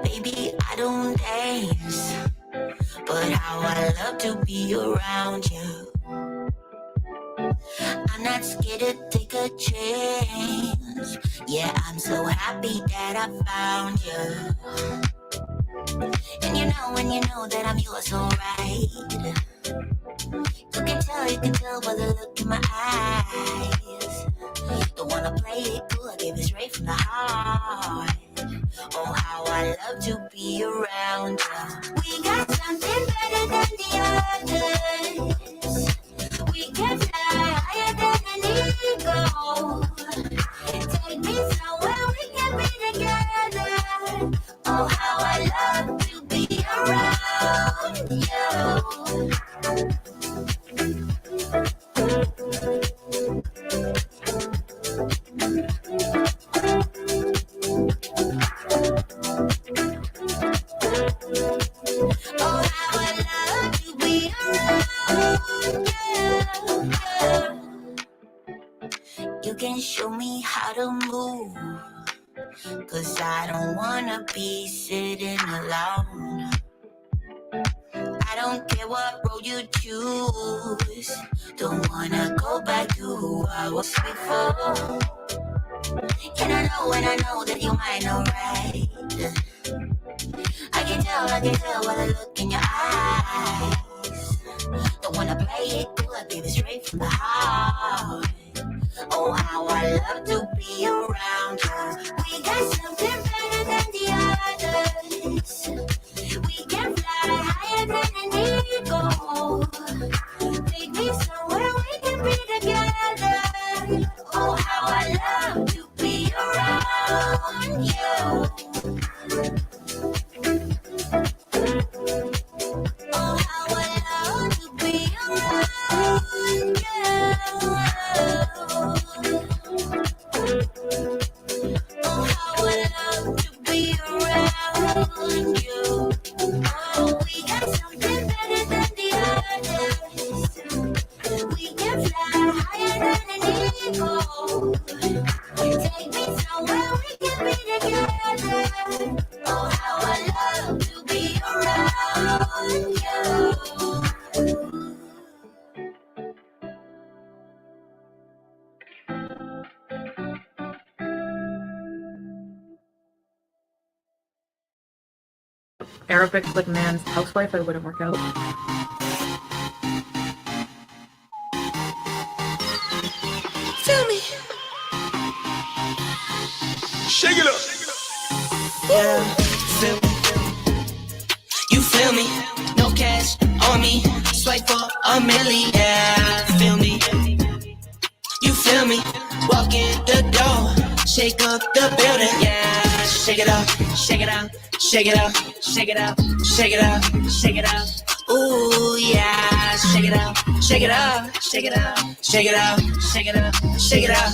Baby, I don't dance, but how I love to be around you. I'm not scared to take a chance. Yeah, I'm so happy that I found you. And you know that I'm yours, alright. You can tell by the look in my eyes. Don't wanna play it cool, I give it straight from the heart. Oh, how I love to be around you. We got something better than the others. We can fly higher than an eagle. Take me somewhere we can be together. Oh, how I love to be around you. Oh, how I love to be around you. You can show me how to move, 'cause I don't wanna be sitting alone. I don't care what road you choose. Don't wanna go back to who I was before. And I know that you might know right. I can tell by the look in your eyes. Don't wanna play it cool, I give it straight from the heart. Oh, how I love to be around you. We got something better than the others. We can fly higher than an eagle. Take me somewhere we can be together. Oh, how I love to be around you. Oh, how I love to be around you. Oh, how I love to be around you. Oh, we got something better than the others. We can fly higher than an eagle. Take me somewhere we can be together. Oh, how I love to be around you. Arabic like man's housewife, it wouldn't work out. Feel me? Shake it up. Yeah, feel me. You feel me? No cash on me. Swipe for a million. Yeah, feel me? You feel me? Walk in the door. Shake up the building. Yeah, shake it up, shake it out, shake it up, shake it up, shake it up, shake it up. Ooh, yeah, shake it out, shake it up, shake it out, shake it out, shake it up, shake it out.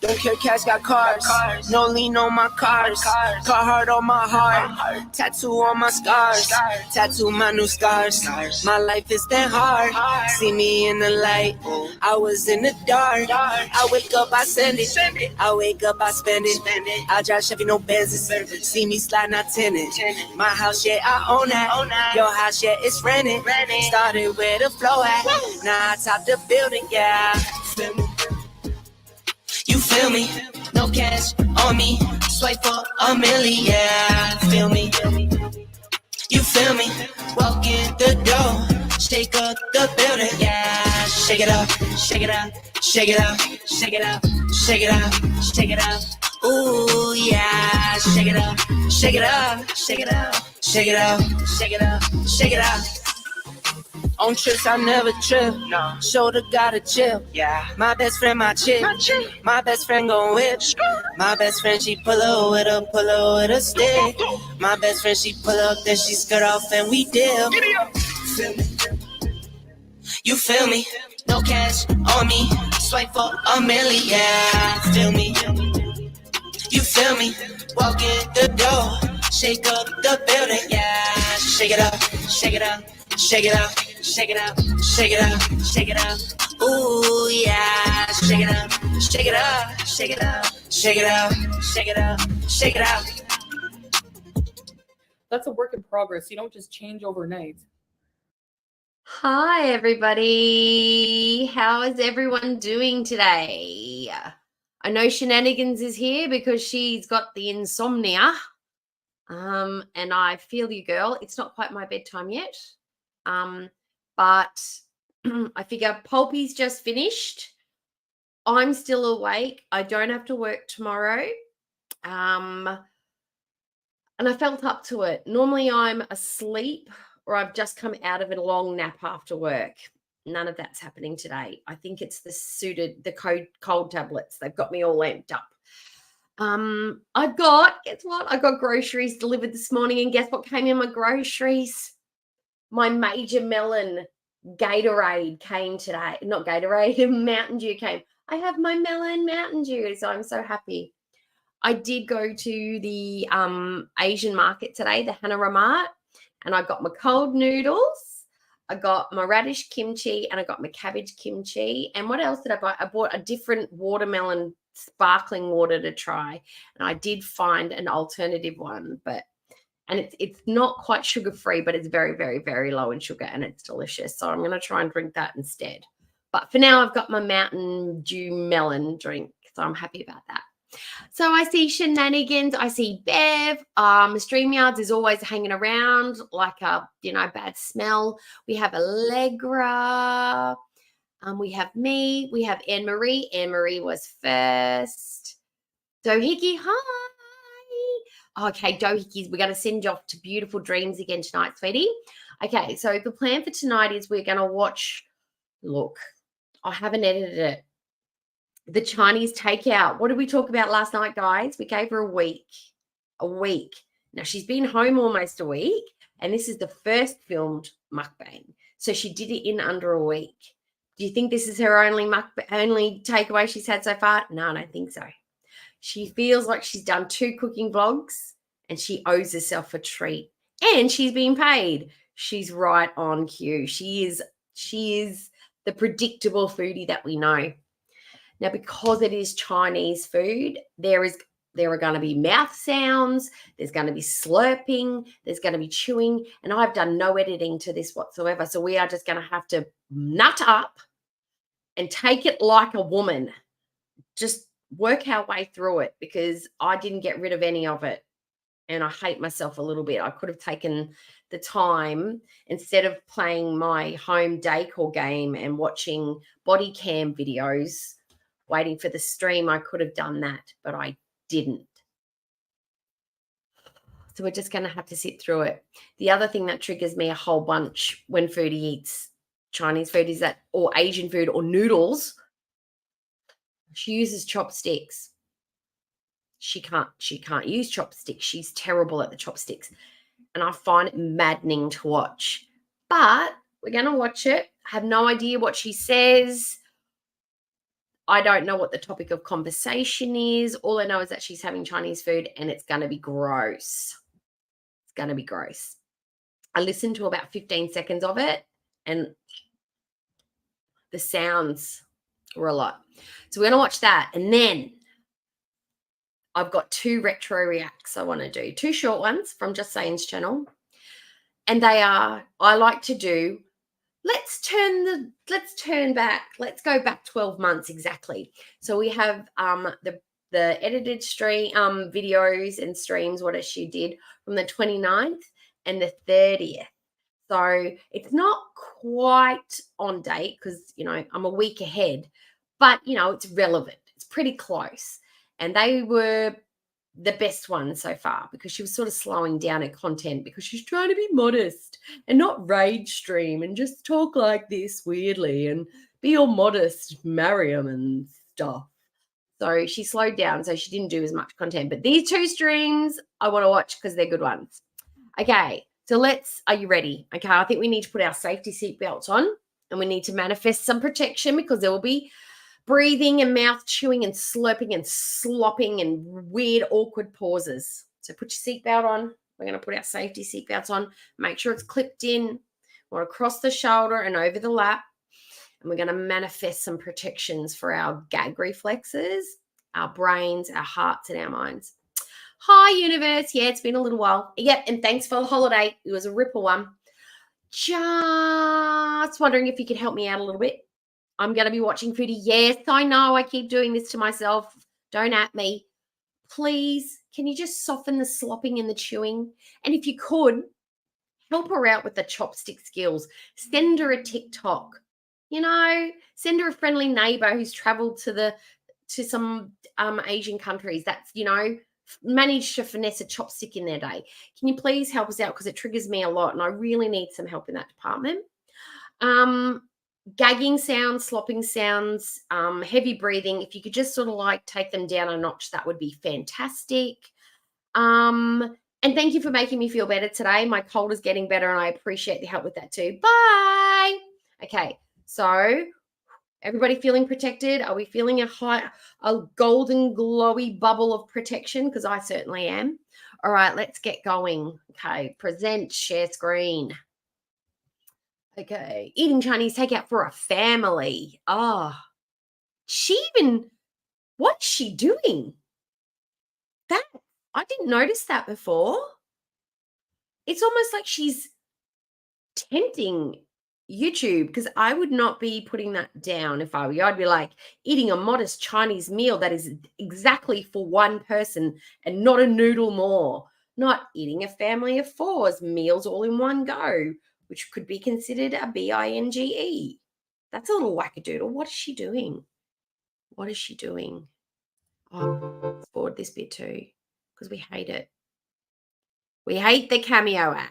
Don't care, cash got cars. No lean on my cars. Carhartt on my heart. Tattoo on my scars. Tattoo my new scars. My life is that hard. See me in the light. I was in the dark. I wake up, I send it. I wake up, I spend it. I drive Chevy, no Benzes. See me slide, not tenant. My house, yeah, I own that. Your house, yeah, it's rented. Started where the flow at. Now I top the building, yeah. Feel me? You feel me? No cash on me. Swipe for a million. Yeah, feel me? You feel me? Walk in the door. Shake up the building. Yeah, shake it up, shake it out, shake it out, shake it out, shake it out, shake it out. Ooh, yeah, shake it up, shake it up, shake it out, shake it out, shake it out, shake it out. On trips, I never trip. No. Shoulder gotta chill. Yeah. My best friend, my chick. My best friend gon' whip. My best friend, she pull up with a stick. My best friend, she pull up, then she skirt off and we dip. Feel me? You feel me? No cash on me. Swipe for a million. Yeah, feel me? You feel me? Walk in the door. Shake up the building. Yeah, shake it up, shake it up, shake it up. Shake it out, shake it out, shake it out. Ooh, yeah, shake it out, shake it out, shake it out, shake it out, shake it out, shake it out. That's a work in progress. You don't just change overnight. Hi, everybody. How is everyone doing today? I know Shenanigans is here because she's got the insomnia. And I feel you, girl. It's not quite my bedtime yet. But I figure Pulpy's just finished. I'm still awake. I don't have to work tomorrow. And I felt up to it. Normally I'm asleep or I've just come out of a long nap after work. None of that's happening today. I think it's the cold tablets. They've got me all amped up. Guess what? I got groceries delivered this morning, and guess what came in my groceries? My Major Melon Gatorade came today. Not Gatorade, Mountain Dew came. I have my Melon Mountain Dew, so I'm so happy. I did go to the Asian market today, the Hanara Mart, and I got my cold noodles. I got my radish kimchi and I got my cabbage kimchi. And what else did I buy? I bought a different watermelon sparkling water to try. And I did find an alternative one, and it's not quite sugar-free, but it's very, very, very low in sugar and it's delicious. So I'm going to try and drink that instead. But for now, I've got my Mountain Dew melon drink. So I'm happy about that. So I see Shenanigans. I see Bev. StreamYards is always hanging around like a, bad smell. We have Allegra. We have me. We have Anne-Marie. Anne-Marie was first. Dohickey, hi. Okay, Dohickeys, we're going to send you off to beautiful dreams again tonight, sweetie. Okay, so the plan for tonight is we're going to watch, look, I haven't edited it. The Chinese takeout. What did we talk about last night, guys? We gave her a week. A week. Now, she's been home almost a week, and this is the first filmed mukbang. So she did it in under a week. Do you think this is her only takeaway she's had so far? No, I don't think so. She feels like she's done 2 cooking vlogs, and she owes herself a treat. And she's being paid. She's right on cue. She is the predictable foodie that we know. Now, because it is Chinese food, there are going to be mouth sounds, there's going to be slurping, there's going to be chewing, and I've done no editing to this whatsoever. So we are just going to have to nut up and take it like a woman. Just work our way through it because I didn't get rid of any of it. And I hate myself a little bit. I could have taken the time instead of playing my home decor game and watching body cam videos, waiting for the stream. I could have done that, but I didn't. So we're just going to have to sit through it. The other thing that triggers me a whole bunch when Foodie eats Chinese food is that, or Asian food or noodles, she uses chopsticks. She can't use chopsticks. She's terrible at the chopsticks. And I find it maddening to watch. But we're going to watch it. I have no idea what she says. I don't know what the topic of conversation is. All I know is that she's having Chinese food and it's going to be gross. It's going to be gross. I listened to about 15 seconds of it and the sounds were a lot. So we're going to watch that. And then I've got 2 retro reacts I want to do. 2 short ones from Just Saying's channel. And they are, I like to do, let's turn back. Let's go back 12 months exactly. So we have the edited stream videos and streams, what she did from the 29th and the 30th. So it's not quite on date because, I'm a week ahead, but, it's relevant. It's pretty close. And they were the best ones so far because she was sort of slowing down her content because she's trying to be modest and not rage stream and just talk like this weirdly and be all modest, Mariam and stuff. So she slowed down, so she didn't do as much content. But these 2 streams I want to watch because they're good ones. Okay, so are you ready? Okay, I think we need to put our safety seatbelts on and we need to manifest some protection because there will be breathing and mouth chewing and slurping and slopping and weird, awkward pauses. So put your seatbelt on. We're going to put our safety seatbelts on. Make sure it's clipped in or across the shoulder and over the lap. And we're going to manifest some protections for our gag reflexes, our brains, our hearts, and our minds. Hi, universe. Yeah, it's been a little while. Yep, and thanks for the holiday. It was a ripper one. Just wondering if you could help me out a little bit. I'm going to be watching Foodie. Yes, I know. I keep doing this to myself. Don't at me. Please, can you just soften the slopping and the chewing? And if you could, help her out with the chopstick skills. Send her a TikTok. You know, send her a friendly neighbor who's traveled to some Asian countries that's, you know, managed to finesse a chopstick in their day. Can you please help us out? Because it triggers me a lot and I really need some help in that department. Gagging sounds, slopping sounds, heavy breathing. If you could just sort of like take them down a notch, that would be fantastic. And thank you for making me feel better today. My cold is getting better and I appreciate the help with that too. Bye. Okay, so everybody feeling protected? Are we feeling a golden glowy bubble of protection? Because I certainly am. All right, let's get going. Okay, present, share screen. Okay, eating Chinese takeout for a family. Oh, what's she doing? I didn't notice that before. It's almost like she's tempting YouTube, because I would not be putting that down if I were you. I'd be like, eating a modest Chinese meal that is exactly for one person and not a noodle more. Not eating a family of fours, meals all in one go, which could be considered a binge. That's a little wackadoodle. What is she doing? What is she doing? Oh, let's forward this bit too, because we hate it. We hate the cameo ad.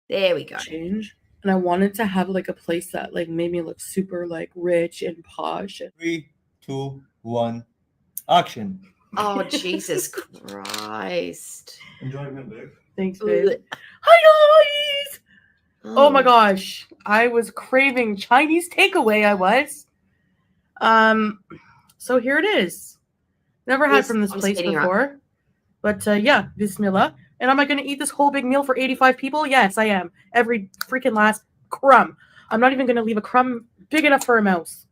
There we go. Change. And I wanted to have like a place that like made me look super like rich and posh. 3, 2, 1, action. Oh, Jesus Christ. Enjoyment, babe. Thanks, babe. Hi, guys. Oh my gosh. I was craving Chinese takeaway. I was. So here it is. Never had from this place before. But yeah, bismillah. And am I going to eat this whole big meal for 85 people? Yes, I am. Every freaking last crumb. I'm not even going to leave a crumb big enough for a mouse.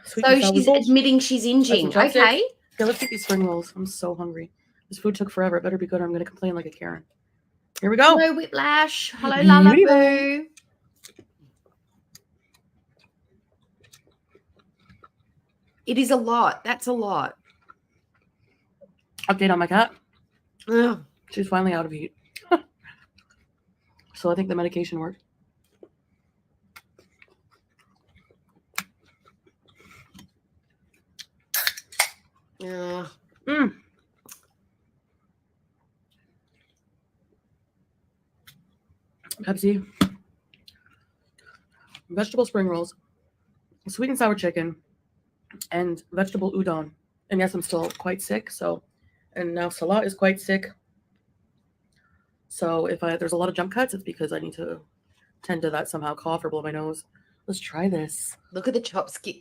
Sweet so she's admitting she's inching. Okay. Yeah, let's eat these spring rolls. I'm so hungry. This food took forever. It better be good or I'm going to complain like a Karen. Here we go. Hello, Whiplash. Hello, Lalaboo. It is a lot. That's a lot. Update on my cat. Ugh. She's finally out of heat. So I think the medication worked. Yeah. Pepsi. Vegetable spring rolls. Sweet and sour chicken. And vegetable udon. And yes, I'm still quite sick. And now Salah is quite sick. So if there's a lot of jump cuts, it's because I need to tend to that somehow, cough or blow my nose. Let's try this. Look at the chopstick.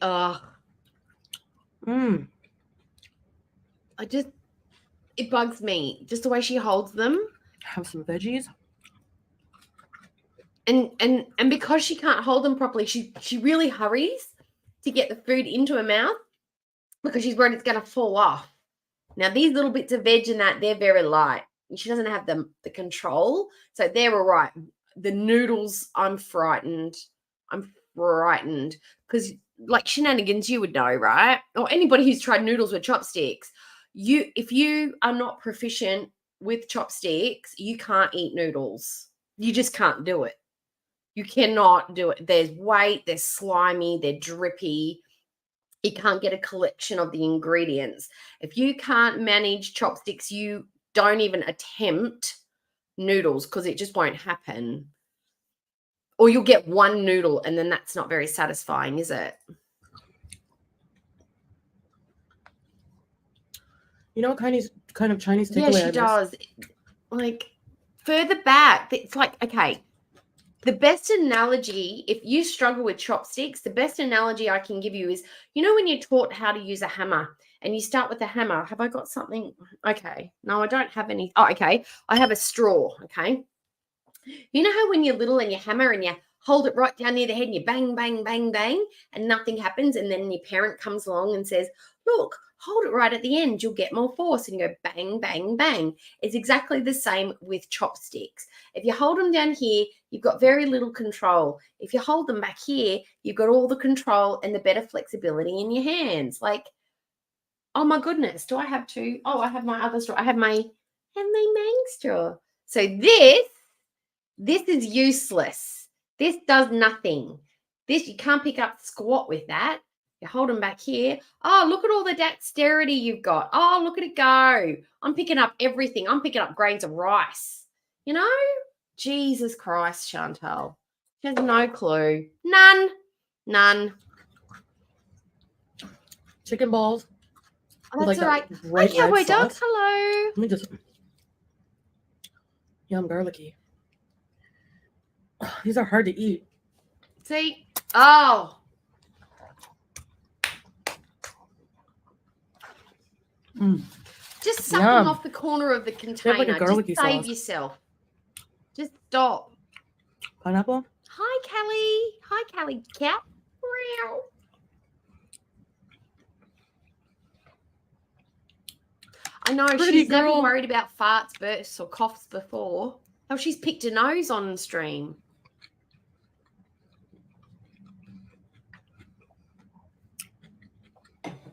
It bugs me. Just the way she holds them. Have some veggies. And because she can't hold them properly, she really hurries to get the food into her mouth because she's worried it's going to fall off. Now, these little bits of veg and that, they're very light. She doesn't have the control. So they're all right. The noodles, I'm frightened. Because like shenanigans, you would know, right? Or anybody who's tried noodles with chopsticks. If you are not proficient with chopsticks, you can't eat noodles. You just can't do it. You cannot do it. There's weight, they're slimy, they're drippy. You can't get a collection of the ingredients. If you can't manage chopsticks, you don't even attempt noodles because it just won't happen. Or you'll get one noodle and then that's not very satisfying, is it? You know what kind of Chinese takeaway? Yeah, she does. Like further back, it's like, okay, the best analogy, if you struggle with chopsticks, the best analogy I can give you is, you know, when you're taught how to use a hammer and you start with a hammer. Have I got something? Okay. No, I don't have any. Oh, okay. I have a straw. Okay. You know how when you're little and you hammer and you hold it right down near the head and you bang, bang, bang, bang, and nothing happens. And then your parent comes along and says, look, hold it right at the end. You'll get more force. And you go bang, bang, bang. It's exactly the same with chopsticks. If you hold them down here, you've got very little control. If you hold them back here, you've got all the control and the better flexibility in your hands. Like, oh my goodness, do I have two? Oh, I have my other straw. I have my mang straw. So this is useless. This does nothing. This, you can't pick up squat with that. You hold them back here. Oh, look at all the dexterity you've got. Oh, look at it go. I'm picking up everything. I'm picking up grains of rice. You know? Jesus Christ, Chantal. She has no clue. None. Chicken balls. Oh, that's like all right. bright Hi, Cowboy red Dog. sauce. Hello. Let me just. Yum, garlicky. Oh, these are hard to eat. See? Oh. Just suck them off the corner of the container. Like a garlicky just save sauce. yourself. Just stop. Pineapple? Hi, Kelly. Hi, Kelly cat. Meow. I know she's never worried about farts, bursts, or coughs before. Oh, she's picked a nose on stream.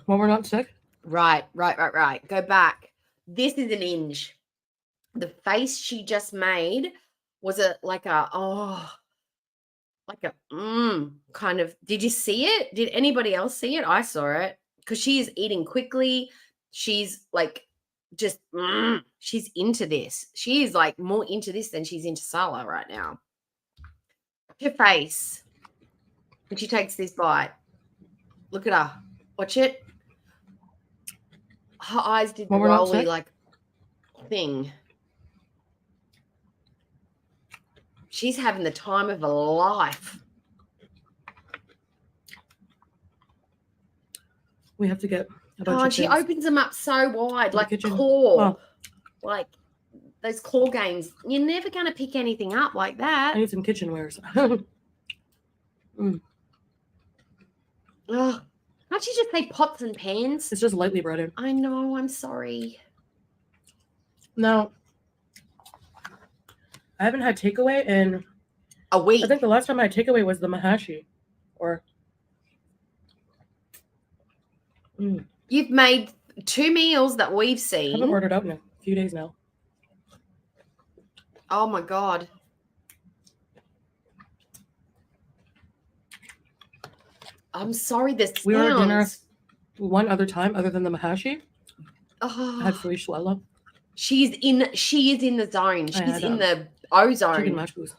Well, we're not sick. Right. Go back. This is an inch. The face she just made was kind of. Did you see it? Did anybody else see it? I saw it because she is eating quickly. She's like she's into this. She is like more into this than she's into Sala right now. Her face when she takes this bite. Look at her. Watch it. Her eyes did the rolly like thing. She's having the time of her life. We have to get a bunch of and she things. opens them up so wide, like claw. Like those claw games. You're never going to pick anything up like that. I need some kitchenwares. Oh, can't you just say pots and pans? It's just lightly breaded. I know. I'm sorry. No. I haven't had takeaway in a week. I think the last time I had takeaway was the mahashi. You've made 2 meals that we've seen. I haven't ordered out in a few days now. Oh my God. I'm sorry, this We ordered dinner one other time other than the mahashi. Oh. I had fish swallow. She is in the zone. She's in the ozone. Chicken mash booth.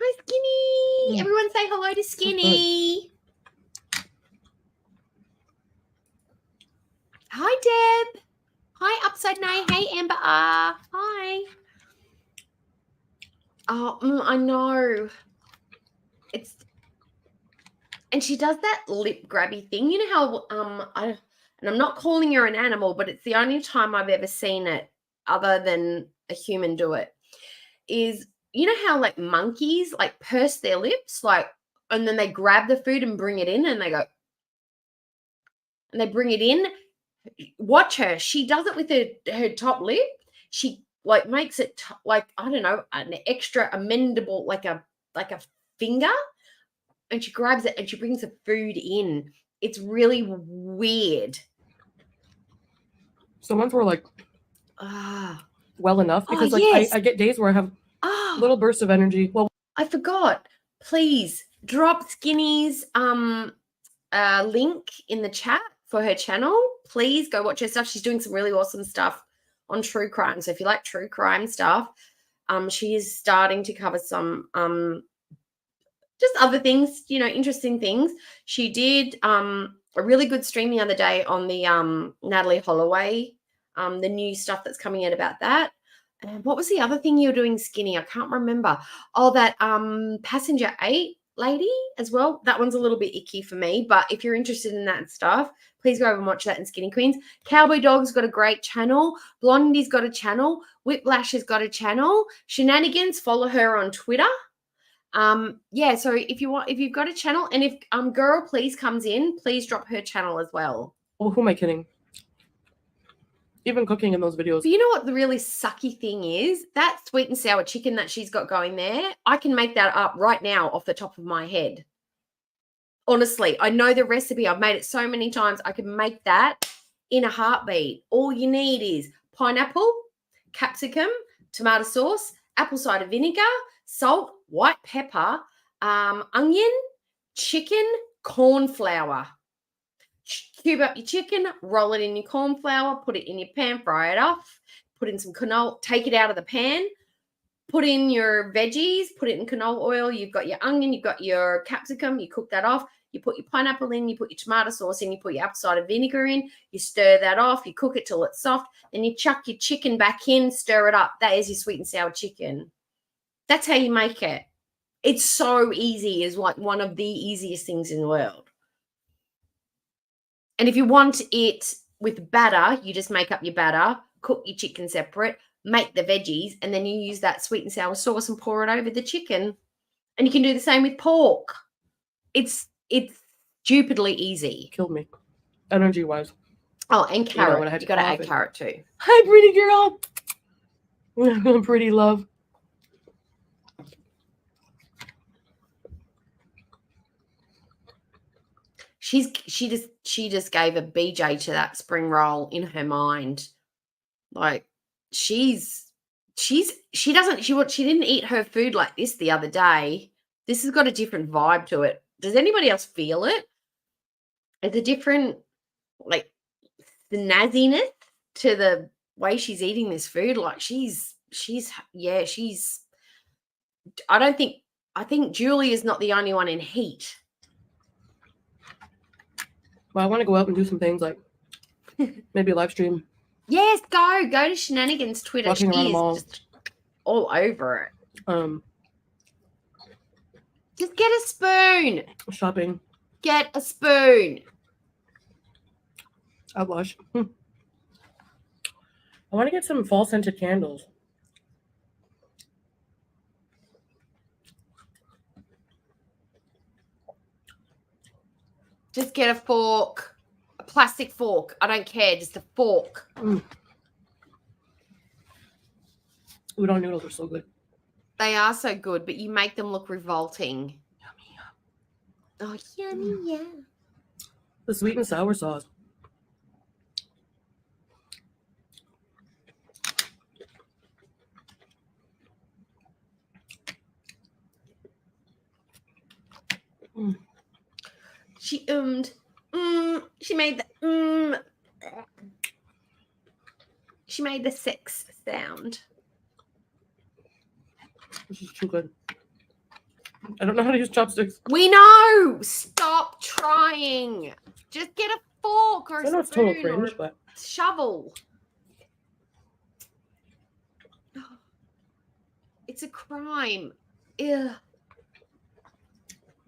Hi, Skinny. Everyone say hello to Skinny. Hi, Deb. Hi, Upside Nay. Hey, Amber R. Hi. Oh, I know. And she does that lip grabby thing. You know how and I'm not calling her an animal, but it's the only time I've ever seen it other than a human do it. Is you know how like monkeys like purse their lips, like, and then they grab the food and bring it in, and they go, and they bring it in. Watch her. She does it with her top lip. She like makes it like, I don't know, an extra amendable, like a finger, and she grabs it and she brings the food in. It's really weird. Some ones were like well enough because I get days where I have little bursts of energy. Well, I forgot. Please drop Skinny's link in the chat for her channel. Please go watch her stuff. She's doing some really awesome stuff on true crime. So if you like true crime stuff, she is starting to cover some just other things, you know, interesting things. She did a really good stream the other day on the Natalie Holloway, the new stuff that's coming out about that. And what was the other thing you were doing, Skinny? I can't remember. Oh, that Passenger 8 lady as well. That one's a little bit icky for me, but if you're interested in that stuff, please go over and watch that in Skinny Queens. Cowboy Dog's got a great channel. Blondie's got a channel. Whiplash has got a channel. Shenanigans, follow her on Twitter. Yeah, so if you've got a channel, and if Girl Please comes in, please drop her channel as well. Oh, who am I kidding? Even cooking in those videos. But you know what the really sucky thing is? That sweet and sour chicken that she's got going there, I can make that up right now off the top of my head. Honestly, I know the recipe. I've made it so many times. I can make that in a heartbeat. All you need is pineapple, capsicum, tomato sauce, apple cider vinegar, salt, white pepper, onion, chicken, corn flour. Cube up your chicken, roll it in your corn flour, put it in your pan, fry it off, put in some canola, take it out of the pan, put in your veggies, put it in canola oil. You've got your onion, you've got your capsicum, you cook that off. You put your pineapple in, you put your tomato sauce in, you put your apple cider vinegar in, you stir that off, you cook it till it's soft, then you chuck your chicken back in, stir it up. That is your sweet and sour chicken. That's how you make it. It's so easy. It's like one of the easiest things in the world. And if you want it with batter, you just make up your batter, cook your chicken separate, make the veggies, and then you use that sweet and sour sauce and pour it over the chicken. And you can do the same with pork. It's stupidly easy. Killed me, energy-wise. Oh, and carrot. when I had You got to add coffee. carrot too. Hi, pretty girl. Pretty love. She just gave a BJ to that spring roll in her mind. Like she didn't eat her food like this the other day. This has got a different vibe to it. Does anybody else feel it? It's a different like snazziness to the way she's eating this food. Like I think Julie is not the only one in heat. Well, I want to go out and do some things like maybe a live stream. Yes, go to Shenanigans Twitter. Walking around the She mall. is just all over it. Just get a spoon. Shopping. Get a spoon. I blush. I want to get some fall scented candles. Just get a fork, a plastic fork. I don't care, just a fork. Udon noodles are so good. They are so good, but you make them look revolting. Yummy. Oh, yummy, yeah. The sweet and sour sauce. She she made the she made the sex sound. This is too good. I don't know how to use chopsticks. We know. Stop trying. Just get a fork or I know a it's total spoon or cringe, a but shovel. It's a crime. Ew.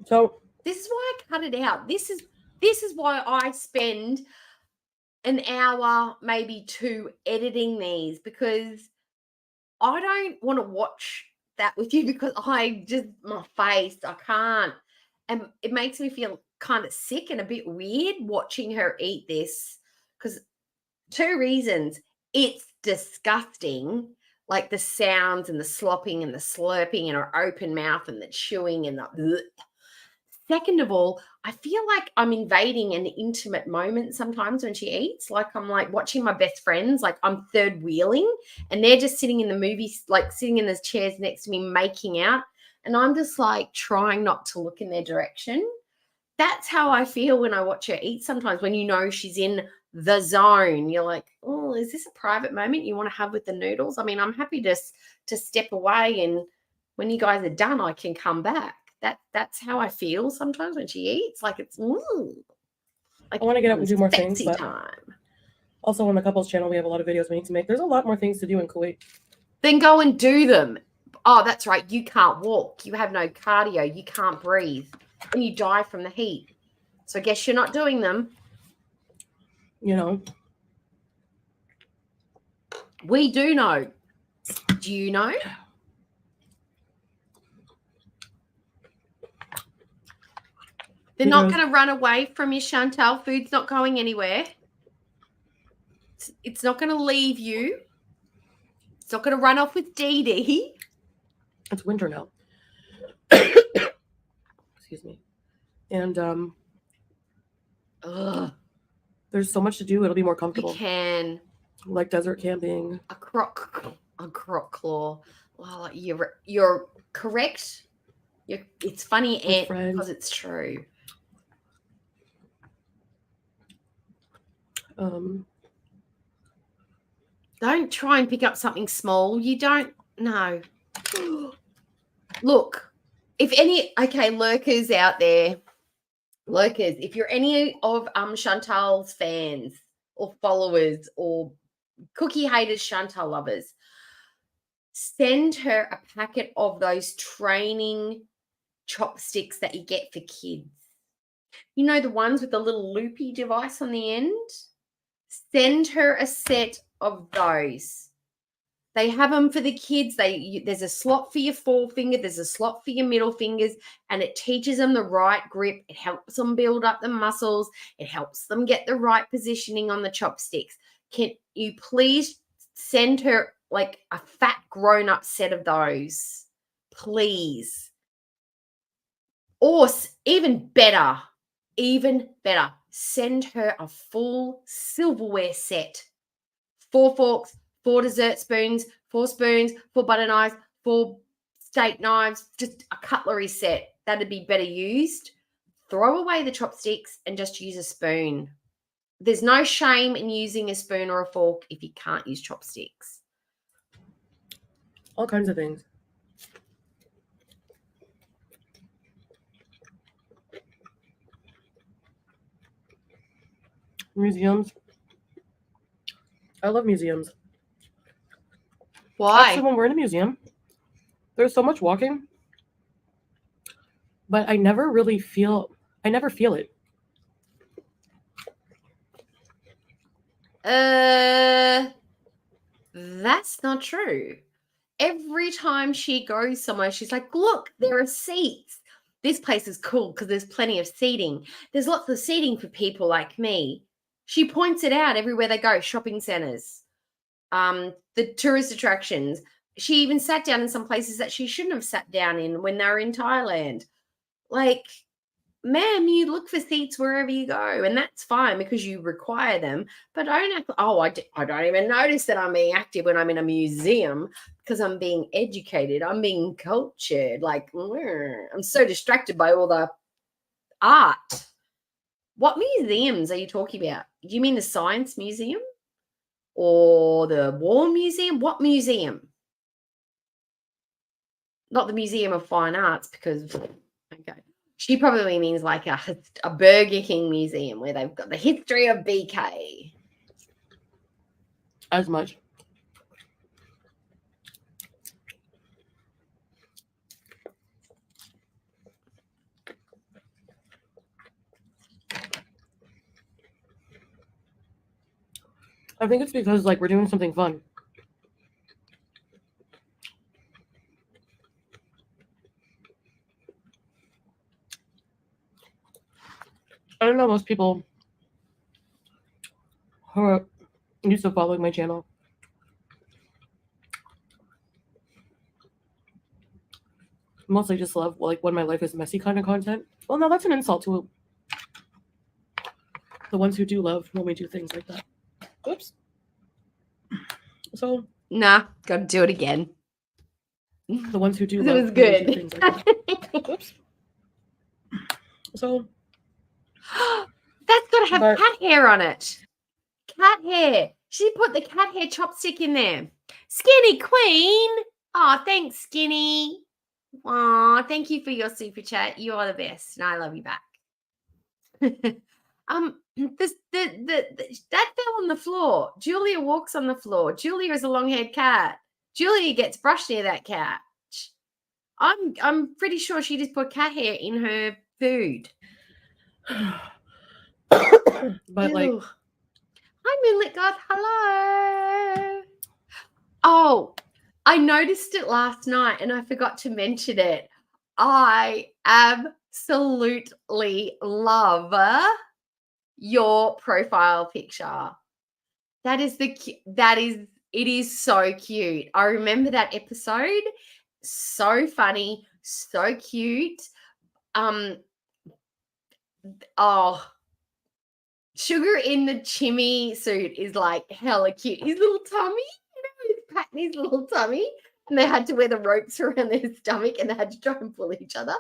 so This is why I cut it out. This is why I spend an hour, maybe two, editing these, because I don't want to watch that with you because my face, I can't. And it makes me feel kind of sick and a bit weird watching her eat this because two reasons. It's disgusting, like the sounds and the slopping and the slurping and her open mouth and the chewing and the bleh. Second of all, I feel like I'm invading an intimate moment sometimes when she eats. Like I'm like watching my best friends, like I'm third wheeling and they're just sitting in the movies, like sitting in the chairs next to me making out. And I'm just like trying not to look in their direction. That's how I feel when I watch her eat sometimes when you know she's in the zone. You're like, oh, is this a private moment you want to have with the noodles? I mean, I'm happy to step away and when you guys are done, I can come back. That's how I feel sometimes when she eats. Like it's like I want to get up and do more things. sexy But time. also on the couples channel, we have a lot of videos we need to make. There's a lot more things to do in Kuwait. Then go and do them. Oh, that's right. You can't walk. You have no cardio. You can't breathe. And you die from the heat. So I guess you're not doing them. You know, We do know. Do you know? They're not going to run away from you, Chantal. Food's not going anywhere. It's not going to leave you. It's not going to run off with Dee Dee. It's winter now. Excuse me. And there's so much to do. It'll be more comfortable. You can. Like desert camping. A croc claw. Well, you're correct. It's funny because it's true. Don't try and pick up something small. You don't know. Look, lurkers out there, if you're any of Chantal's fans or followers or cookie haters, Chantal lovers, send her a packet of those training chopsticks that you get for kids. You know, the ones with the little loopy device on the end? Send her a set of those. They have them for the kids. There's a slot for your forefinger. There's a slot for your middle fingers, and it teaches them the right grip. It helps them build up the muscles. It helps them get the right positioning on the chopsticks. Can you please send her like a fat grown-up set of those, please? Or even better, send her a full silverware set. 4 forks, 4 dessert spoons, 4 spoons, 4 butter knives, 4 steak knives, just a cutlery set. That'd be better used. Throw away the chopsticks and just use a spoon. There's no shame in using a spoon or a fork if you can't use chopsticks. All kinds of things. Museums. I love museums. Why? Actually, when we're in a museum, there's so much walking, but I never feel it. That's not true. Every time she goes somewhere, she's like, look, there are seats. This place is cool because there's plenty of seating. There's lots of seating for people like me. She points it out everywhere they go, shopping centers, the tourist attractions. She even sat down in some places that she shouldn't have sat down in when they were in Thailand. Like, ma'am, you look for seats wherever you go, and that's fine because you require them. But don't act, I don't even notice that I'm being active when I'm in a museum because I'm being educated. I'm being cultured. Like, I'm so distracted by all the art. What museums are you talking about? Do you mean the Science Museum or the War Museum? What museum? Not the Museum of Fine Arts because, okay. She probably means like a Burger King museum where they've got the history of BK. As much. I think it's because like we're doing something fun. I don't know, most people who are used to following my channel mostly just love like when my life is messy kind of content. Well, no, that's an insult to the ones who do love when we do things like that. Oops. So nah, gotta do it again. The ones who do it love was good. things like that. Oops. So that's gotta have cat hair on it. Cat hair. She put the cat hair chopstick in there. Skinny Queen. Oh, thanks, Skinny. Oh, thank you for your super chat. You are the best, and I love you back. That fell on the floor. Julia walks on the floor. Julia is a long-haired cat. Julia gets brushed near that cat. I'm pretty sure she just put cat hair in her food. But Ew. like, hi Moonlit God, hello. Oh, I noticed it last night and I forgot to mention it. I am absolutely love your profile picture. It is so cute. I remember that episode. So funny, so cute. Sugar in the chimney suit is like hella cute. His little tummy, he's patting his little tummy, and they had to wear the ropes around their stomach and they had to try and pull each other.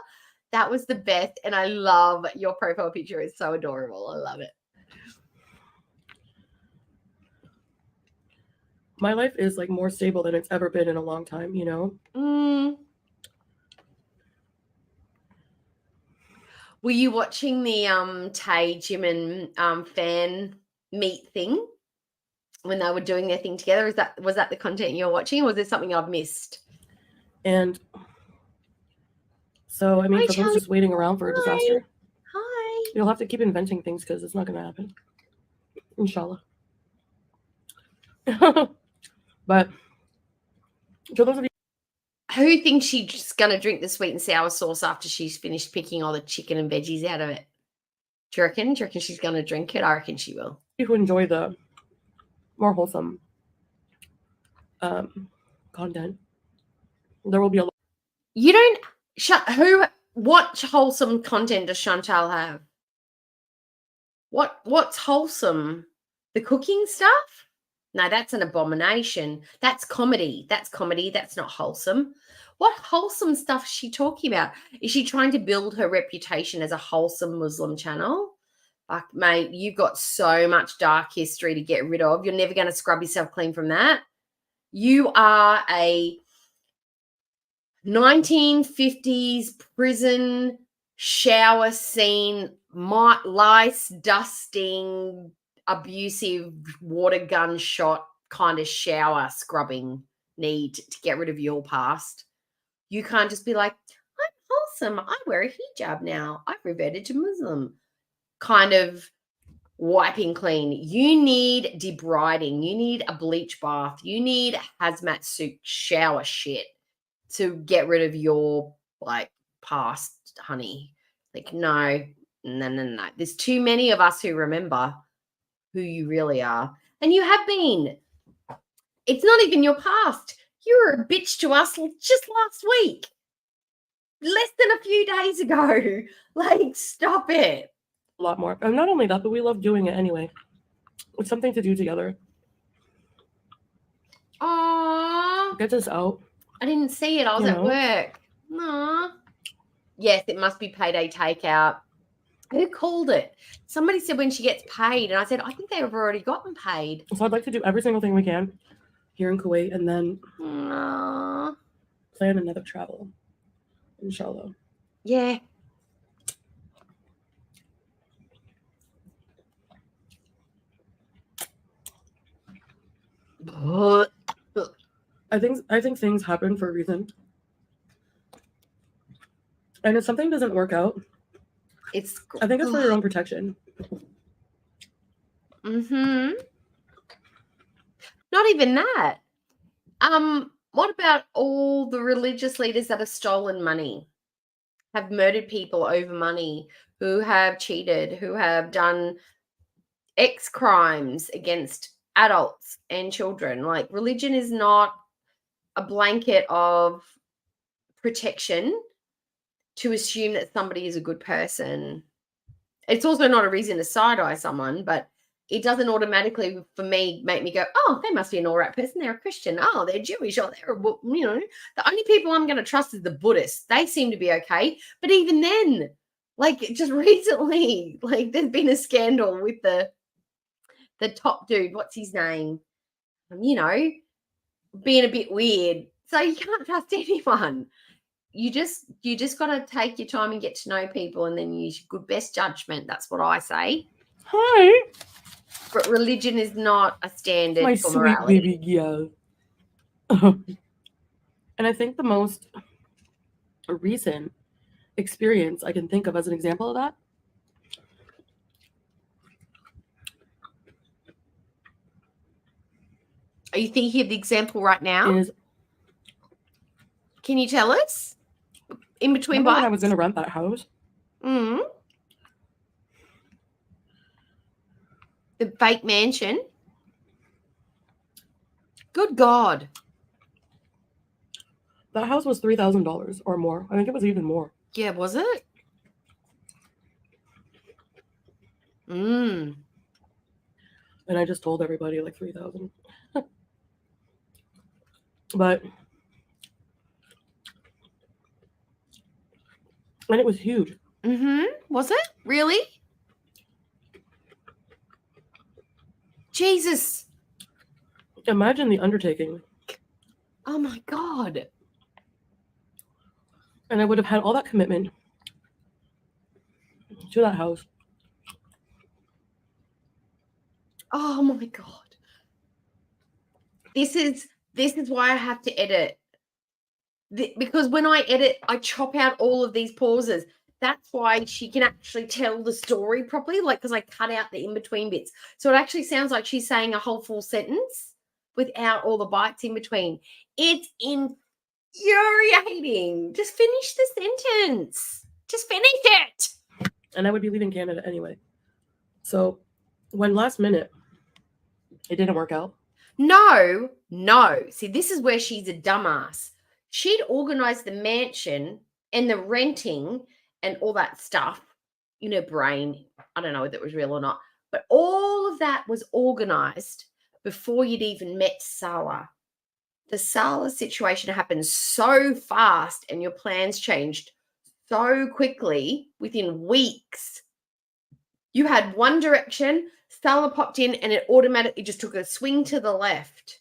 That was the best, and I love your profile picture. It's so adorable. I love it. My life is like more stable than it's ever been in a long time, you know? Were you watching the Tay, Jim, and fan meet thing when they were doing their thing together? Was that the content you're watching, or was there something I've missed? And so, I mean, Hi, for Charlie. those just waiting around for a disaster, Hi. you'll have to keep inventing things because it's not going to happen. Inshallah. But for those of you Who thinks she's going to drink the sweet and sour sauce after she's finished picking all the chicken and veggies out of it? Do you reckon? She's going to drink it? I reckon she will. who enjoy the more wholesome content, there will be a lot. You don't... What wholesome content does Chantal have? What's wholesome? The cooking stuff? No, that's an abomination. That's comedy. That's not wholesome. What wholesome stuff is she talking about? Is she trying to build her reputation as a wholesome Muslim channel? Fuck, mate, you've got so much dark history to get rid of. You're never going to scrub yourself clean from that. You are a 1950s prison shower scene, lice dusting, abusive water gun shot kind of shower scrubbing need to get rid of your past. You can't just be like, I'm wholesome. I wear a hijab now. I've reverted to Muslim. Kind of wiping clean. You need debriding. You need a bleach bath. You need hazmat suit shower shit to get rid of your like past, honey. Like, no. There's too many of us who remember who you really are. And you have been. It's not even your past. You were a bitch to us just last week. Less than a few days ago. Like, stop it. A lot more. And not only that, but we love doing it anyway. It's something to do together. Aww. Get this out. I didn't see it. I was at work. Aww. Yes, it must be payday takeout. Who called it? Somebody said when she gets paid, and I said, I think they've already gotten paid. So I'd like to do every single thing we can here in Kuwait and then plan another travel. Inshallah. Yeah. I think things happen for a reason. And if something doesn't work out, I think it's for your own protection. Mm-hmm. Not even that. What about all the religious leaders that have stolen money, have murdered people over money, who have cheated, who have done X crimes against adults and children? Like, religion is not a blanket of protection to assume that somebody is a good person. It's also not a reason to side-eye someone, but it doesn't automatically, for me, make me go, oh, they must be an all right person. They're a Christian. Oh, they're Jewish. Oh, they're, the only people I'm going to trust is the Buddhists. They seem to be okay. But even then, like, just recently, like, there's been a scandal with the top dude. What's his name? Being a bit weird. So you can't trust anyone. You just got to take your time and get to know people, and then use your good best judgment. That's what I say. Hi. But religion is not a standard My for sweet morality. baby girl. And I think the most recent experience I can think of as an example of that Are you thinking of the example right now? is, Can you tell us? In between when I bites? was going to rent that house, Mm. The fake mansion. Good God. That house was $3,000 or more. I think it was even more. Yeah, was it? Mm. And I just told everybody like 3,000. But and it was huge. Mm-hmm. Was it? Really? Jesus. Imagine the undertaking. Oh my God. And I would have had all that commitment to that house. Oh my God. This is why I have to edit. Because when I edit, I chop out all of these pauses. That's why she can actually tell the story properly, like, because I cut out the in-between bits. So it actually sounds like she's saying a whole full sentence without all the bites in between. It's infuriating. Just finish the sentence. Just finish it. And I would be leaving Canada anyway. So when last minute it didn't work out. No. See, this is where she's a dumbass. She'd organized the mansion and the renting and all that stuff in her brain. I don't know whether it was real or not, but all of that was organized before you'd even met Salah. The Salah situation happened so fast and your plans changed so quickly within weeks. You had one direction, Salah popped in, and it automatically just took a swing to the left.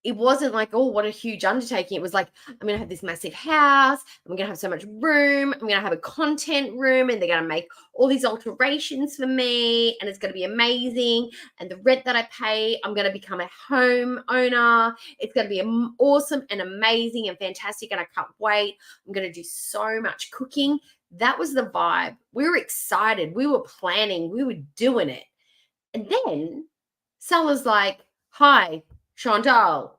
It wasn't like, oh, what a huge undertaking. It was like, I'm going to have this massive house. I'm going to have so much room. I'm going to have a content room, and they're going to make all these alterations for me, and it's going to be amazing. And the rent that I pay, I'm going to become a home owner. It's going to be awesome and amazing and fantastic, and I can't wait. I'm going to do so much cooking. That was the vibe. We were excited. We were planning. We were doing it. And then Salah's like, hi, Chantal,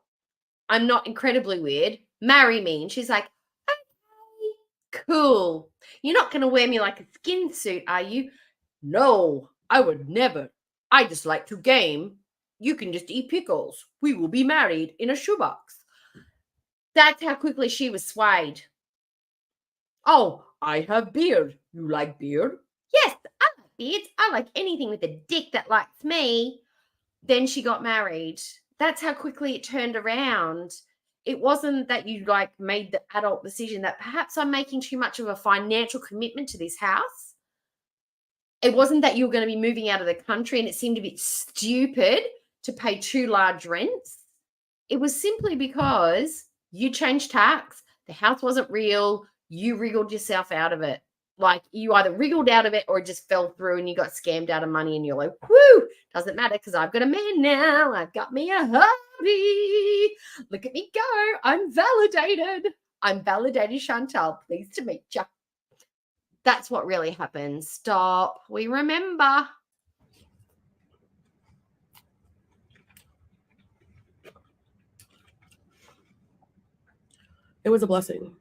I'm not incredibly weird. Marry me. And she's like, okay, cool. You're not going to wear me like a skin suit, are you? No, I would never. I just like to game. You can just eat pickles. We will be married in a shoebox. That's how quickly she was swayed. Oh, I have beard. You like beard? Yes, I like beards. I like anything with a dick that likes me. Then she got married. That's how quickly it turned around. It wasn't that you like made the adult decision that perhaps I'm making too much of a financial commitment to this house. It wasn't that you were going to be moving out of the country and it seemed a bit stupid to pay too large rents. It was simply because you changed tax. The house wasn't real. You wriggled yourself out of it. Like you either wriggled out of it or it just fell through and you got scammed out of money and you're like, whoo, doesn't matter because I've got a man now. I've got me a hubby. Look at me go. I'm validated. I'm validated, Chantal. Pleased to meet you. That's what really happened. Stop. We remember. It was a blessing.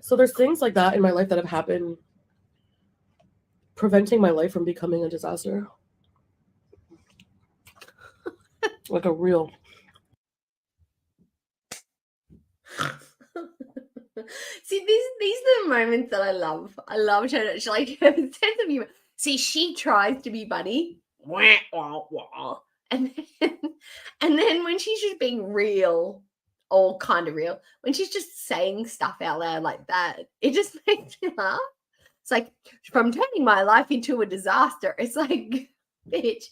So there's things like that in my life that have happened, preventing my life from becoming a disaster. Like a real. See, these are the moments that I love. I love her. She like her sense of humor. See, she tries to be funny. And then when she's just being real, or kind of real, when she's just saying stuff out loud like that, it just makes me laugh. It's like, from turning my life into a disaster, it's like, bitch,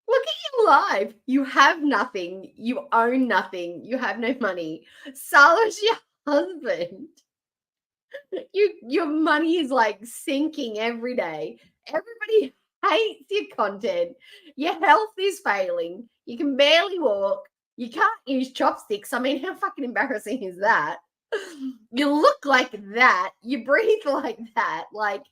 look at your life. You have nothing. You own nothing. You have no money. Salah's your husband. Your money is like sinking every day. Everybody hates your content. Your health is failing. You can barely walk. You can't use chopsticks. I mean, how fucking embarrassing is that? You look like that. You breathe like that. Like,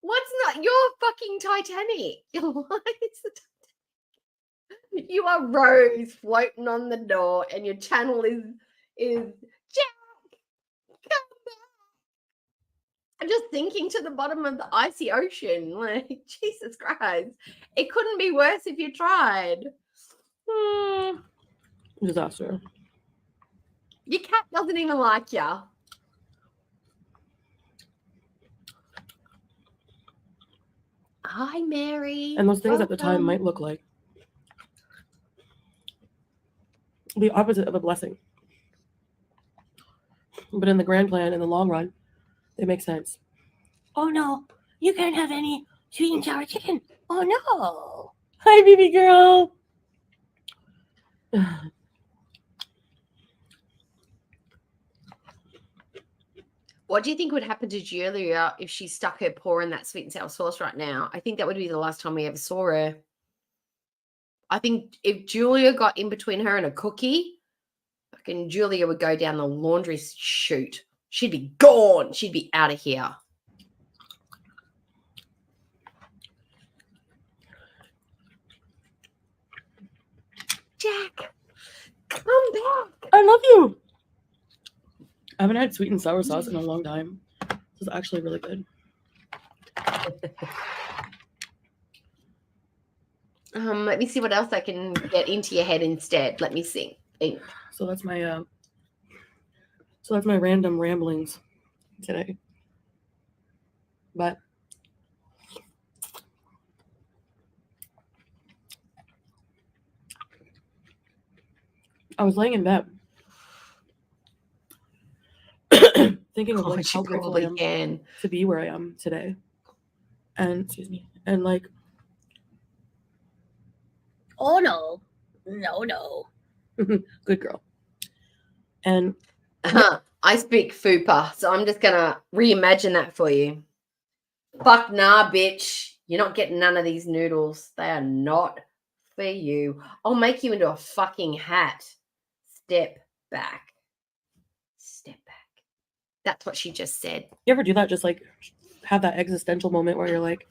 What's not? You're fucking Titanic. What is the Titanic? You are Rose floating on the door, and your channel is Jack. Come back. I'm just thinking to the bottom of the icy ocean. Like, Jesus Christ. It couldn't be worse if you tried. Disaster. Your cat doesn't even like you. Hi, Mary. And those things at the time might look like the opposite of a blessing. But in the grand plan, in the long run, they make sense. Oh no, you can't have any sweet and sour chicken. Oh no. Hi, baby girl. What do you think would happen to Julia if she stuck her paw in that sweet and sour sauce right now? I think that would be the last time we ever saw her. I think if Julia got in between her and a cookie, fucking Julia would go down the laundry chute. She'd be gone. She'd be out of here. Jack, come back. I love you. I haven't had sweet and sour sauce in a long time. This is actually really good. Let me see what else I can get into your head instead. Let me see. So that's my random ramblings today. But I was laying in bed thinking of like how grateful I am to be where I am today. And and like, oh no. Good girl. And I speak Fupa, so I'm just gonna reimagine that for you. Fuck nah, bitch. You're not getting none of these noodles. They are not for you. I'll make you into a fucking hat. Step back. Step back. That's what she just said. You ever do that? Just like have that existential moment where you're like,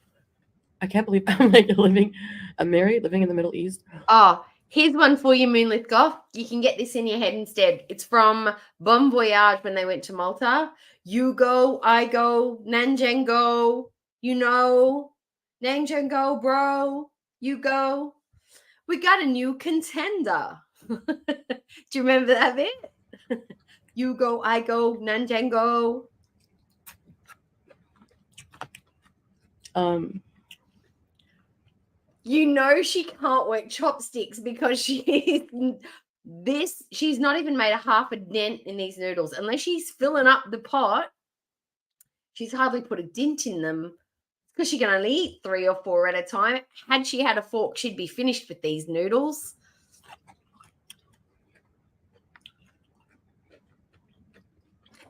I can't believe I'm like I'm married, living in the Middle East. Oh, here's one for you, Moonlit Goth. You can get this in your head instead. It's from Bon Voyage when they went to Malta. You go, I go, Nanjing go. You know, Nanjing go, bro. You go. We got a new contender. Do you remember that bit? You go, I go, Nanjing go. You know she can't work chopsticks because she's not even made a half a dent in these noodles. Unless she's filling up the pot, she's hardly put a dent in them because she can only eat 3 or 4 at a time. Had she had a fork, she'd be finished with these noodles.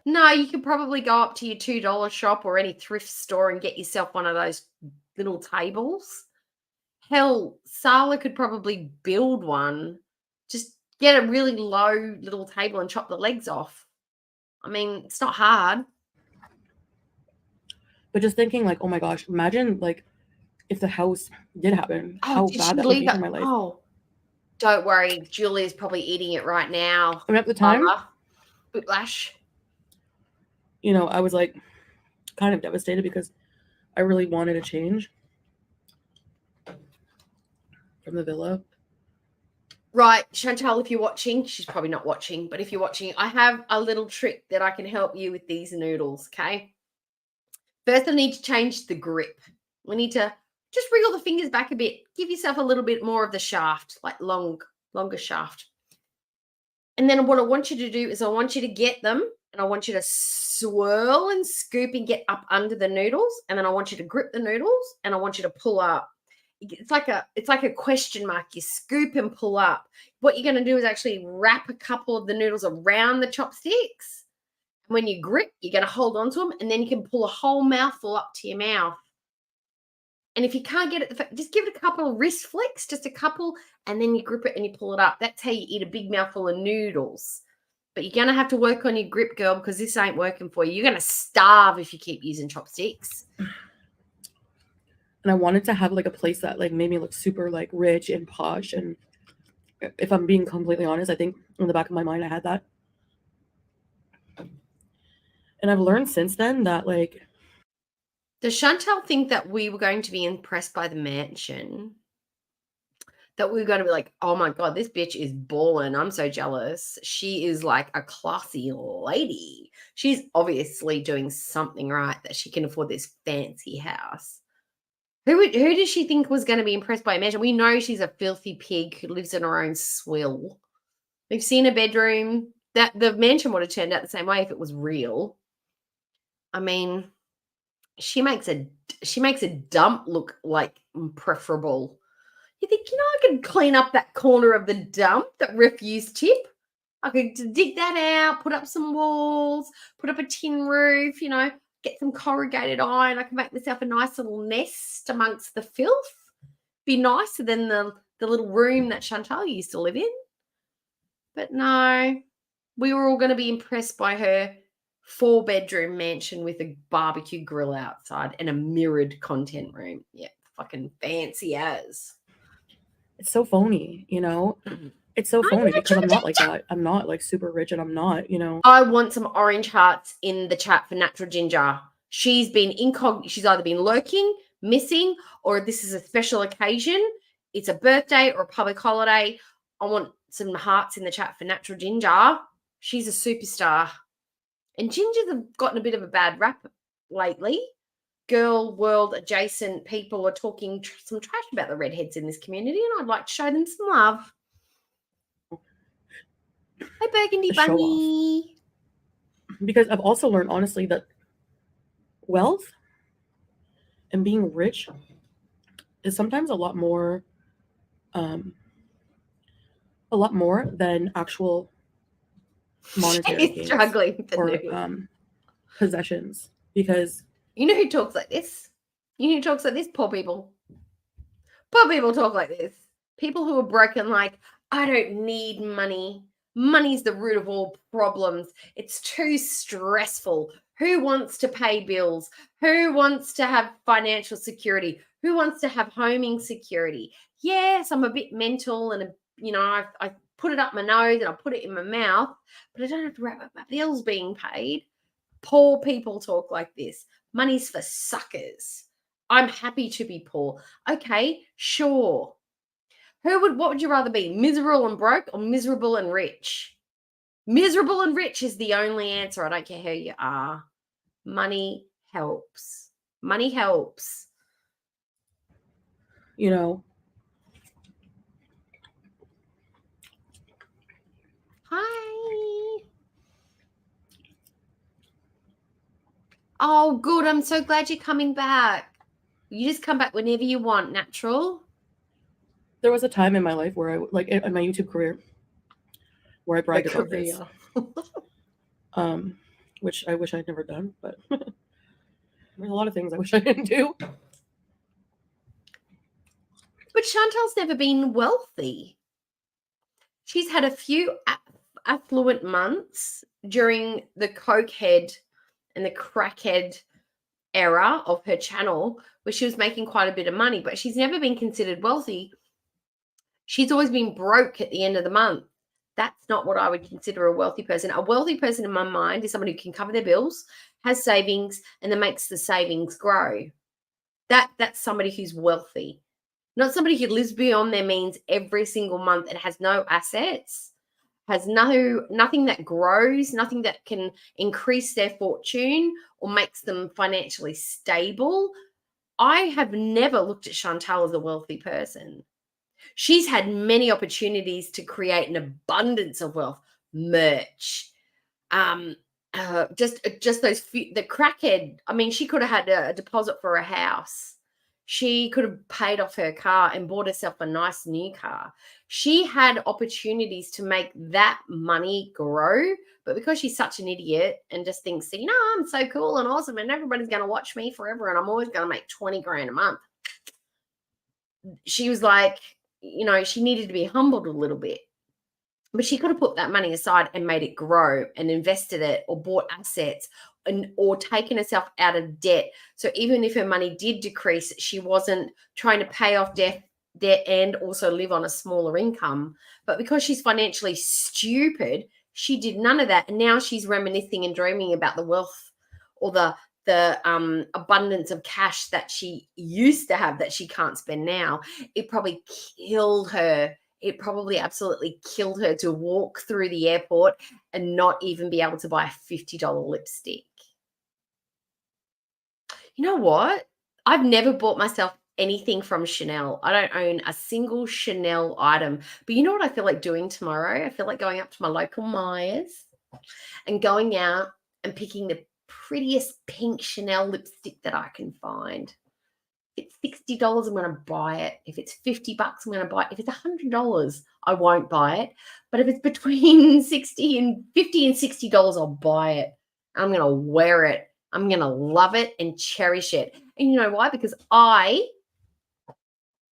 No, you could probably go up to your $2 shop or any thrift store and get yourself one of those little tables. Hell, Sala could probably build one. Just get a really low little table and chop the legs off. I mean, it's not hard. But just thinking like, oh my gosh, imagine like if the house did happen, how bad that would be for my life. Oh, don't worry. Julia's probably eating it right now. I mean, at the time, Whiplash. You know, I was like kind of devastated because I really wanted a change from the villa. Right, Chantal, if you're watching, she's probably not watching, but if you're watching, I have a little trick that I can help you with these noodles, okay? First, I need to change the grip. We need to just wriggle the fingers back a bit. Give yourself a little bit more of the shaft, like longer shaft. And then what I want you to do is I want you to get them and I want you to swirl and scoop and get up under the noodles. And then I want you to grip the noodles and I want you to pull up. It's like a question mark. You scoop and pull up. What you're going to do is actually wrap a couple of the noodles around the chopsticks. When you grip, you're going to hold on to them and then you can pull a whole mouthful up to your mouth. And if you can't get it, just give it a couple of wrist flicks, just a couple, and then you grip it and you pull it up. That's how you eat a big mouthful of noodles. But you're going to have to work on your grip, girl, because this ain't working for you. You're going to starve if you keep using chopsticks. And I wanted to have like a place that like made me look super like rich and posh. And if I'm being completely honest, I think in the back of my mind I had that. And I've learned since then that like, does Chantal think that we were going to be impressed by the mansion? That we were going to be like, oh my God, this bitch is balling. I'm so jealous. She is like a classy lady. She's obviously doing something right that she can afford this fancy house. Who did she think was going to be impressed by a mansion? We know she's a filthy pig who lives in her own swill. We've seen a bedroom. That the mansion would have turned out the same way if it was real. I mean, she makes a dump look like preferable. You think, I could clean up that corner of the dump, that refuse tip. I could dig that out, put up some walls, put up a tin roof, get some corrugated iron. I can make myself a nice little nest amongst the filth. Be nicer than the little room that Chantal used to live in. But no, we were all going to be impressed by her 4-bedroom mansion with a barbecue grill outside and a mirrored content room. Yeah, fucking fancy as. it's so phony, It's so phony because I'm not like that. I'm not like super rich and I'm not, I want some orange hearts in the chat for Natural Ginger. She's been she's either been lurking, missing, or this is a special occasion. It's a birthday or a public holiday. I want some hearts in the chat for Natural Ginger. She's a superstar. And gingers have gotten a bit of a bad rap lately. Girl world adjacent people are talking some trash about the redheads in this community, and I'd like to show them some love. Hey, Burgundy Bunny. Because I've also learned, honestly, that wealth and being rich is sometimes a lot more than actual monetary gains struggling with the or possessions. Because you know who talks like this? Poor people. Poor people talk like this. People who are broken, like, I don't need money. Money's the root of all problems. It's too stressful. Who wants to pay bills? Who wants to have financial security? Who wants to have homing security? Yes, I'm a bit mental and, I put it up my nose and I put it in my mouth, but I don't have to worry about my bills being paid. Poor people talk like this. Money's for suckers. I'm happy to be poor. Okay, sure. What would you rather be, miserable and broke or miserable and rich? Miserable and rich is the only answer. I don't care who you are. Money helps. Money helps. Hi. Oh, good. I'm so glad you're coming back. You just come back whenever you want, Natural. There was a time in my life where I, like, in my YouTube career, where I bragged about this. Which I wish I'd never done, but there's a lot of things I wish I didn't do. But Chantal's never been wealthy. She's had a few affluent months during the cokehead and the crackhead era of her channel where she was making quite a bit of money, but she's never been considered wealthy. She's always been broke at the end of the month. That's not what I would consider a wealthy person. A wealthy person in my mind is someone who can cover their bills, has savings, and then makes the savings grow. That's somebody who's wealthy. Not somebody who lives beyond their means every single month and has no assets, has nothing that grows, nothing that can increase their fortune or makes them financially stable. I have never looked at Chantal as a wealthy person. She's had many opportunities to create an abundance of wealth, merch, just those the crackhead. I mean, she could have had a deposit for a house. She could have paid off her car and bought herself a nice new car. She had opportunities to make that money grow, but because she's such an idiot and just thinks, I'm so cool and awesome and everybody's going to watch me forever and I'm always going to make 20 grand a month. She was like, she needed to be humbled a little bit. But she could have put that money aside and made it grow and invested it or bought assets or taken herself out of debt. So even if her money did decrease, she wasn't trying to pay off debt and also live on a smaller income. But because she's financially stupid, she did none of that. And now she's reminiscing and dreaming about the wealth or the abundance of cash that she used to have that she can't spend now. It probably killed her. It probably absolutely killed her to walk through the airport and not even be able to buy a $50 lipstick. You know what? I've never bought myself anything from Chanel. I don't own a single Chanel item. But you know what I feel like doing tomorrow? I feel like going up to my local Myers and going out and picking the prettiest pink Chanel lipstick that I can find. If it's $60, I'm going to buy it. If it's $50, I'm going to buy it. If it's $100, I won't buy it. But if it's between $50 and $60, I'll buy it. I'm going to wear it. I'm going to love it and cherish it. And you know why? Because I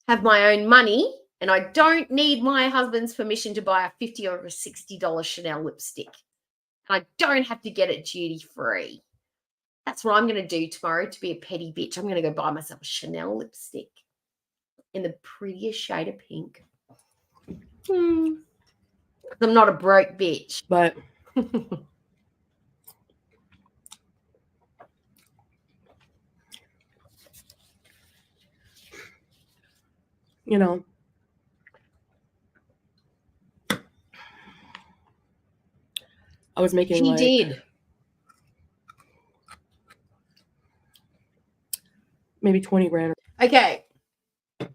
have my own money and I don't need my husband's permission to buy a $50 or a $60 Chanel lipstick. And I don't have to get it duty free. That's what I'm going to do tomorrow to be a petty bitch. I'm going to go buy myself a Chanel lipstick in the prettiest shade of pink. I'm not a broke bitch. But you know, I was making She did. maybe 20 grand. Okay.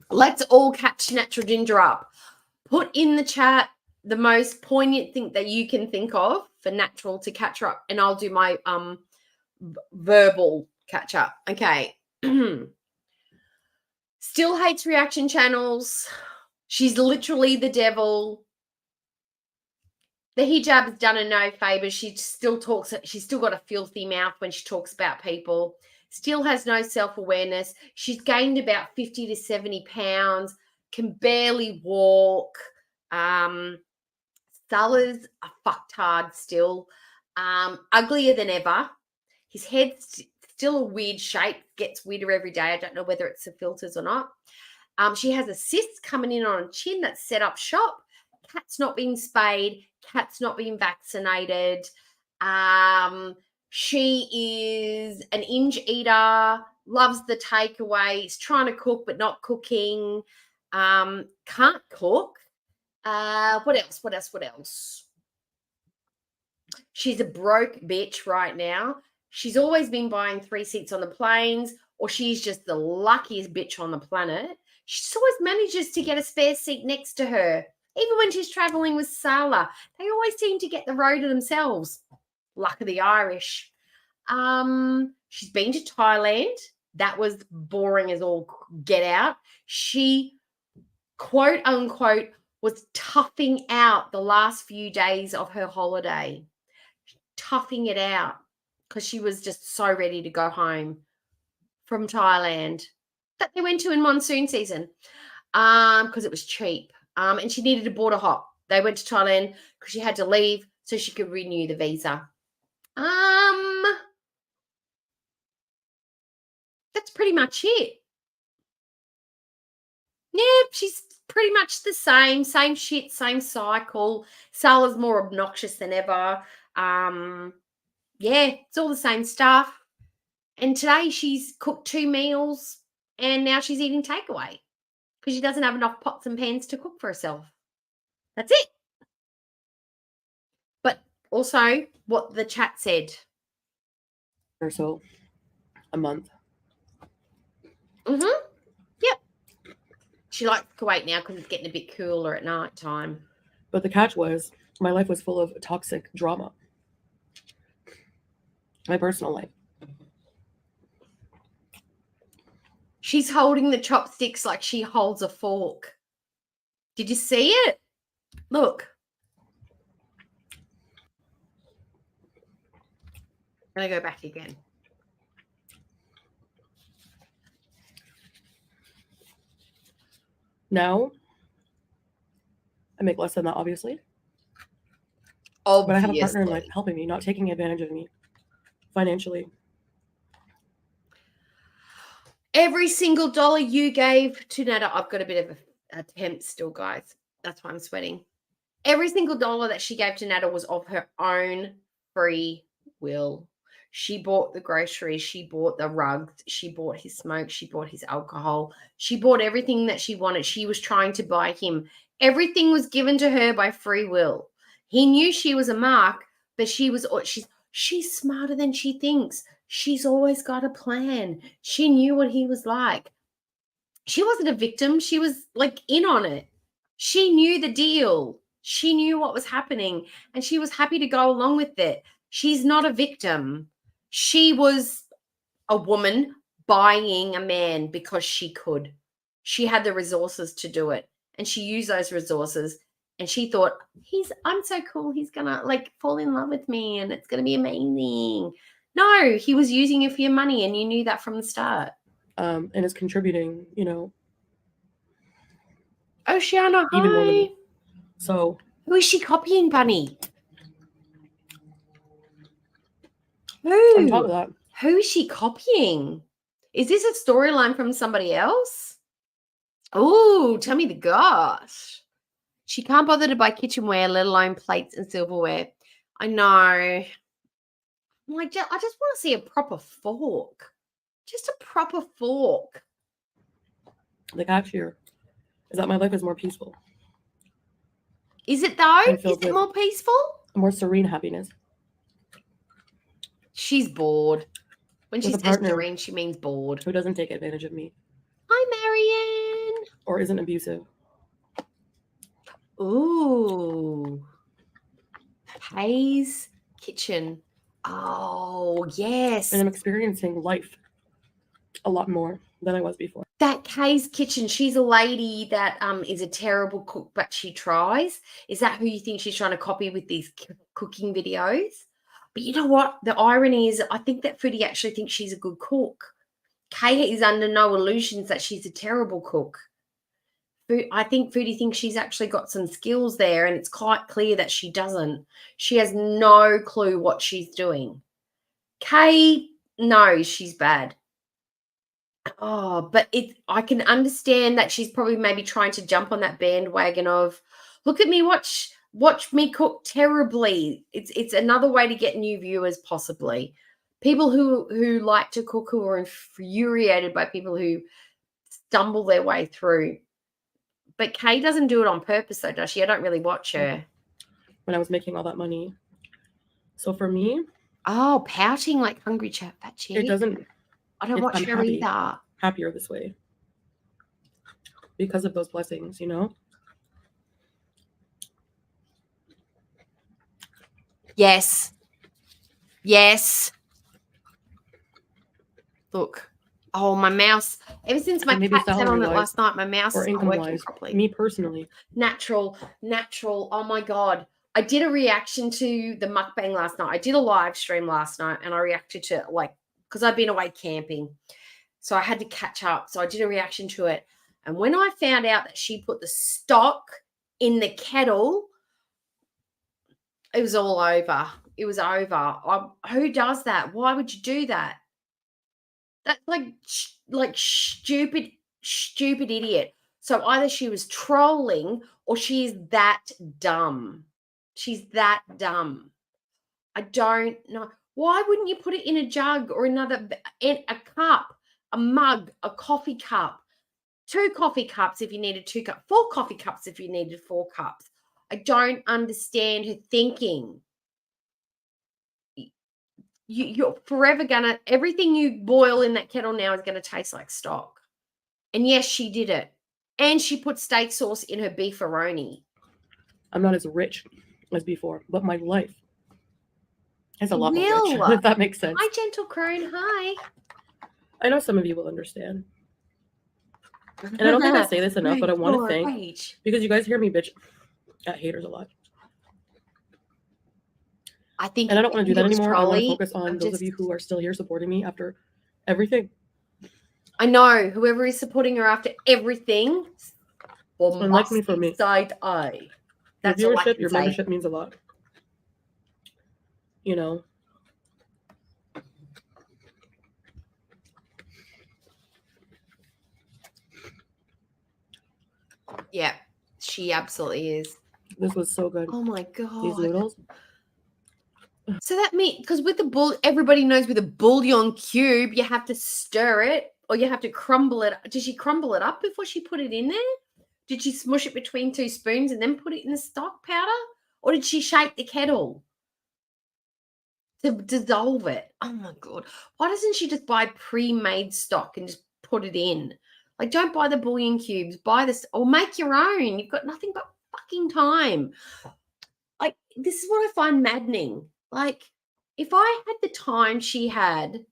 Let's all catch Natural Ginger up. Put in the chat the most poignant thing that you can think of for Natural to catch her up, and I'll do my verbal catch up. Okay. Still hates reaction channels. She's literally the devil. The hijab has done her no favors. She still talks. She's still got a filthy mouth when she talks about people. Still has no self-awareness. She's gained about 50 to 70 pounds. Can barely walk. Salah's a fucktard still. Uglier than ever. His head's still a weird shape. Gets weirder every day. I don't know whether it's the filters or not. She has a cyst coming in on her chin that's set up shop. Cat's not being spayed. Cat's not being vaccinated. She is an inge eater. Loves the takeaway. Is trying to cook but not cooking. Can't cook. What else? She's a broke bitch right now. She's always been buying 3 seats on the planes, or she's just the luckiest bitch on the planet. She always manages to get a spare seat next to her. Even when she's traveling with Salah, they always seem to get the row to themselves. Luck of the Irish. She's been to Thailand. That was boring as all get out. She, quote unquote, was toughing out the last few days of her holiday. Toughing it out because she was just so ready to go home from Thailand that they went to in monsoon season because it was cheap. And she needed a border hop. They went to Thailand because she had to leave so she could renew the visa. That's pretty much it. Yeah, she's pretty much the same shit, same cycle. Salah's more obnoxious than ever. Yeah, it's all the same stuff. And today she's cooked 2 meals and now she's eating takeaway because she doesn't have enough pots and pans to cook for herself. That's it. But also what the chat said. Or so a month. Mm-hmm. Yep. She likes Kuwait now because it's getting a bit cooler at night time. But the catch was my life was full of toxic drama. My personal life. She's holding the chopsticks like she holds a fork. Did you see it? Look. I'm going to go back again. Now, I make less than that, obviously. But I have a partner in Obviously. life helping me, not taking advantage of me financially. Every single dollar you gave to Nada, I've got a bit of a temp still, guys. That's why I'm sweating. Every single dollar that she gave to Nada was of her own free will. She bought the groceries, she bought the rugs, she bought his smoke, she bought his alcohol, she bought everything that she wanted. She was trying to buy him. Everything was given to her by free will. He knew she was a mark, but she's smarter than she thinks. She's always got a plan. She knew what he was like. She wasn't a victim. She was like in on it. She knew the deal. She knew what was happening and she was happy to go along with it. She's not a victim. She was a woman buying a man because she could. She had the resources to do it and she used those resources and she thought, I'm so cool. He's going to like fall in love with me and it's going to be amazing. No, he was using you for your money and you knew that from the start. And is contributing, Oceana, even more than hi. me. So Who is she copying, Bunny? on top of that, Who is she copying? Is this a storyline from somebody else? Oh, tell me the gosh. She can't bother to buy kitchenware, let alone plates and silverware. I know. I just want to see a proper fork. Just a proper fork. the catch here is that my life is more peaceful. Is it though? And Is filled it with more peaceful? more serene happiness. She's bored. When she With a says partner serene, she means bored. who doesn't take advantage of me Hi, Marianne. or isn't abusive. Ooh. Hayes Kitchen. Oh, yes. And I'm experiencing life a lot more than I was before. That Kay's Kitchen, she's a lady that is a terrible cook, but she tries. Is that who you think she's trying to copy with these cooking videos? But you know what? The irony is I think that Foodie actually thinks she's a good cook. Kay is under no illusions that she's a terrible cook. I think Foodie thinks she's actually got some skills there, and it's quite clear that she doesn't. She has no clue what she's doing. Kay knows she's bad. Oh, but I can understand that she's probably maybe trying to jump on that bandwagon of, look at me, watch me cook terribly. It's another way to get new viewers, possibly. People who like to cook, who are infuriated by people who stumble their way through. But Kay doesn't do it on purpose, though, does she? I don't really watch her. When I was making all that money. So for me, oh, pouting like hungry fat chick. it doesn't. I don't watch her either. Happier this way because of those blessings, Yes. Look. Oh, my mouse. Ever since my cat sat on it last night, my mouse is not working properly. Me personally. Natural. Oh, my God. I did a reaction to the mukbang last night. I did a live stream last night, and I reacted to it, because I'd been away camping. So I had to catch up. So I did a reaction to it. And when I found out that she put the stock in the kettle, it was all over. It was over. Who does that? Why would you do that? That's like stupid idiot. So either she was trolling or she's that dumb. She's that dumb. I don't know. Why wouldn't you put it in a jug or a cup, a mug, a coffee cup, 2 coffee cups if you needed 2 cups, 4 coffee cups if you needed 4 cups? I don't understand her thinking. You're forever everything you boil in that kettle now is going to taste like stock. And yes, she did it. And she put steak sauce in her beefaroni. I'm not as rich as before, but my life is a lot more rich, if that makes sense. Hi, Gentle Crone. Hi. I know some of you will understand. And I don't think I say this enough, but I want to thank, because you guys hear me bitch at haters a lot. And I don't want to do that anymore. I want to focus on those of you who are still here supporting me after everything. I know. Whoever is supporting her after everything. Unlike me for me. Side eye. That's your viewership, your membership means a lot. you know. Yeah, she absolutely is. This was so good. Oh my These God. noodles. So that means, because with the everybody knows with a bouillon cube, you have to stir it or you have to crumble it. Did she crumble it up before she put it in there? Did she smush it between 2 spoons and then put it in the stock powder? Or did she shake the kettle to dissolve it? Oh my God. Why doesn't she just buy pre-made stock and just put it in? Like, don't buy the bouillon cubes, buy this or make your own. You've got nothing but fucking time. Like, this is what I find maddening. Like, if I had the time she had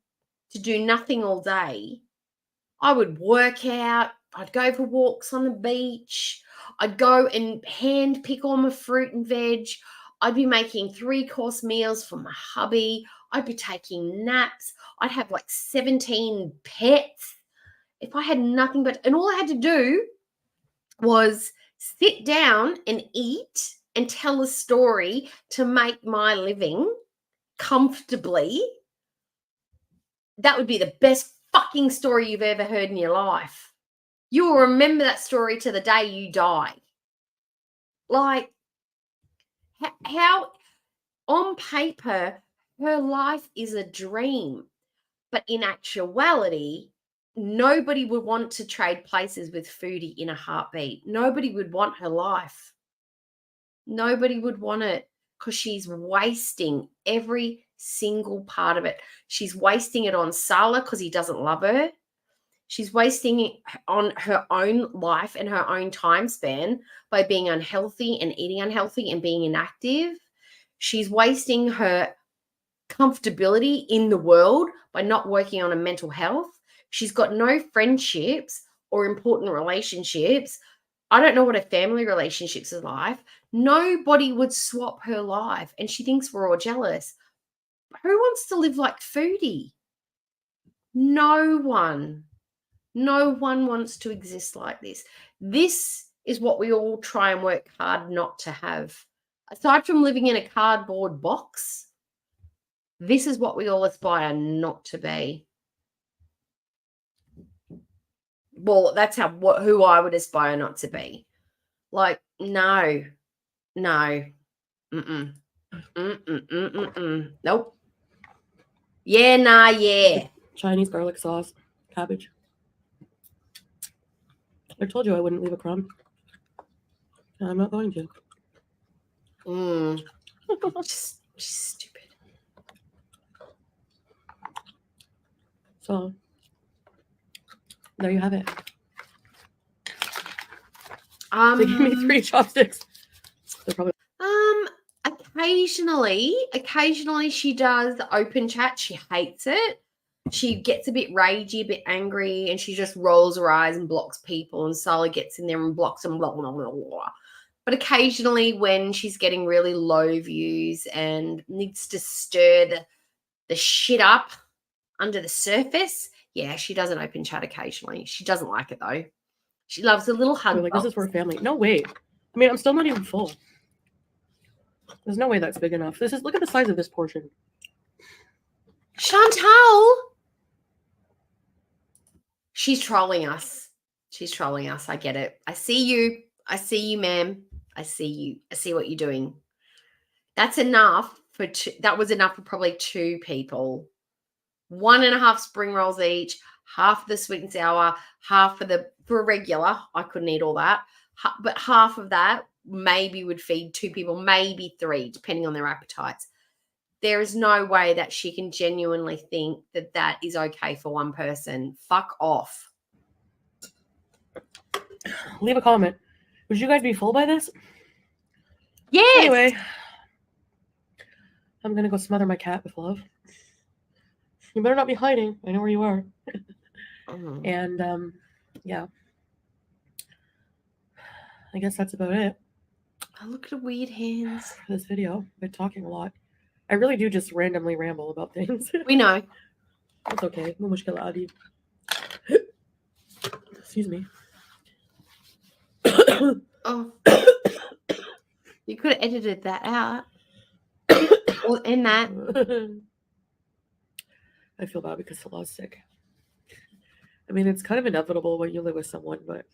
to do nothing all day, I would work out, I'd go for walks on the beach, I'd go and hand pick all my fruit and veg, I'd be making 3-course meals for my hubby, I'd be taking naps, I'd have like 17 pets. If I had nothing but, and all I had to do was sit down and eat and tell a story to make my living comfortably, that would be the best fucking story you've ever heard in your life. You will remember that story to the day you die. Like, how on paper her life is a dream, but in actuality, nobody would want to trade places with Foodie in a heartbeat. Nobody would want her life. Nobody would want it because she's wasting every single part of it. She's wasting it on Salah because he doesn't love her. She's wasting it on her own life and her own time span by being unhealthy and eating unhealthy and being inactive. She's wasting her comfortability in the world by not working on her mental health. She's got no friendships or important relationships. I don't know what her family relationships are like. Nobody would swap her life, and she thinks we're all jealous. Who wants to live like Foodie? No one. No one wants to exist like this. This is what we all try and work hard not to have. Aside from living in a cardboard box, this is what we all aspire not to be. Well, that's who I would aspire not to be. Like, no. Nope. Yeah, nah, yeah. Chinese garlic sauce, cabbage. I told you I wouldn't leave a crumb. And I'm not going to. Just stupid. So there you have it. They gave me 3 chopsticks. They're probably Occasionally she does the open chat. She hates it. She gets a bit ragey, a bit angry, and she just rolls her eyes and blocks people. And Sally gets in there and blocks them, blah, blah, blah, blah. But occasionally when she's getting really low views and needs to stir the shit up under the surface, yeah, she does an open chat occasionally. She doesn't like it, though. She loves a little hug. like, this is for a family. No way. I mean, I'm still not even full. There's no way that's big enough. Look at the size of this portion. Chantal! She's trolling us. I get it. I see you, ma'am. I see you. I see what you're doing. That's enough for that was enough for probably 2 people. 1.5 spring rolls each, half of the sweet and sour, half for a regular. I couldn't eat all that. But half of that maybe would feed 2 people, maybe 3, depending on their appetites. There is no way that she can genuinely think that that is okay for 1 person. Fuck off. Leave a comment. Would you guys be full by this? Yes. Anyway, I'm going to go smother my cat with love. You better not be hiding. I know where you are. And, yeah. I guess that's about it. Oh, look at the weird hands. For this video. I've been talking a lot. I really do just randomly ramble about things. We know. It's okay. No mushkila adi. Excuse me. Oh. You could have edited that out. Well, and that. I feel bad because Salah's sick. I mean, it's kind of inevitable when you live with someone, but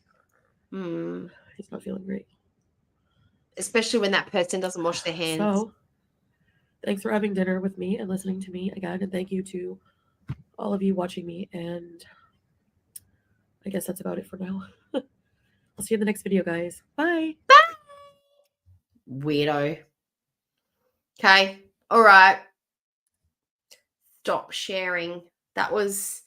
he's not feeling great. Especially when that person doesn't wash their hands. So, thanks for having dinner with me and listening to me again. And thank you to all of you watching me. And I guess that's about it for now. I'll see you in the next video, guys. Bye. Bye. Weirdo. Okay. All right. Stop sharing. That was...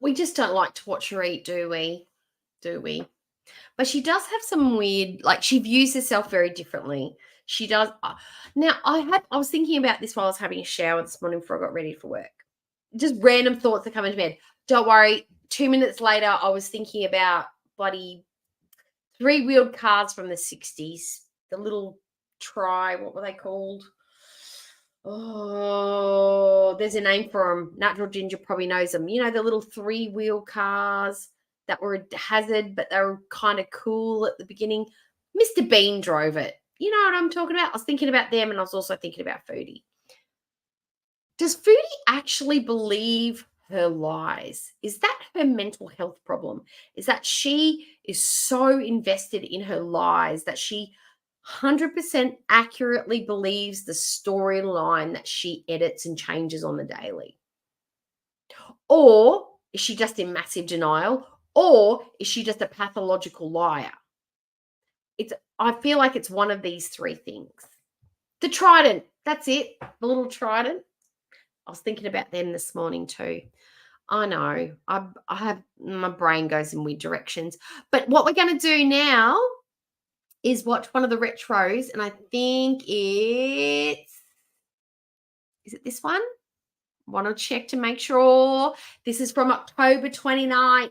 We just don't like to watch her eat, do we? Do we? But she does have some weird, like, she views herself very differently. She does. Now, I was thinking about this while I was having a shower this morning before I got ready for work. Just random thoughts that come into bed. Don't worry. 2 minutes later, I was thinking about bloody 3-wheeled cars from the 60s. The little what were they called? Oh, there's a name for them. Natural Ginger probably knows them. You know, the little 3-wheel cars that were a hazard, but they were kind of cool at the beginning. Mr. Bean drove it. You know what I'm talking about? I was thinking about them, and I was also thinking about Foodie. Does Foodie actually believe her lies? Is that her mental health problem? Is that she is so invested in her lies that she 100% accurately believes the storyline that she edits and changes on the daily? Or is she just in massive denial? Or is she just a pathological liar? I feel like it's one of these three things. The trident, that's it, the little trident. I was thinking about them this morning too. I know, I have, my brain goes in weird directions. But what we're going to do now is watch one of the retros, and I think is it this one? Want to check to make sure. This is from October 29th.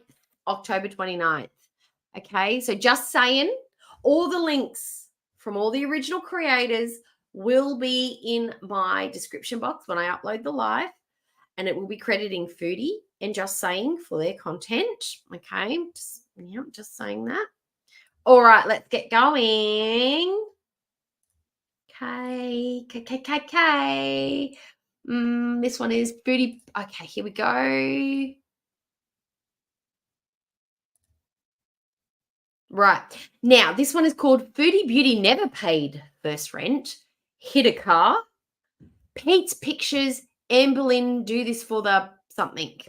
Okay, so just saying, all the links from all the original creators will be in my description box when I upload the live, and it will be crediting Foodie and Just Saying for their content. Okay, just saying that. All right, let's get going. Okay. This one is Foodie. Okay, here we go. Right. Now, this one is called Foodie Beauty Never Paid First Rent. Hit a car. Pete's Pictures. Anne Boleyn do this for the something.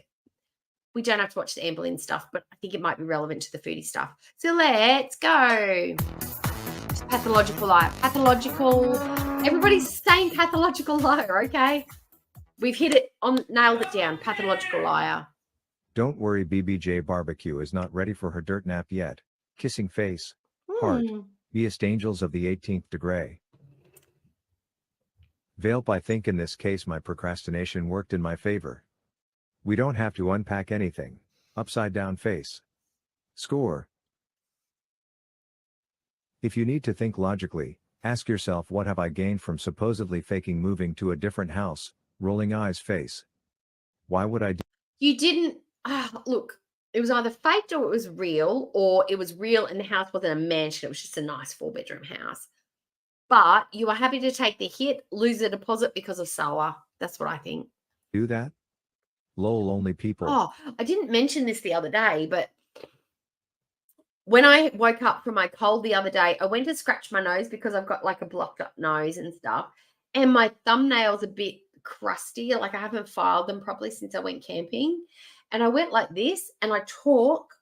We don't have to watch the Anne Boleyn stuff, but I think it might be relevant to the Foodie stuff. So let's go. Pathological liar. Pathological. Everybody's saying pathological liar, okay? We've hit it on, nailed it down. Pathological liar. Don't worry, BBJ Barbecue is not ready for her dirt nap yet. Kissing face. Heart. Beast angels of the 18th degree. Velp, I think in this case my procrastination worked in my favor. We don't have to unpack anything. Upside down face. Score. If you need to think logically, ask yourself, what have I gained from supposedly faking moving to a different house? Rolling eyes face. Why would I do? You didn't, look, it was either faked or it was real and the house wasn't a mansion. It was just a nice 4-bedroom house. But you are happy to take the hit, lose the deposit because of SOA. That's what I think. Do that? Lol, only people. Oh, I didn't mention this the other day, but when I woke up from my cold the other day, I went to scratch my nose because I've got like a blocked up nose and stuff. And my thumbnail's a bit crusty. Like I haven't filed them properly since I went camping. And I went like this and I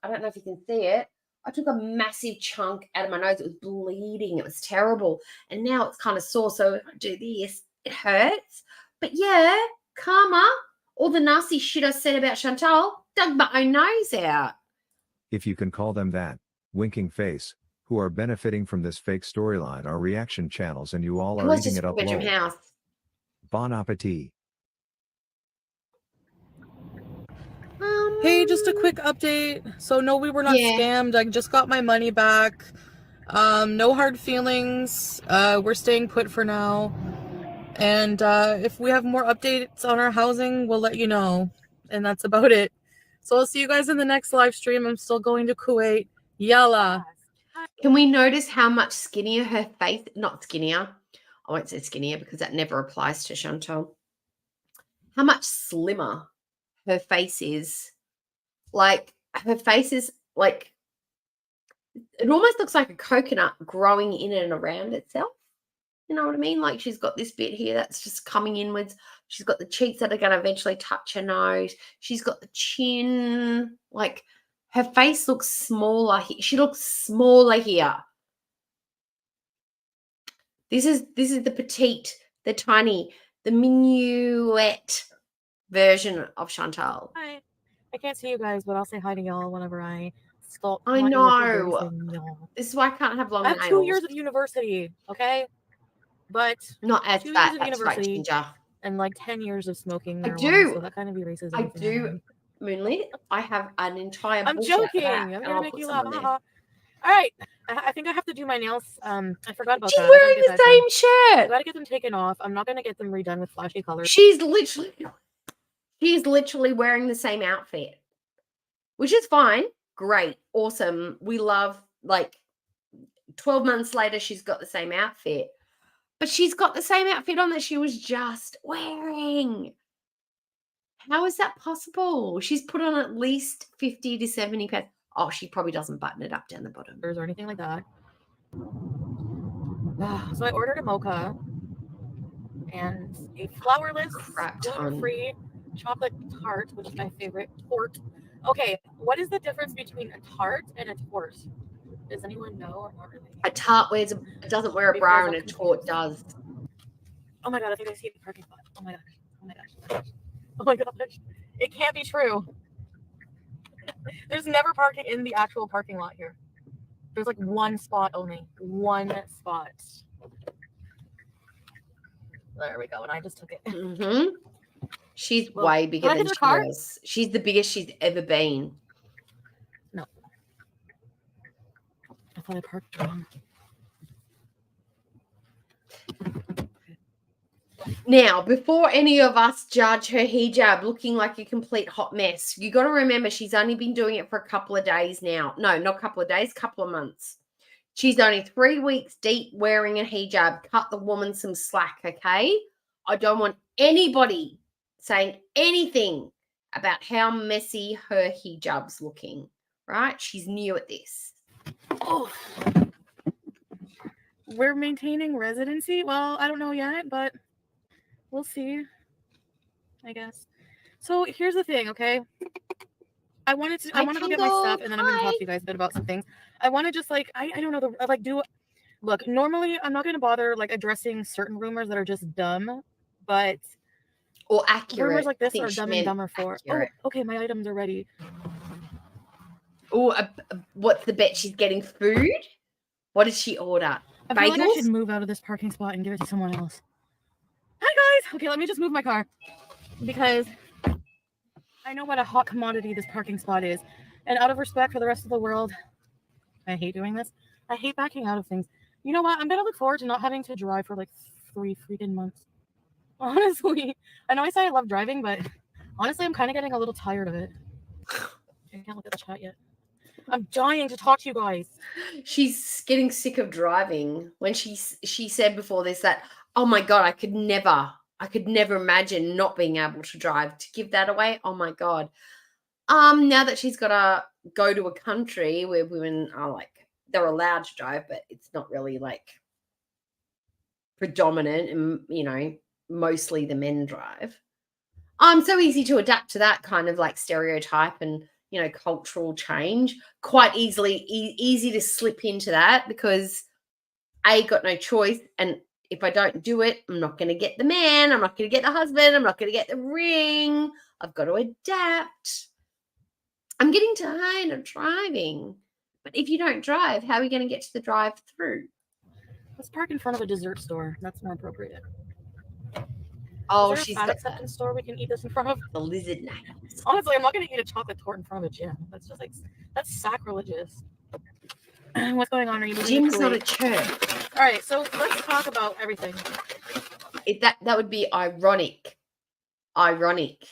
don't know if you can see it. I took a massive chunk out of my nose. It was bleeding. It was terrible. And now it's kind of sore. So if I do this, it hurts. But yeah, karma, all the nasty shit I said about Chantal, dug my own nose out. If you can call them that, winking face, who are benefiting from this fake storyline are reaction channels and you all are eating it up low. House. Bon appetit. Hey, just a quick update. So no, we were not scammed. I just got my money back. No hard feelings. We're staying put for now. And if we have more updates on our housing, we'll let you know. And that's about it. So I'll see you guys in the next live stream. I'm still going to Kuwait. Yalla. Can we notice how much skinnier her face? Not skinnier. I won't say skinnier because that never applies to Chantal. How much slimmer her face is. Like, her face is like, it almost looks like a coconut growing in and around itself. You know what I mean? Like, she's got this bit here that's just coming inwards. She's got the cheeks that are going to eventually touch her nose. She's got the chin. Like, her face looks smaller. She looks smaller here. This is the petite, the tiny, the minuet version of Chantal. Hi. I can't see you guys, but I'll say hi to y'all whenever I stop. I know. This is why I can't have long nails. I have 2 years of university, okay? But not as 2 fat. years of university Ginger. and like 10 years of smoking marijuana. I do. So that kind of erases I do. Moonlit. I have an entire. I'm joking. I'm gonna make you laugh. All right. I think I have to do my nails. I forgot about that. She's wearing the same shirt. I gotta get them taken off. I'm not gonna get them redone with flashy colors. She's literally wearing the same outfit, which is fine. Great. Awesome. We love, like, 12 months later, she's got the same outfit. But she's got the same outfit on that she was just wearing. How is that possible? She's put on at least 50 to 70 pounds. Oh, she probably doesn't button it up down the bottom. Or anything like that. So I ordered a mocha and a flourless, gluten-free chocolate tart, which is my favorite. Tort. Okay, what is the difference between a tart and a tort? Does anyone know or not really? A tart doesn't wear a bra and a tort does. Oh my god, I think I see the parking spot. Oh my gosh. Oh my gosh. Oh my gosh. It can't be true. There's never parking in the actual parking lot here. There's like one spot only. One spot. There we go. And I just took it. Mm-hmm. She's way bigger than she was. She's the biggest she's ever been. No. I thought I parked wrong. Now, before any of us judge her hijab looking like a complete hot mess, you got to remember she's only been doing it for a couple of days now. No, not a couple of days, couple of months. She's only 3 weeks deep wearing a hijab. Cut the woman some slack, okay? I don't want anybody saying anything about how messy her hijab's looking, right? She's new at this. Oh. We're maintaining residency? Well, I don't know yet, but we'll see, I guess. So here's the thing, okay? I want to go get my stuff, and then I'm going to talk to you guys a bit about some things. I want to just, like, I don't know, look, normally I'm not going to bother, like, addressing certain rumors that are just dumb, but... Or accurate. Rumors like this are dumb and dumber for... Accurate. Oh, okay, my items are ready. Oh, what's the bet? She's getting food? What did she order? I feel like I should move out of this parking spot and give it to someone else. Hi, guys. Okay, let me just move my car because I know what a hot commodity this parking spot is. And out of respect for the rest of the world, I hate doing this. I hate backing out of things. You know what? I'm going to look forward to not having to drive for like 3 freaking months. Honestly, I know I say I love driving, but honestly, I'm kind of getting a little tired of it. I can't look at the chat yet. I'm dying to talk to you guys. She's getting sick of driving. When she said before this that, oh my God, I could never imagine not being able to drive. To give that away, oh my God. Now that she's got to go to a country where women are like, they're allowed to drive, but it's not really like predominant and, you know, mostly the men drive. So easy to adapt to that kind of like stereotype and, you know, cultural change. Quite easy to slip into that because I got no choice. And if I don't do it, I'm not going to get the man. I'm not going to get the husband. I'm not going to get the ring. I've got to adapt. I'm getting tired of driving. But if you don't drive, how are we going to get to the drive-through? Let's park in front of a dessert store. That's more appropriate. Oh, she's got a store we can eat this in front of. The lizard nails. Honestly, I'm not going to eat a chocolate tort in front of a gym. That's just like, that's sacrilegious. What's going on? Are you moving Gym's not a church. All right, so let's talk about everything. That would be ironic. Ironic.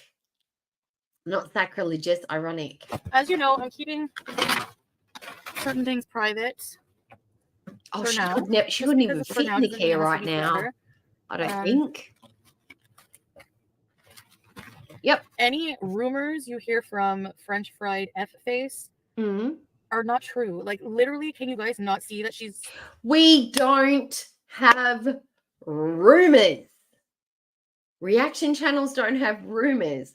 Not sacrilegious, ironic. As you know, I'm keeping certain things private. Oh, for she now, could never. She just wouldn't because even for fit now in the doesn't mean it Kia has to right be now. forever. I don't think. Yep. Any rumors you hear from French fried F face Mm-hmm. are not true. Like, literally, can you guys not see that she's... We don't have rumors. Reaction channels don't have rumors.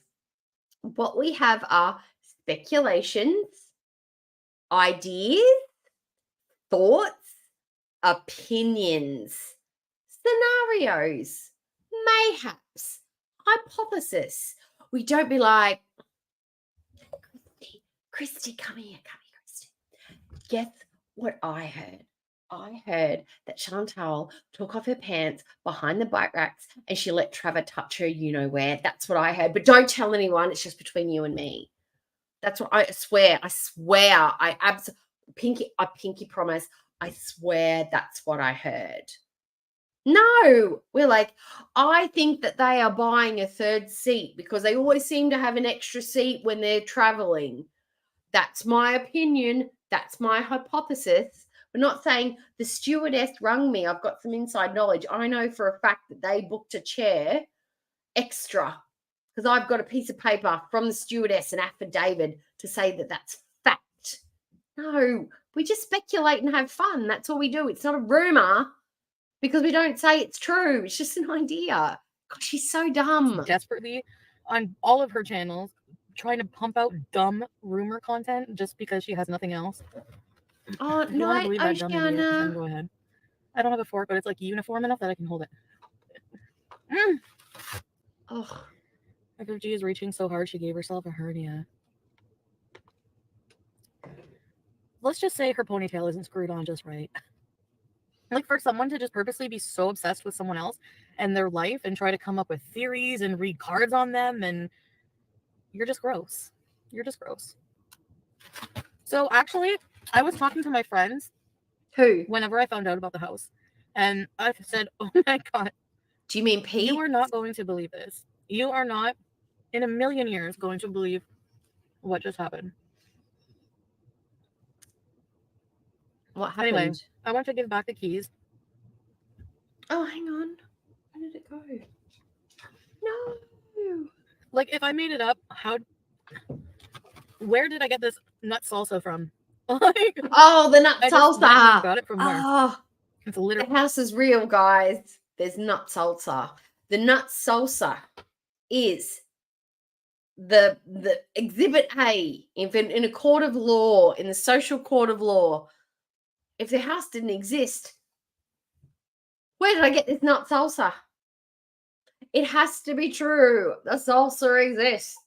What we have are speculations, ideas, thoughts, opinions, scenarios, mayhaps, hypothesis. We don't be like, Christy, come here, Christy. Guess what I heard? I heard that Chantal took off her pants behind the bike racks and she let Trevor touch her, you know where. That's what I heard. But don't tell anyone. It's just between you and me. That's what I swear. I pinky promise. I swear that's what I heard. No, we're like, I think that they are buying a third seat because they always seem to have an extra seat when they're traveling. That's my opinion. That's my hypothesis. We're not saying the stewardess rung me. I've got some inside knowledge. I know for a fact that they booked a chair extra because I've got a piece of paper from the stewardess, an affidavit to say that that's fact. No, we just speculate and have fun. That's all we do. It's not a rumor because we don't say it's true. It's just an idea. God, she's so dumb. Desperately on all of her channels trying to pump out dumb rumor content just because she has nothing else. Oh, If you want to believe that dumb idiot, then go ahead. I don't have a fork, but it's like uniform enough that I can hold it. Oh. FFG is reaching so hard she gave herself a hernia. Let's just say her ponytail isn't screwed on just right. Like, for someone to just purposely be so obsessed with someone else and their life and try to come up with theories and read cards on them, and you're just gross. You're just gross. So actually, I was talking to my friends. Who? Whenever I found out about the house. And I said, oh my God. Do you mean Pete? You are not going to believe this. You are not in a million years going to believe what just happened. What happened? Anyway, I want to give back the keys. Oh, hang on. Where did it go? No. Like, if I made it up, where did I get this nut salsa from? Like, oh, the nut salsa. Got it from where? Oh, it's literally... The house is real, guys. There's nut salsa. The nut salsa is the exhibit A in a court of law, in the social court of law. If the house didn't exist, where did I get this nut salsa? It has to be true. The salsa exists.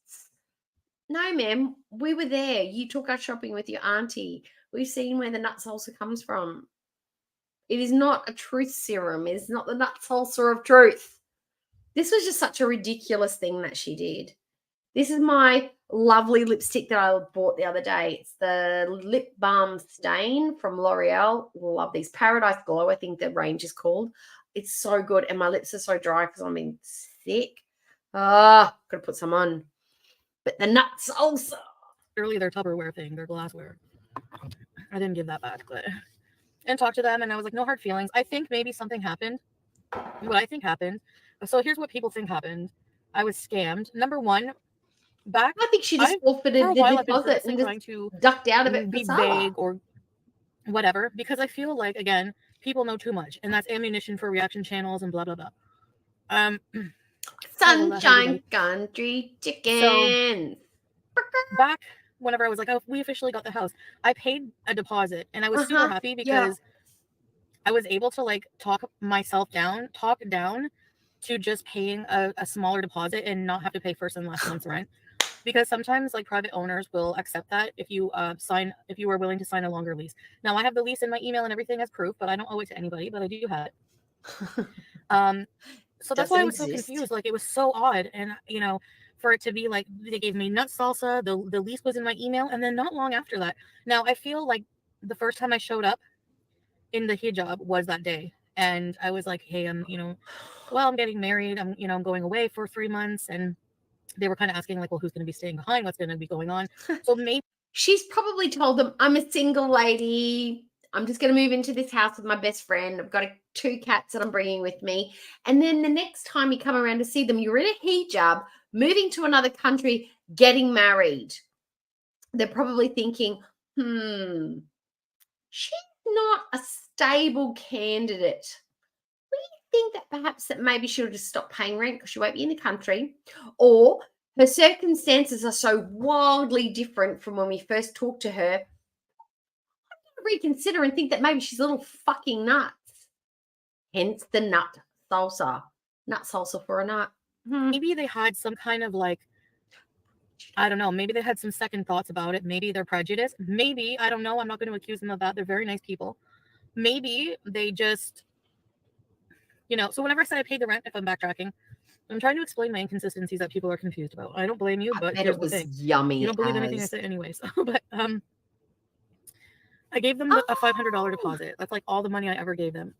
No, ma'am. We were there. You took us shopping with your auntie. We've seen where the nut salsa comes from. It is not a truth serum. It is not the nut salsa of truth. This was just such a ridiculous thing that she did. This is my lovely lipstick that I bought the other day. It's the Lip Balm Stain from L'Oreal. Love these. Paradise Glow, I think the range is called. It's so good. And my lips are so dry because I'm being sick. Gotta put some on. But the nut salsa. Early their Tupperware thing, their glassware. I didn't give that back, but... And talked to them, and I was like, no hard feelings. I think maybe something happened. What I think happened. So here's what people think happened. I was scammed. Number one, I think she just forfeited the deposit and trying to ducked out of it. Be vague or whatever, because I feel like, again, people know too much, and that's ammunition for reaction channels and blah blah blah. Sunshine Country Chicken. So, back whenever I was like, oh, we officially got the house, I paid a deposit, and I was super happy because I was able to like talk down to just paying a smaller deposit and not have to pay first and last month's rent. Because sometimes like private owners will accept that if you are willing to sign a longer lease. Now I have the lease in my email and everything as proof, but I don't owe it to anybody, but I do have it. So that's why I was so confused. Like, it was so odd. And for it to be like, they gave me nut salsa, the lease was in my email, and then not long after that. Now I feel like the first time I showed up in the hijab was that day. And I was like, hey, I'm getting married. I'm going away for 3 months. And they were kind of asking like, well, who's going to be staying behind? What's going to be going on? So maybe she's probably told them, I'm a single lady. I'm just going to move into this house with my best friend. I've got 2 cats that I'm bringing with me. And then the next time you come around to see them, you're in a hijab, moving to another country, getting married. They're probably thinking, she's not a stable candidate. We think that perhaps that maybe she'll just stop paying rent because she won't be in the country, or her circumstances are so wildly different from when we first talked to her. Reconsider and think that maybe she's a little fucking nuts. Hence the nut salsa for a nut. Maybe they had some kind of like, I don't know, maybe they had some second thoughts about it. Maybe they're prejudiced. Maybe, I don't know, I'm not going to accuse them of that. They're very nice people. Maybe they just, so whenever I say I paid the rent, if I'm backtracking, I'm trying to explain my inconsistencies that people are confused about. I don't blame you, but I bet here's it was the thing. yummy. You don't believe anything I say anyways. But I gave them a $500 deposit. That's like all the money I ever gave them.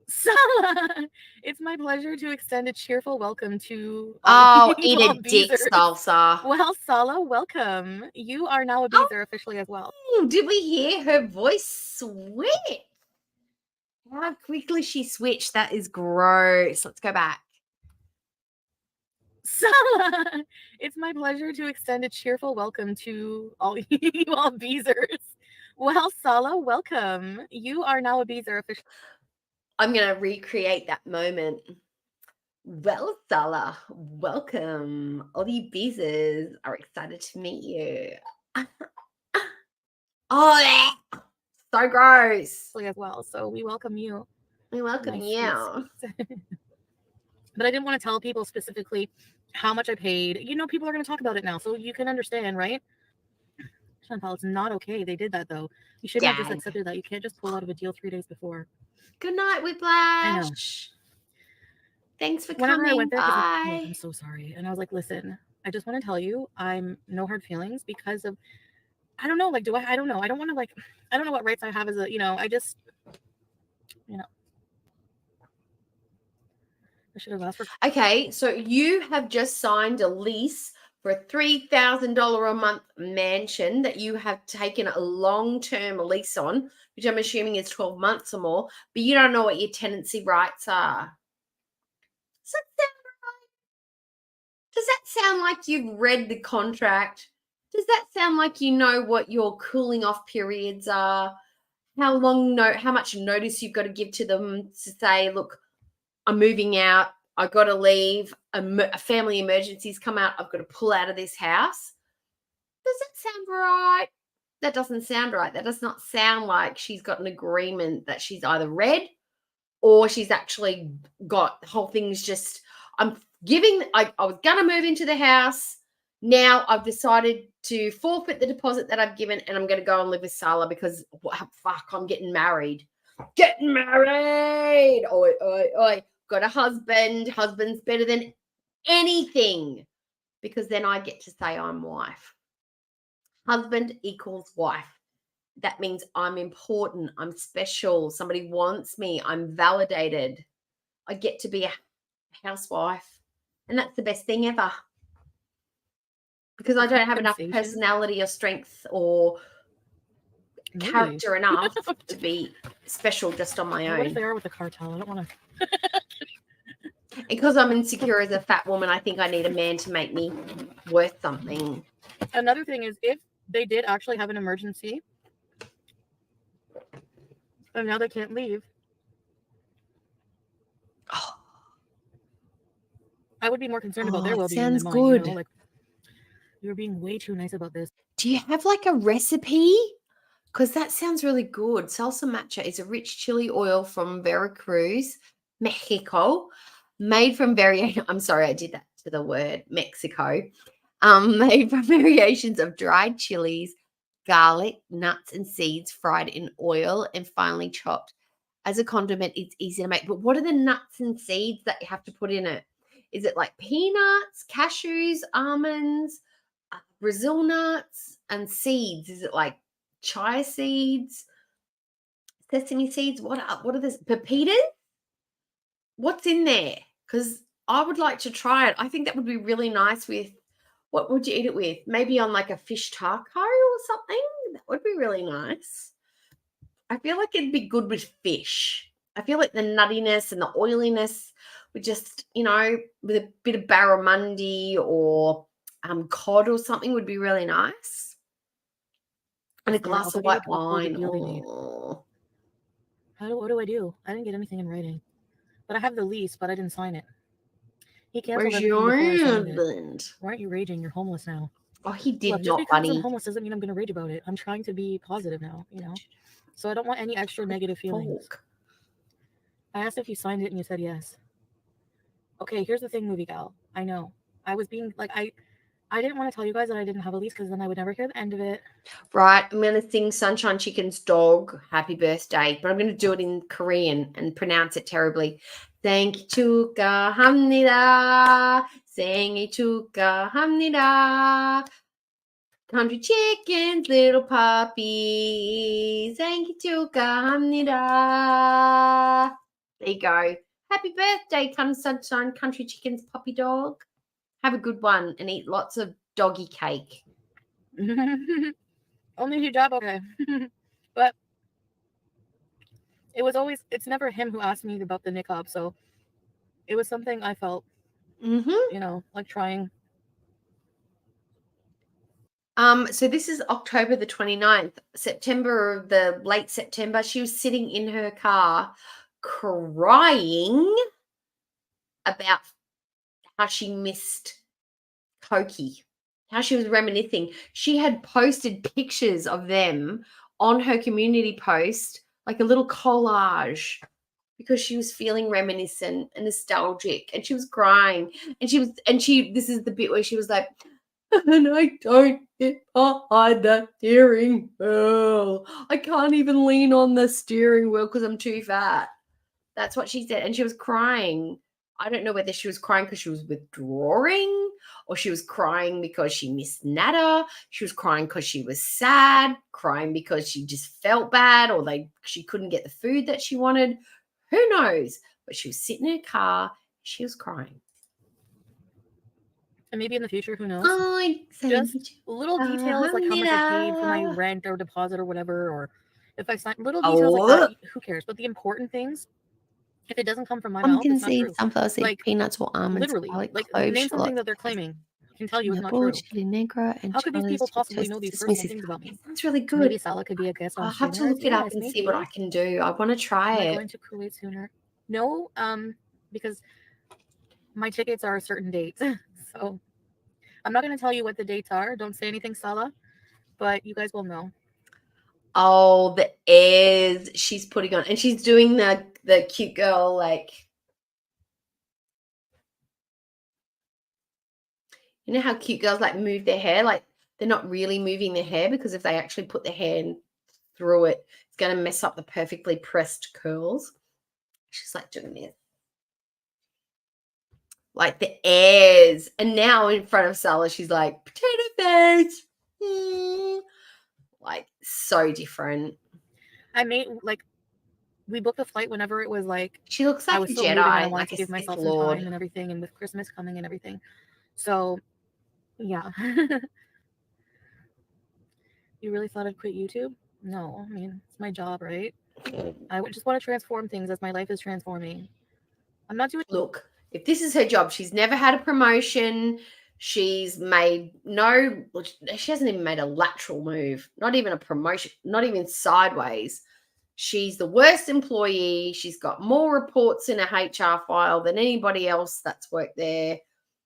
Sala, it's my pleasure to extend a cheerful welcome to eat a dick salsa. Well, Sala, welcome. You are now a Beezer officially as well. Did we hear her voice switch? How quickly she switched. That is gross. Let's go back. Sala, it's my pleasure to extend a cheerful welcome to all you all Beezers. Well, Sala, welcome. You are now a Beezer officially. I'm going to recreate that moment. Well, Sala, welcome. All you Beezers are excited to meet you. Oh, so gross. As well, so we welcome you. We welcome you. But I didn't want to tell people specifically how much I paid. People are going to talk about it now, so you can understand, right? Chantal, it's not okay. They did that, though. You shouldn't have just accepted that. You can't just pull out of a deal 3 days before. Good night, Whiplash. Thanks for coming. I went there, bye. I'm so sorry. And I was like, listen, I just want to tell you, I'm no hard feelings because of, I don't know, like, I don't know. I don't want to, like, I don't know what rights I have as a, I just, I should have asked for. Okay, so you have just signed a lease for a $3,000 a month mansion that you have taken a long-term lease on, which I'm assuming is 12 months or more, but you don't know what your tenancy rights are. Does that sound right? Does that sound like you've read the contract? Does that sound like you know what your cooling off periods are? How much notice you've got to give to them to say, look, I'm moving out. I got to leave. A family emergency's come out. I've got to pull out of this house. Does that sound right? That doesn't sound right. That does not sound like she's got an agreement that she's either read or she's actually got the whole thing's just, I was going to move into the house. Now I've decided to forfeit the deposit that I've given and I'm going to go and live with Sala because, I'm getting married. Getting married. Oi, oi, oi. Got a husband. Husband's better than anything because then I get to say I'm wife. Husband equals wife. That means I'm important. I'm special. Somebody wants me. I'm validated. I get to be a housewife. And that's the best thing ever. Because I don't have enough personality or strength or character enough to be special just on my own. What if they are with the cartel? I don't want to. Because I'm insecure as a fat woman, I think I need a man to make me worth something. Another thing is if they did actually have an emergency and now they can't leave, I would be more concerned about their well-being. Sounds than good. Mine, like, you're being way too nice about this. Do you have like a recipe? Because that sounds really good. Salsa macha is a rich chili oil from Veracruz, Mexico, made from I'm sorry, I did that to the word Mexico. Made from variations of dried chilies, garlic, nuts, and seeds fried in oil and finely chopped. As a condiment, it's easy to make. But what are the nuts and seeds that you have to put in it? Is it like peanuts, cashews, almonds, Brazil nuts, and seeds? Is it like chia seeds, sesame seeds? What are the pepitas? What's in there? Because I would like to try it. I think that would be really nice with, what would you eat it with? Maybe on like a fish taco or something. that would be really nice. I feel like it'd be good with fish. I feel like the nuttiness and the oiliness would just, with a bit of barramundi or cod or something would be really nice. And a glass of white wine. Oh. What do I do? I didn't get anything in writing. But I have the lease, but I didn't sign it. He canceled Where's everything your before I signed it. husband? Why aren't you raging? You're homeless now. Oh, he did Look, not, just because buddy. I'm homeless doesn't mean I'm going to rage about it. I'm trying to be positive now, So I don't want any extra negative feelings. I asked if you signed it and you said yes. Okay, here's the thing, movie gal. I know. I was being like, I didn't want to tell you guys that I didn't have a lease because then I would never hear the end of it. Right, I'm going to sing Sunshine Chicken's dog happy birthday, but I'm going to do it in Korean and pronounce it terribly. 생일 축하합니다. 생일 축하합니다. Country chickens, little puppy. 생일 축하합니다. There you go. Happy birthday, Sunshine Country Chicken's puppy dog. Have a good one and eat lots of doggy cake. Only hijab, okay. But it's never him who asked me about the niqab, so it was something I felt, like trying. So this is October the 29th, late September. She was sitting in her car crying about how she missed Koki, how she was reminiscing. She had posted pictures of them on her community post, like a little collage, because she was feeling reminiscent and nostalgic, and she was crying. This is the bit where she was like, and I don't get behind that steering wheel. I can't even lean on the steering wheel because I'm too fat. That's what she said. And she was crying. I don't know whether she was crying because she was withdrawing or she was crying because she missed Nada. She was crying because she was sad, crying because she just felt bad or she couldn't get the food that she wanted. Who knows? But she was sitting in her car. She was crying. And maybe in the future, who knows? Just little details like how much I paid for my rent or deposit or whatever, or if I signed little details like that, who cares? But the important things, if it doesn't come from my mouth, it's not true. Sunflower seed, like peanuts or almonds, literally, garlic, name something that they're claiming. I can tell you it's not true. How could these people possibly know these personal things about me? That's really good. Maybe Salah could be a guest on I'll have to look it up and see what I can do. I want to try it. Am I going to Kuwait sooner? No, because my tickets are a certain date. So I'm not going to tell you what the dates are. Don't say anything, Salah, but you guys will know. Oh, the airs she's putting on. And she's doing the cute girl, you know how cute girls move their hair? They're not really moving their hair because if they actually put their hair through it, it's going to mess up the perfectly pressed curls. She's doing this. The airs. And now in front of Salah, she's like, potato face. So different. I made, we booked a flight whenever it was she looks like I was a still Jedi. Moving and I wanted to give Sith myself Lord. some time and everything, and with Christmas coming and everything. So, yeah. You really thought I'd quit YouTube? No, I mean, it's my job, right? I just want to transform things as my life is transforming. I'm not doing... Look, if this is her job, she's never had a promotion. She's made she hasn't even made a lateral move, not even a promotion, not even sideways. She's the worst employee. She's got more reports in a HR file than anybody else that's worked there.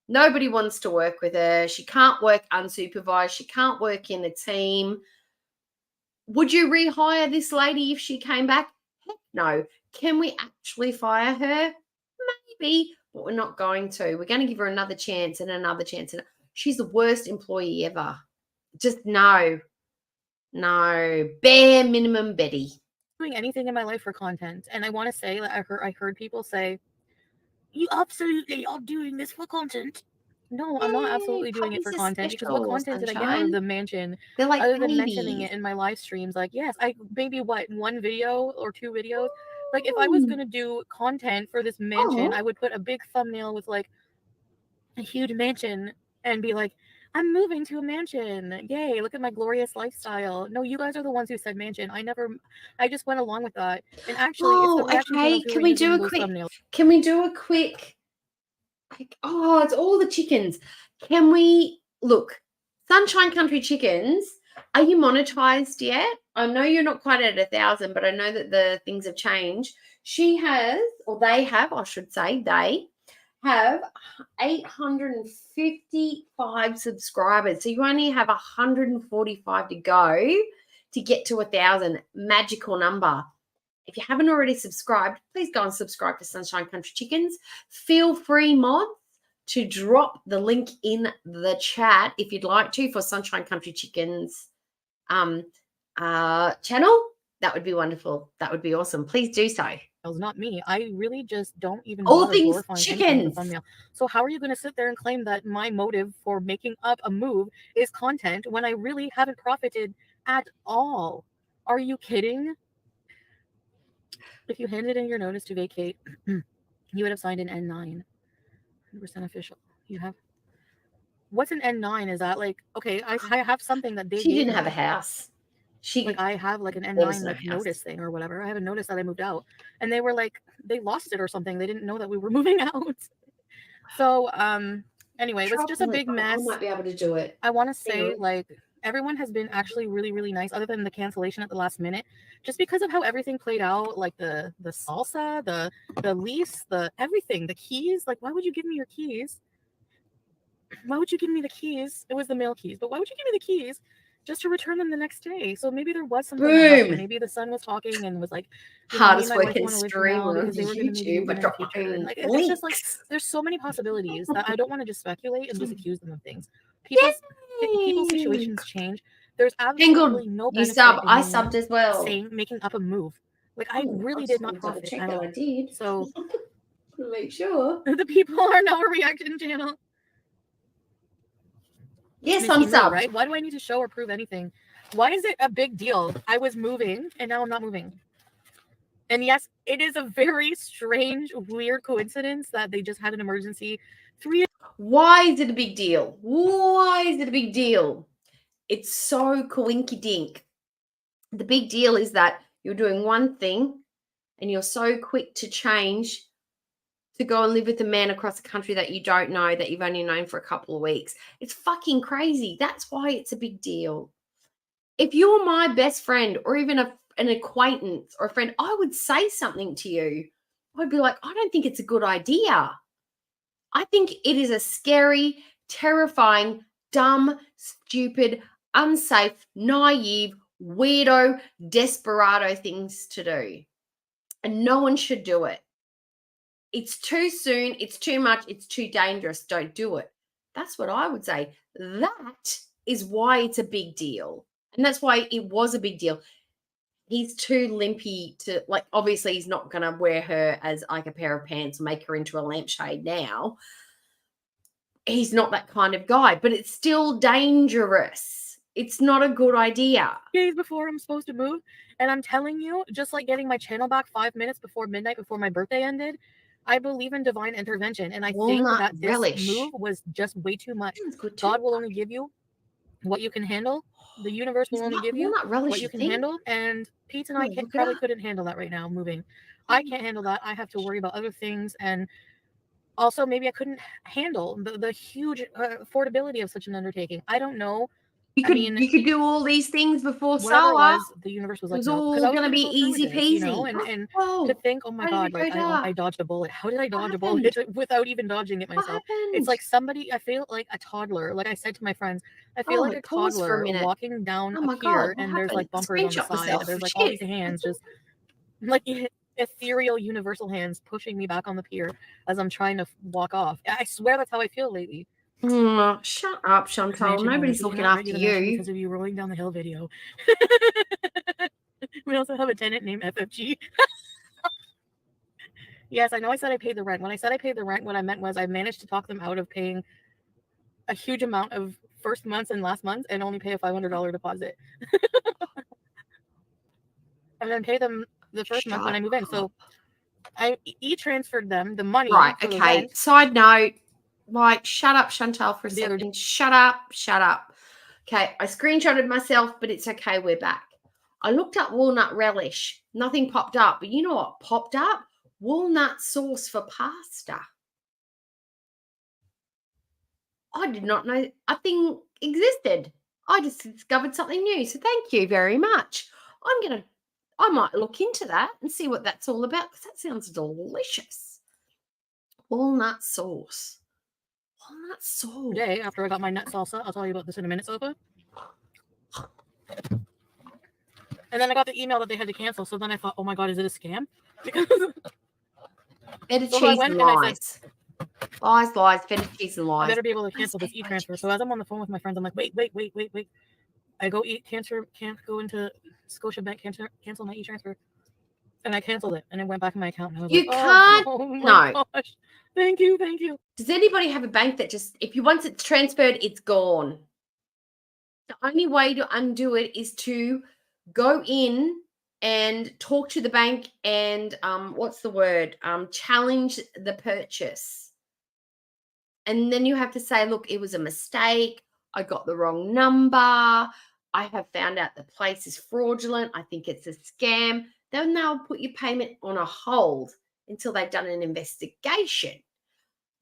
Nobody wants to work with her. She can't work unsupervised. She can't work in a team. Would you rehire this lady if she came back? Heck no. Can we actually fire her? Maybe, but we're not going to. We're going to give her another chance and another chance. She's the worst employee ever. Just no. Bare minimum Betty. Doing anything in my life for content. And I want to say that I heard people say, you absolutely are doing this for content. No, I'm not absolutely doing it for content because what content did I get out of the mansion? They're other than mentioning it in my live streams? Yes, I maybe one video or two videos. If I was gonna do content for this mansion, I would put a big thumbnail with a huge mansion and be like, I'm moving to a mansion. Yay, look at my glorious lifestyle. No, you guys are the ones who said mansion. I just went along with that. And actually, it's the Oh, reaction okay. channels who Can were we using do a those quick? thumbnails. Can we do a quick? Oh, it's all the chickens. Can we look? Sunshine Country Chickens. Are you monetized yet? I know you're not quite at 1,000, but I know that the things have changed. She has, or they have, I should say, they have 855 subscribers. So you only have 145 to go to get to 1,000. Magical number. If you haven't already subscribed, please go and subscribe to Sunshine Country Chickens. Feel free, mods, to drop the link in the chat if you'd like to for Sunshine Country Chickens channel. That would be wonderful. That would be awesome. Please do so. Not me. I really just don't even All bother things glorifying anything in the chickens. thumbnail. So how are you going to sit there and claim that my motive for making up a move is content when I really haven't profited at all? Are you kidding? If you handed in your notice to vacate, you would have signed an N9. 100% official. You have. What's an N9? Is that like, okay, I have something that they She gave didn't me. have a house. I have like an There was N9 no like house. notice thing or whatever. I have a notice that I moved out, and they were like, they lost it or something. They didn't know that we were moving out. So anyway, it was just a big mess. I might be able to do it. I want to say like everyone has been actually really, really nice, other than the cancellation at the last minute, just because of how everything played out, like the salsa, the lease, the everything, the keys. Like, why would you give me your keys? Why would you give me the keys? It was the mail keys, but why would you give me the keys just to return them the next day? So maybe there was something that happened. Maybe the son was talking and was like, hardest working streamer on because they were going to maybe YouTube. move in the future. And, like, it's just like there's so many possibilities that I don't want to just speculate and just accuse them of things. People's situations change. There's absolutely no benefit. You sub. I subbed as well. Making up a move. Like, I really did not profit at all. I did. So to make sure the people are now a reaction channel. Yes, I'm subbed. Right? Why do I need to show or prove anything? Why is it a big deal? I was moving and now I'm not moving. And yes, it is a very strange, weird coincidence that they just had an emergency. Why is it a big deal? Why is it a big deal? It's so coinky dink. The big deal is that you're doing one thing and you're so quick to change to go and live with a man across the country that you don't know, that you've only known for a couple of weeks. It's fucking crazy. That's why it's a big deal. If you're my best friend or even an acquaintance or a friend, I would say something to you. I'd be like, I don't think it's a good idea. I think it is a scary, terrifying, dumb, stupid, unsafe, naive, weirdo, desperado things to do. And no one should do it. It's too soon. It's too much. It's too dangerous. Don't do it. That's what I would say. That is why it's a big deal. And that's why it was a big deal. He's too limpy to, like, obviously he's not going to wear her as like a pair of pants, make her into a lampshade now. He's not that kind of guy, but it's still dangerous. It's not a good idea. Days before I'm supposed to move. And I'm telling you, just like getting my channel back 5 minutes before midnight, before my birthday ended, I believe in divine intervention. And I think that this move was just way too much. God will only give you what you can handle. The universe will only give you what you can handle. And Pete and I probably couldn't handle that right now, moving. I can't handle that. I have to worry about other things. And also, maybe I couldn't handle the huge affordability of such an undertaking. I don't know. You could do all these things before Salah. The universe was like, it was all going to be easy peasy. You know? And to think, oh my God, like I dodged a bullet. How did I dodge a bullet without even dodging it myself? It's like somebody, I feel like a toddler. Like I said to my friends, I feel like a toddler walking down a pier and there's like bumpers on the side. There's like all these hands just like ethereal universal hands pushing me back on the pier as I'm trying to walk off. I swear that's how I feel lately. Shut up, Chantal. Nobody's looking after you. Because of you rolling down the hill video. We also have a tenant named FFG. Yes, I know I said I paid the rent. When I said I paid the rent, what I meant was I managed to talk them out of paying a huge amount of first month's and last month's and only pay a $500 deposit. And then pay them the first month when I move in. So I e-transferred them the money. Right, okay. Side note, Like, shut up, Chantal, for a The other second. Shut up. Okay, I screenshotted myself, but it's okay. We're back. I looked up walnut relish. Nothing popped up. But you know what popped up? Walnut sauce for pasta. I did not know a thing existed. I just discovered something new. So thank you very much. I might look into that and see what that's all about because that sounds delicious. Walnut sauce. Walnut sauce. Today, after I got my nut salsa, I'll tell you about this in a minute, Sofa. And then I got the email that they had to cancel. So then I thought, oh my God, is it a scam? Because Feta so cheese I went and and I lies. said, lies, feta cheese and I lies. better be able to cancel this e-transfer. So as I'm on the phone with my friends, I'm like, wait. I go can't go into Scotiabank, cancel my e-transfer. And I canceled it. And it went back in my account. And I was You like, can't. oh my gosh. Thank you. Does anybody have a bank that just, if you once it's transferred, it's gone? The only way to undo it is to go in and talk to the bank and challenge the purchase. And then you have to say, look, it was a mistake. I got the wrong number. I have found out the place is fraudulent. I think it's a scam. Then they'll put your payment on a hold until they've done an investigation.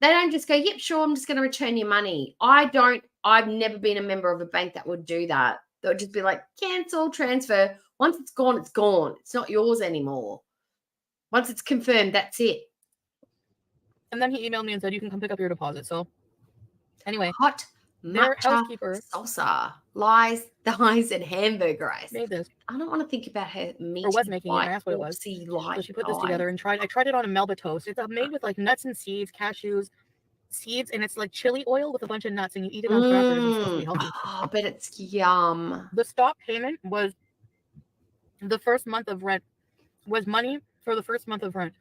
They don't just go, yep, sure, I'm just going to return your money. I've never been a member of a bank that would do that. They would just be like, cancel, transfer. Once it's gone, it's gone. It's not yours anymore. Once it's confirmed, that's it. And then he emailed me and said, you can come pick up your deposit. So anyway, Hot their matcha housekeeper salsa, lies, thighs, and hamburger rice. made this. I don't want to think about her meat. Or was making it, and I asked what it was. So she put this together and I tried it on a Melba toast. It's made with like nuts and seeds, cashews, seeds, and it's like chili oil with a bunch of nuts, and you eat it on crackers. It's supposed to be healthy. Oh, I bet it's yum. The stop payment was the first month of rent, was money for the first month of rent.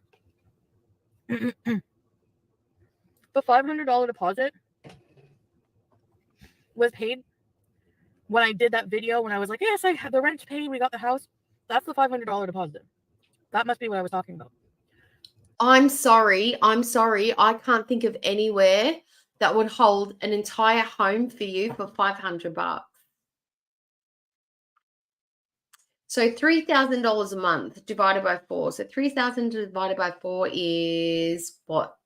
The $500 deposit was paid when I did that video when I was like, yes, I have the rent paid, we got the house. That's the $500 deposit. That must be what I was talking about. I'm sorry. I can't think of anywhere that would hold an entire home for you for $500. So $3,000 a month divided by 4. So 3,000 divided by 4 is what?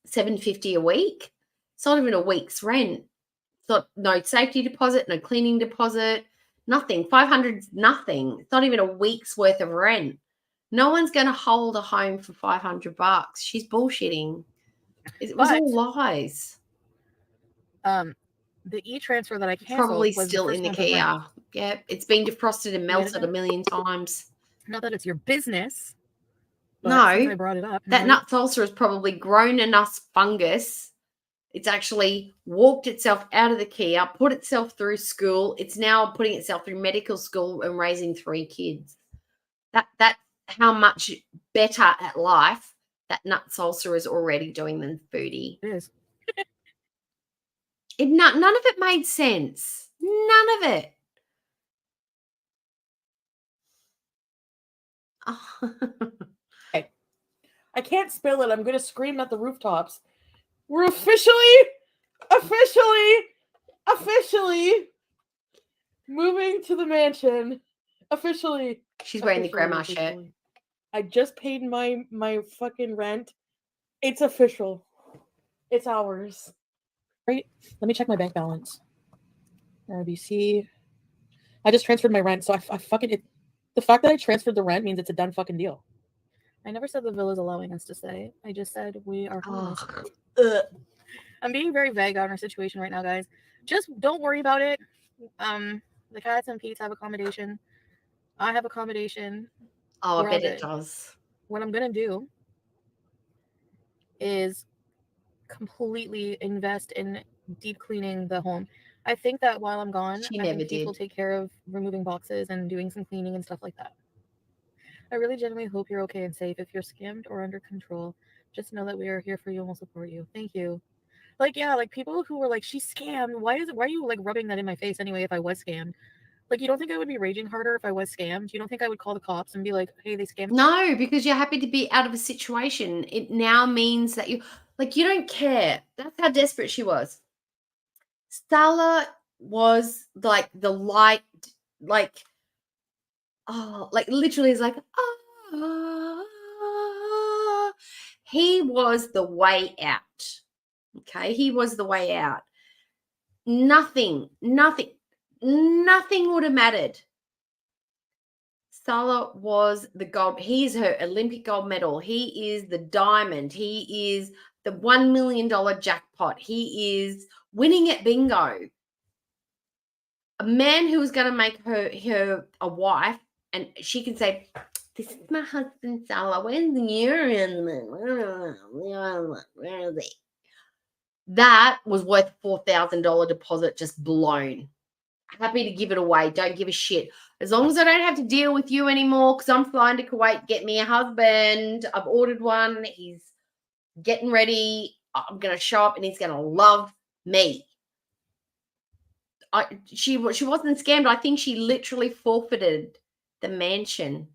$750 a week. It's not even a week's rent. It's not no safety deposit, no cleaning deposit, nothing. 500 is nothing. It's not even a week's worth of rent. No one's going to hold a home for $500. She's bullshitting. It was all lies. The e-transfer that I canceled probably was still the in the Kia. Yeah, it's been defrosted and melted a million times. Not that it's your business. No, since I brought it up. That nut salsa has probably grown enough fungus. It's actually walked itself out of the Kia, put itself through school. It's now putting itself through medical school and raising 3 kids. That's how much better at life that nut salsa is already doing than Foodie. It is. None of it made sense. None of it. Oh. Okay. I can't spill it. I'm going to scream at the rooftops. We're officially moving to the mansion. Officially. She's wearing the grandma shirt. I just paid my fucking rent. It's official. It's ours. Right? Let me check my bank balance. RBC. I just transferred my rent, so I fucking the fact that I transferred the rent means it's a done fucking deal. I never said the villa's allowing us to stay. I just said we are homeless. I'm being very vague on our situation right now, guys. Just don't worry about it. The cats and Pete's have accommodation. I have accommodation. Oh, I bet it does. What I'm gonna do is completely invest in deep cleaning the home. I think that while I'm gone, Pete will take care of removing boxes and doing some cleaning and stuff like that. I really genuinely hope you're okay and safe. If you're scammed or under control, just know that we are here for you and will support you. Thank you. Like, yeah, like people who were like, she's scammed. Why are you like rubbing that in my face anyway if I was scammed? Like, you don't think I would be raging harder if I was scammed? You don't think I would call the cops and be like, hey, they scammed me? No, because you're happy to be out of a situation. It now means that Like, you don't care. That's how desperate she was. Salah was like the light, like, oh, like literally is like, ah. He was the way out. Okay, he was the way out. Nothing would have mattered. Salah was the gold. He is her Olympic gold medal. He is the diamond. He is the $1 million jackpot. He is winning at bingo. A man who is going to make her a wife, and she can say, "This is my husband, Salah. Where's the urine? Where is he?" That was worth $4,000 deposit just blown. Happy to give it away. Don't give a shit. As long as I don't have to deal with you anymore, because I'm flying to Kuwait, get me a husband. I've ordered one. He's getting ready. I'm going to show up and he's going to love me. She wasn't scammed. I think she literally forfeited the mansion.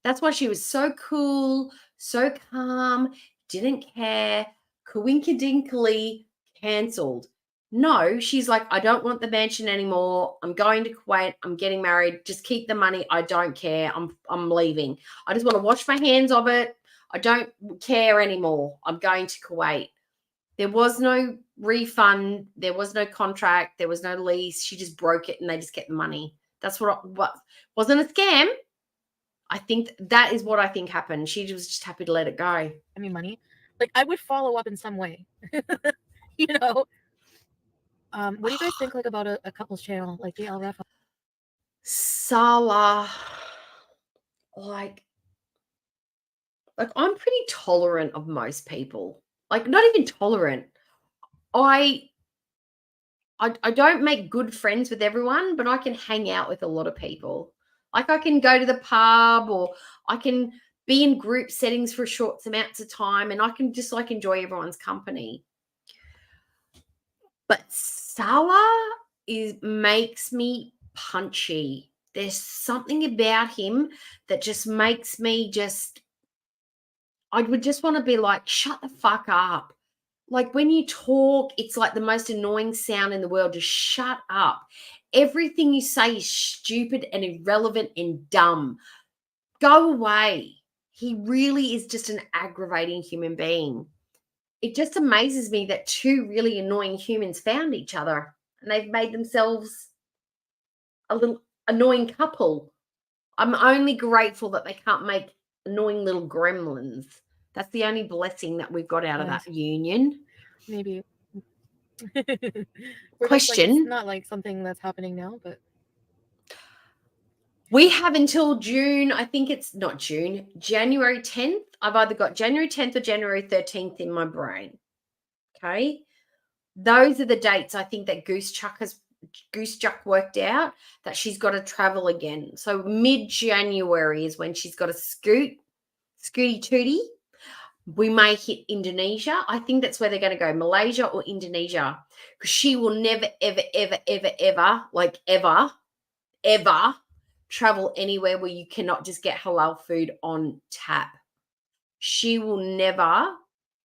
That's why she was so cool, so calm, didn't care, coinkadinkly cancelled. No, she's like, I don't want the mansion anymore. I'm going to Kuwait. I'm getting married. Just keep the money. I don't care. I'm leaving. I just want to wash my hands of it. I don't care anymore. I'm going to Kuwait. There was no refund. There was no contract. There was no lease. She just broke it and they just kept the money. That's what wasn't a scam. I think that is what I think happened. She was just happy to let it go. I mean, money. Like, I would follow up in some way. You know? What do you guys think, like, about a couple's channel, like the LRF? Salah, like I'm pretty tolerant of most people. Like, not even tolerant. I don't make good friends with everyone, but I can hang out with a lot of people. Like, I can go to the pub, or I can be in group settings for short amounts of time, and I can just like enjoy everyone's company. But Salah makes me punchy. There's something about him that just makes me I would just want to be like, shut the fuck up. Like, when you talk, it's like the most annoying sound in the world. Just shut up. Everything you say is stupid and irrelevant and dumb. Go away. He really is just an aggravating human being. It just amazes me that two really annoying humans found each other and they've made themselves a little annoying couple. I'm only grateful that they can't make annoying little gremlins. That's the only blessing that we've got out of that union. Maybe. Question. Like, it's not like something that's happening now, but we have until June. I think it's not June, January 10th. I've either got January 10th or January 13th in my brain. Okay. Those are the dates I think that Goose Chuck worked out that she's got to travel again. So mid-January is when she's got to scooty tootie. We may hit Indonesia. I think that's where they're going to go, Malaysia or Indonesia, because she will never, ever, ever, ever, ever, like ever travel anywhere where you cannot just get halal food on tap. She will never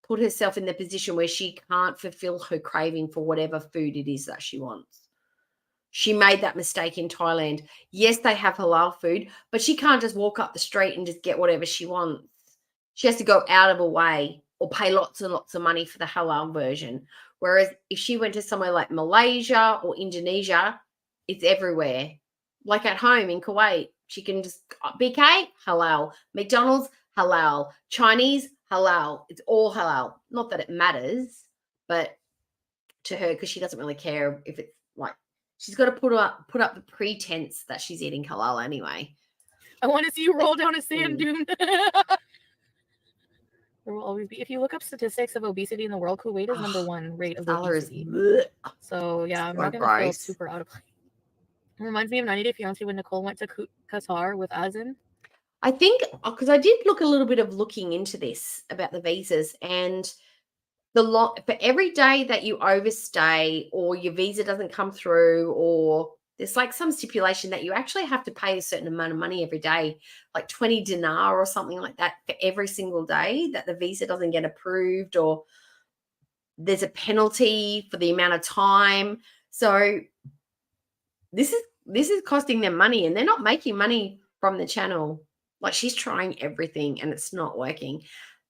put herself in the position where she can't fulfill her craving for whatever food it is that she wants. She made that mistake in Thailand. Yes, they have halal food, but she can't just walk up the street and just get whatever she wants. She has to go out of her way or pay lots and lots of money for the halal version. Whereas if she went to somewhere like Malaysia or Indonesia, it's everywhere. Like at home in Kuwait, she can just, BK, halal. McDonald's, halal. Chinese, halal. It's all halal. Not that it matters, but to her, because she doesn't really care if it's like, she's got to put up the pretense that she's eating halal anyway. I want to see you roll down a sand dune. There will always be. If you look up statistics of obesity in the world, Kuwait is number one rate of obesity. So yeah, I'm not gonna feel super out of place. It reminds me of 90 Day Fiancé when Nicole went to Qatar with Azin. I think because I did look a little bit of looking into this about the visas, and for every day that you overstay or your visa doesn't come through, or there's like some stipulation that you actually have to pay a certain amount of money every day, like 20 dinar or something like that for every single day that the visa doesn't get approved, or There's a penalty for the amount of time. So this is costing them money, and they're not making money from the channel. Like, she's trying everything and it's not working.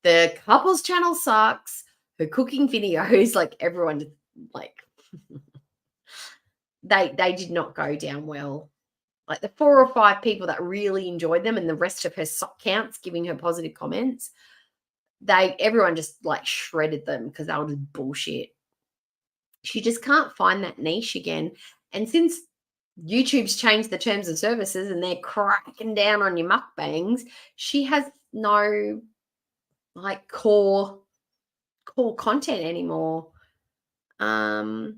The couples channel sucks. Her cooking videos, like, everyone just, like, they did not go down well. Like, the 4 or 5 people that really enjoyed them and the rest of her sock counts giving her positive comments, everyone just, like, shredded them because they were just bullshit. She just can't find that niche again. And since YouTube's changed the terms of services and they're cracking down on your mukbangs, she has no, like, core content anymore. And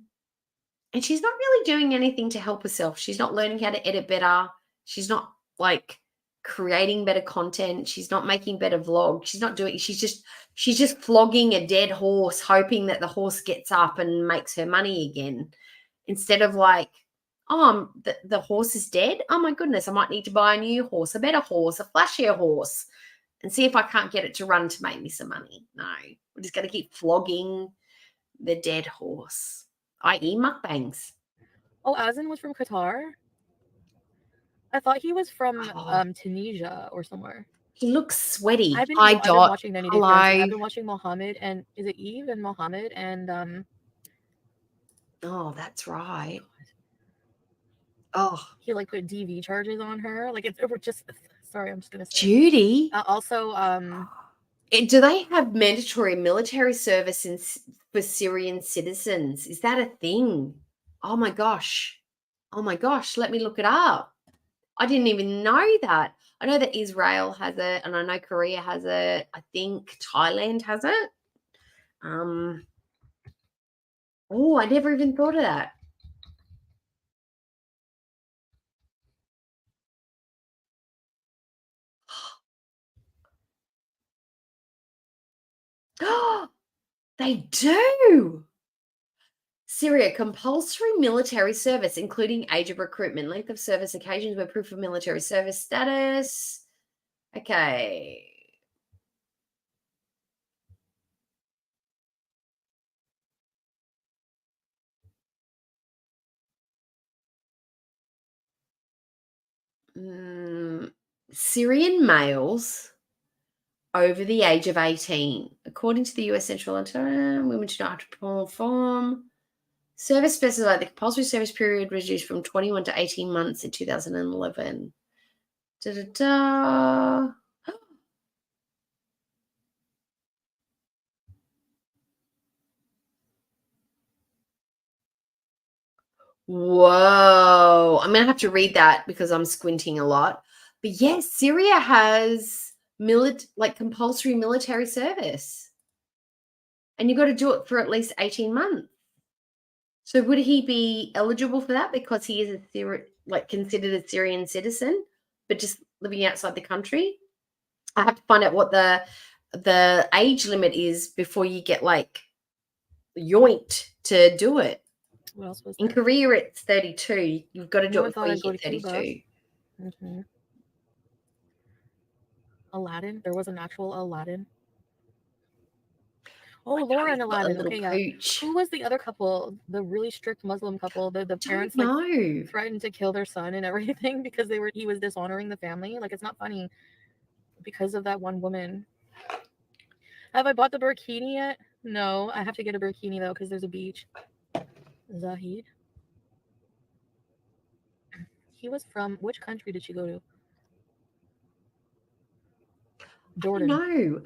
she's not really doing anything to help herself. She's not learning how to edit better. She's not, like, creating better content. She's not making better vlogs. She's not doing, she's just flogging a dead horse, hoping that the horse gets up and makes her money again. Instead of, like, oh, the horse is dead. Oh my goodness, I might need to buy a new horse, a better horse, a flashier horse, and see if I can't get it to run to make me some money. No, we're just going to keep flogging the dead horse, i.e. mukbangs. Oh, Azan was from Qatar? I thought he was from Tunisia or somewhere. He looks sweaty. I've been watching 90 Day Hello. Fiancé. I've been watching Mohammed and is it Eve and Mohammed and oh, that's right. Oh, he, like, put DV charges on her. Like, it's just, sorry, I'm just gonna say Judy. Also, do they have mandatory military service for Syrian citizens? Is that a thing? Oh my gosh. Let me look it up. I didn't even know that. I know that Israel has it, and I know Korea has it. I think Thailand has it. Oh, I never even thought of that. They do. Syria, compulsory military service, including age of recruitment, length of service, occasions where proof of military service status. Okay. Syrian males over the age of 18. According to the U.S. Central Interior, women do not have to perform. Service specified the compulsory service period reduced from 21 to 18 months in 2011. Whoa. I'm going to have to read that because I'm squinting a lot. But yes, Syria has compulsory military service. And you've got to do it for at least 18 months. So would he be eligible for that because he is considered a Syrian citizen, but just living outside the country? I have to find out what the age limit is before you get, like, yoinked to do it. what else was In there? Korea, it's 32. You've got to do it before you I'd go get to Cuba. 32. Mm-hmm. Aladdin. There was an actual Aladdin. Oh, Laura and Aladdin. Okay, yeah. Pooch. Who was the other couple? The really strict Muslim couple. The parents No. threatened to kill their son and everything because he was dishonoring the family. Like, it's not funny because of that one woman. Have I bought the burkini yet? No, I have to get a burkini though because there's a beach. Zahid. He was from which country did she go to? Jordan. No.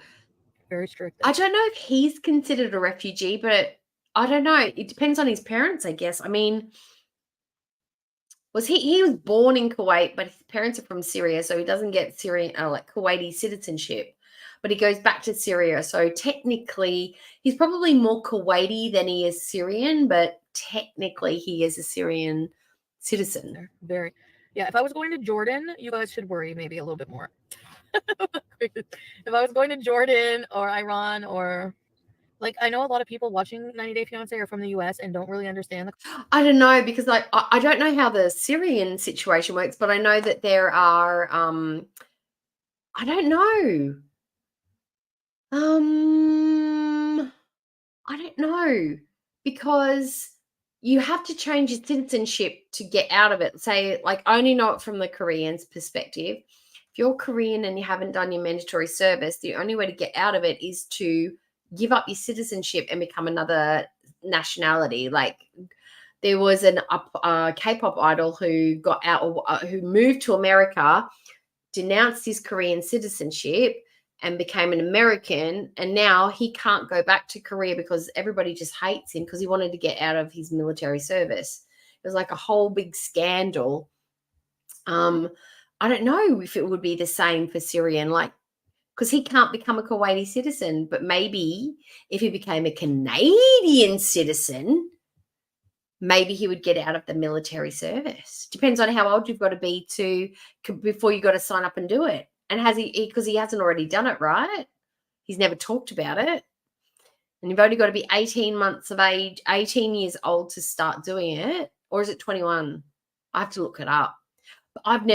Very strict. I don't know if he's considered a refugee, but I don't know. It depends on his parents, I guess. I mean, he was born in Kuwait, but his parents are from Syria, so he doesn't get Syrian Kuwaiti citizenship. But he goes back to Syria, so technically he's probably more Kuwaiti than he is Syrian, but technically he is a Syrian citizen. Very. Yeah, if I was going to Jordan, you guys should worry maybe a little bit more. If I was going to Jordan or Iran or, like, I know a lot of people watching 90 Day Fiancé are from the US and don't really understand I don't know because I don't know how the Syrian situation works, but I know that there are I don't know. don't know, because you have to change your citizenship to get out of it. Say, like, I only know it from the Koreans' perspective. If you're Korean and you haven't done your mandatory service, the only way to get out of it is to give up your citizenship and become another nationality. Like, there was a K-pop idol who got out, who moved to America, denounced his Korean citizenship, and became an American, and now he can't go back to Korea because everybody just hates him because he wanted to get out of his military service. It was like a whole big scandal. I don't know if it would be the same for Syrian, like, because he can't become a Kuwaiti citizen, but maybe if he became a Canadian citizen, maybe he would get out of the military service. Depends on how old you've got to be before you got to sign up and do it. And has he, because he hasn't already done it, right? He's never talked about it. And you've only got to be 18 months of age, 18 years old to start doing it. Or is it 21? I have to look it up. But I've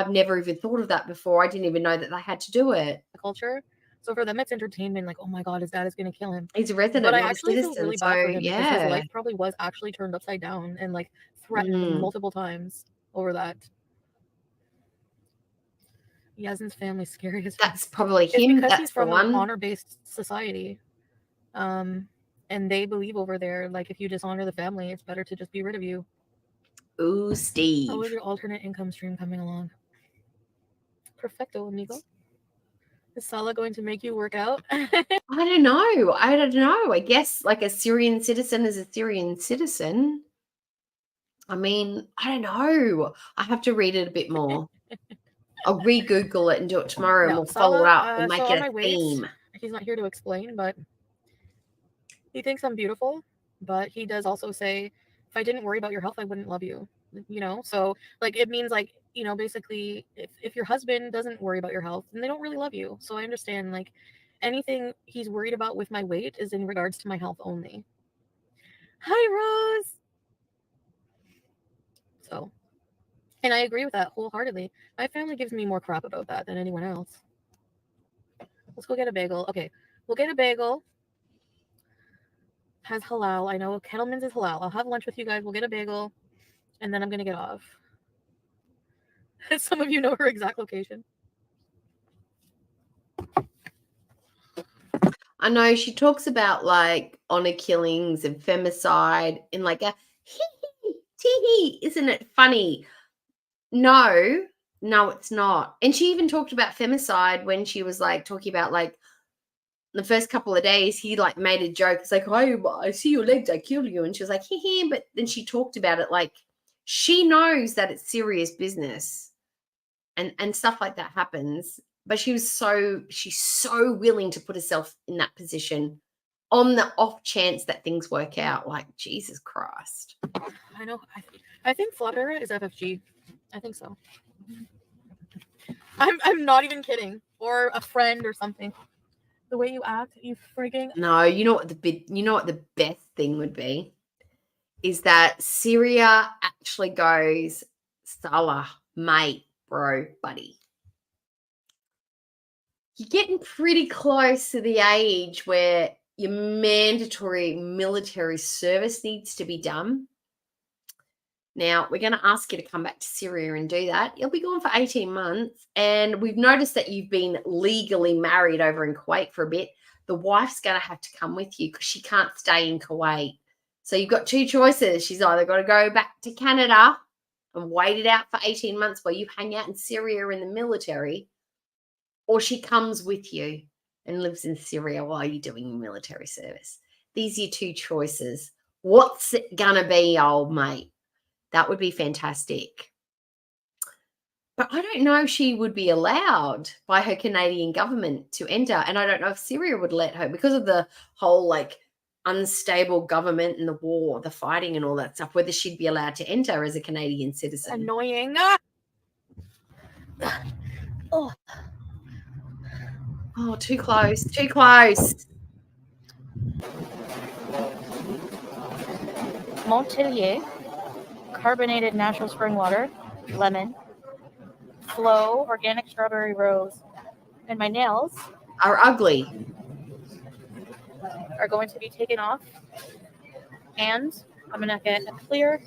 never even thought of that before. I didn't even know that they had to do it. Culture. So for them, it's entertainment. Like, oh my God, his dad is going to kill him. He's a resident, but I not actually a citizen. feel really bad for him because his life probably was actually turned upside down and like threatened multiple times over that. Yazin's family's scary as that's probably him. Because that's he's from an honor-based society, and they believe over there, like, if you dishonor the family, it's better to just be rid of you. Ooh, Steve. How is your alternate income stream coming along? Perfecto, amigo. Is Salah going to make you work out? I don't know. I guess like a Syrian citizen is a Syrian citizen. I mean, I don't know. I have to read it a bit more. I'll re-Google it and do it tomorrow, and we'll follow it up and make it a theme. He's not here to explain, but he thinks I'm beautiful. But he does also say, if I didn't worry about your health, I wouldn't love you. You know, so like it means like, you know, basically if your husband doesn't worry about your health, then they don't really love you. So I understand, like, anything he's worried about with my weight is in regards to my health only. Hi, Rose. So, and I agree with that wholeheartedly. My family gives me more crap about that than anyone else. Let's go get a bagel. Okay, we'll get a bagel. Has halal. I know Kettleman's is halal. I'll have lunch with you guys. We'll get a bagel, and then I'm going to get off. Some of you know her exact location. I know she talks about like honor killings and femicide in like a hee, isn't it funny? No, it's not. And she even talked about femicide when she was like talking about like the first couple of days he like made a joke. It's like, oh, I see your legs, I kill you. And she was like, hee. But then she talked about it like she knows that it's serious business and stuff like that happens. But she's so willing to put herself in that position on the off chance that things work out. Like, Jesus Christ. I know. I think Flopera is FFG. I think so. I'm not even kidding. Or a friend or something. The way you act, you frigging. No, you know what the best thing would be is that Syria actually goes, Salah, mate, bro, buddy. You're getting pretty close to the age where your mandatory military service needs to be done. Now, we're going to ask you to come back to Syria and do that. You'll be gone for 18 months. And we've noticed that you've been legally married over in Kuwait for a bit. The wife's going to have to come with you because she can't stay in Kuwait. So you've got two choices. She's either got to go back to Canada and wait it out for 18 months while you hang out in Syria in the military, or she comes with you and lives in Syria while you're doing your military service. These are your two choices. What's it going to be, old mate? That would be fantastic. But I don't know if she would be allowed by her Canadian government to enter. And I don't know if Syria would let her because of the whole like unstable government and the war, the fighting and all that stuff, whether she'd be allowed to enter as a Canadian citizen. Annoying. Oh, too close. Too close. Montpellier, carbonated natural spring water, lemon, Flow, organic strawberry rose. And my nails are ugly. are going to be taken off, and I'm gonna get a clear.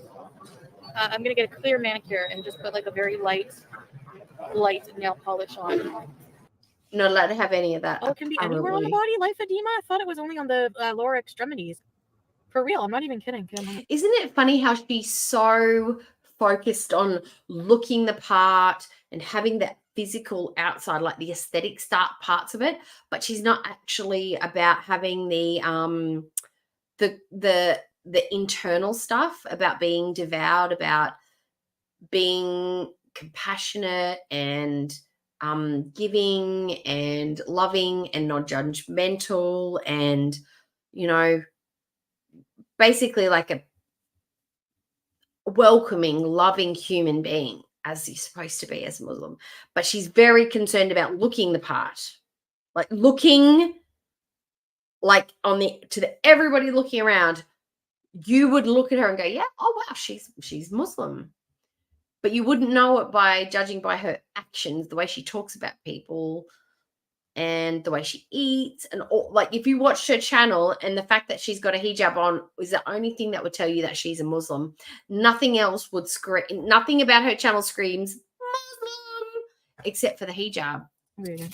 I'm gonna get a clear manicure and just put like a very light nail polish on. You're not allowed to have any of that. Oh, it can be anywhere on the body. Lymphedema. I thought it was only on the lower extremities. For real, I'm not even kidding. Isn't it funny how she's so focused on looking the part and having that physical outside, like the aesthetic parts of it, but she's not actually about having the internal stuff, about being devout, about being compassionate and giving and loving and non-judgmental and, you know, basically like a welcoming, loving human being, as you're supposed to be as a Muslim. But she's very concerned about looking the part, like looking like everybody looking around, you would look at her and go, yeah, oh wow, she's Muslim. But you wouldn't know it by judging by her actions, the way she talks about people and the way she eats. And all, like if you watched her channel and the fact that she's got a hijab on is the only thing that would tell you that she's a Muslim. Nothing else would scream. Nothing about her channel screams Muslim except for the hijab. Really?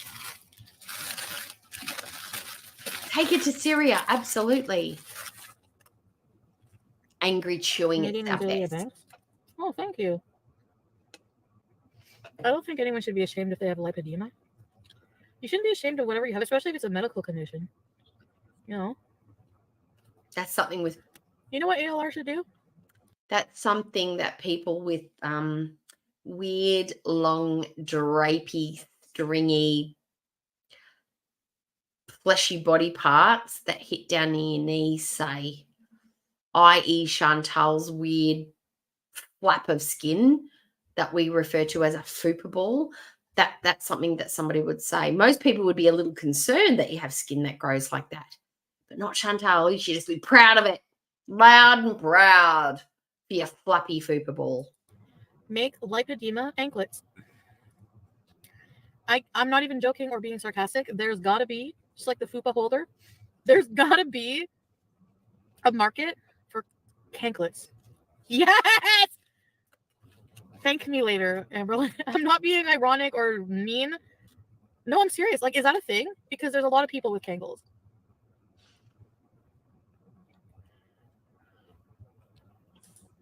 Take it to Syria, absolutely. Angry chewing at stuff. Oh, thank you. I don't think anyone should be ashamed if they have lipedema. You shouldn't be ashamed of whatever you have, especially if it's a medical condition. You know? That's something with... You know what ALR should do? That's something that people with weird, long, drapey, stringy, fleshy body parts that hit down near your knees say, i.e. Chantal's weird flap of skin that we refer to as a fupa ball. That's something that somebody would say. Most people would be a little concerned that you have skin that grows like that, but not Chantal. You should just be proud of it, loud and proud for your flappy fupa ball. Make lipedema anklets. I'm not even joking or being sarcastic. There's got to be, just like the fupa holder, there's got to be a market for anklets. Yes! Thank me later, Amberlynn. I'm not being ironic or mean. No, I'm serious. Like, is that a thing? Because there's a lot of people with cankles.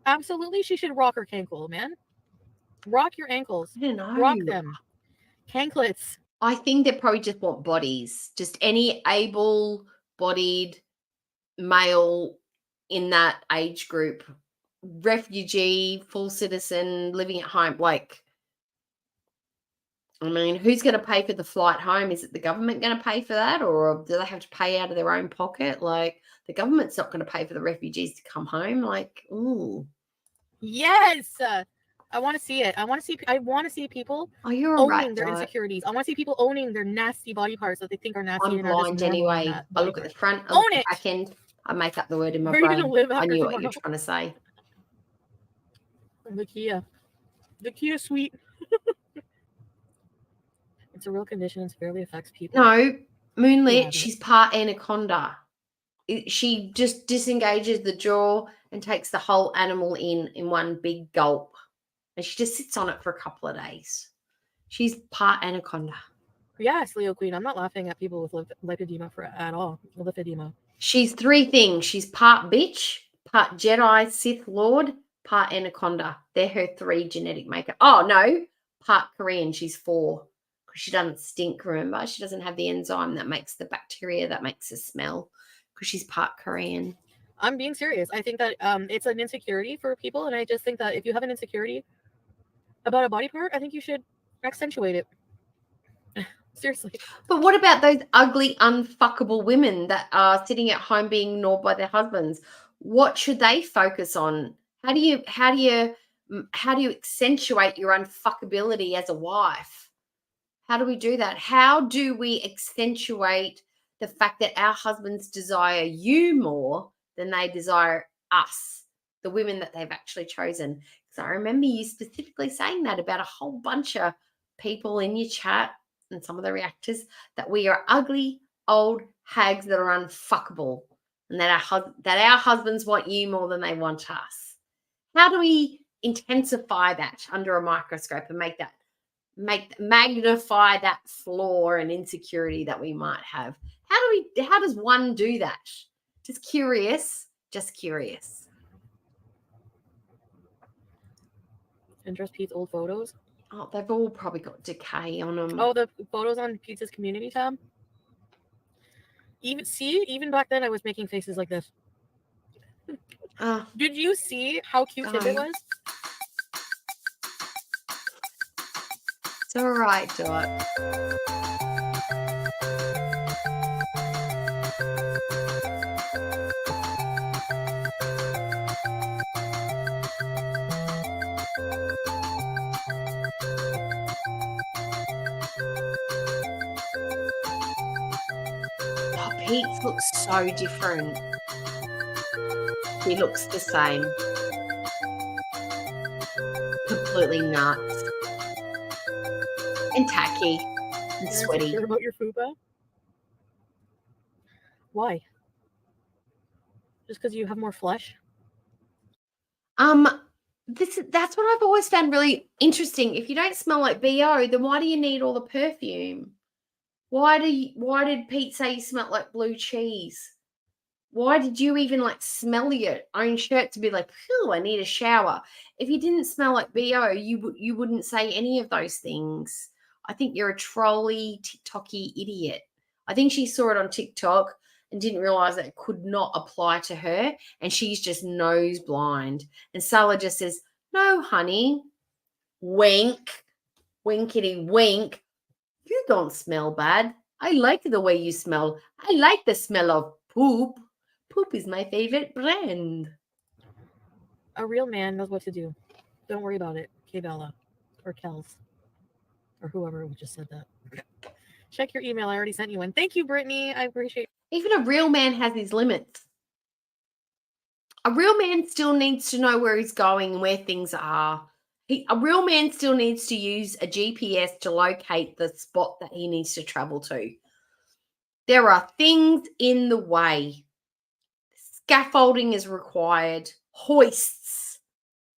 Absolutely, she should rock her cankle, man. Rock your ankles. I don't know. Rock them. Canklets. I think they probably just want bodies. Just any able-bodied male in that age group, refugee, full citizen, living at home. Like, I mean, who's going to pay for the flight home? Is it the government going to pay for that, or do they have to pay out of their own pocket? Like, the government's not going to pay for the refugees to come home. Like, ooh, yes, I want to see it. I want to see people owning their insecurities. I want to see people owning their nasty body parts that they think are nasty. I'm blind anyway. I look at the front. I Own look at it. the back end. I make up the word in my Where are you brain. gonna live I after knew what tomorrow? you're trying to say. The Kia suite. It's a real condition. It severely affects people. No, Moonlit, she's part anaconda. She just disengages the jaw and takes the whole animal in one big gulp. And she just sits on it for a couple of days. She's part anaconda. Yes, Leo Queen. I'm not laughing at people with lipedema at all. Lipedema. She's three things. She's part bitch, part Jedi Sith Lord, part anaconda. They're her three genetic makeup. Oh, no, part Korean. She's 4. Because she doesn't stink, remember? She doesn't have the enzyme that makes the bacteria that makes her smell. Because she's part Korean. I'm being serious. I think that it's an insecurity for people. And I just think that if you have an insecurity about a body part, I think you should accentuate it. Seriously. But what about those ugly, unfuckable women that are sitting at home being ignored by their husbands? What should they focus on? How do you accentuate your unfuckability as a wife? How do we do that? How do we accentuate the fact that our husbands desire you more than they desire us, the women that they've actually chosen? Because I remember you specifically saying that about a whole bunch of people in your chat and some of the reactors, that we are ugly, old hags that are unfuckable, and that our husbands want you more than they want us. How do we intensify that under a microscope and magnify that flaw and insecurity that we might have? How does one do that? Just curious. Interest Pete's old photos. Oh, they've all probably got decay on them. Oh, the photos on Pizza's community tab. Even back then I was making faces like this. Did you see how cute Tibbet was? It's all right, Dot. Oh, Pete's looks so different. He looks the same. Completely nuts. And tacky. And You're sweaty. insecure about your fupa? Why? Just because you have more flesh? That's what I've always found really interesting. If you don't smell like BO, then why do you need all the perfume? Why did Pete say you smelled like blue cheese? Why did you even smell your own shirt to be like, "Phew, I need a shower"? If you didn't smell like BO, you wouldn't say any of those things. I think you're a trolly, TikToky idiot. I think she saw it on TikTok and didn't realize that it could not apply to her, and she's just nose blind. And Salah just says, "No, honey, wink, winkety wink. You don't smell bad. I like the way you smell. I like the smell of poop. Poop is my favorite brand." A real man knows what to do. Don't worry about it, K-Bella. Or Kels. Or whoever just said that. Check your email. I already sent you one. Thank you, Brittany. I appreciate it. Even a real man has his limits. A real man still needs to know where he's going and where things are. A real man still needs to use a GPS to locate the spot that he needs to travel to. There are things in the way. Scaffolding is required. Hoists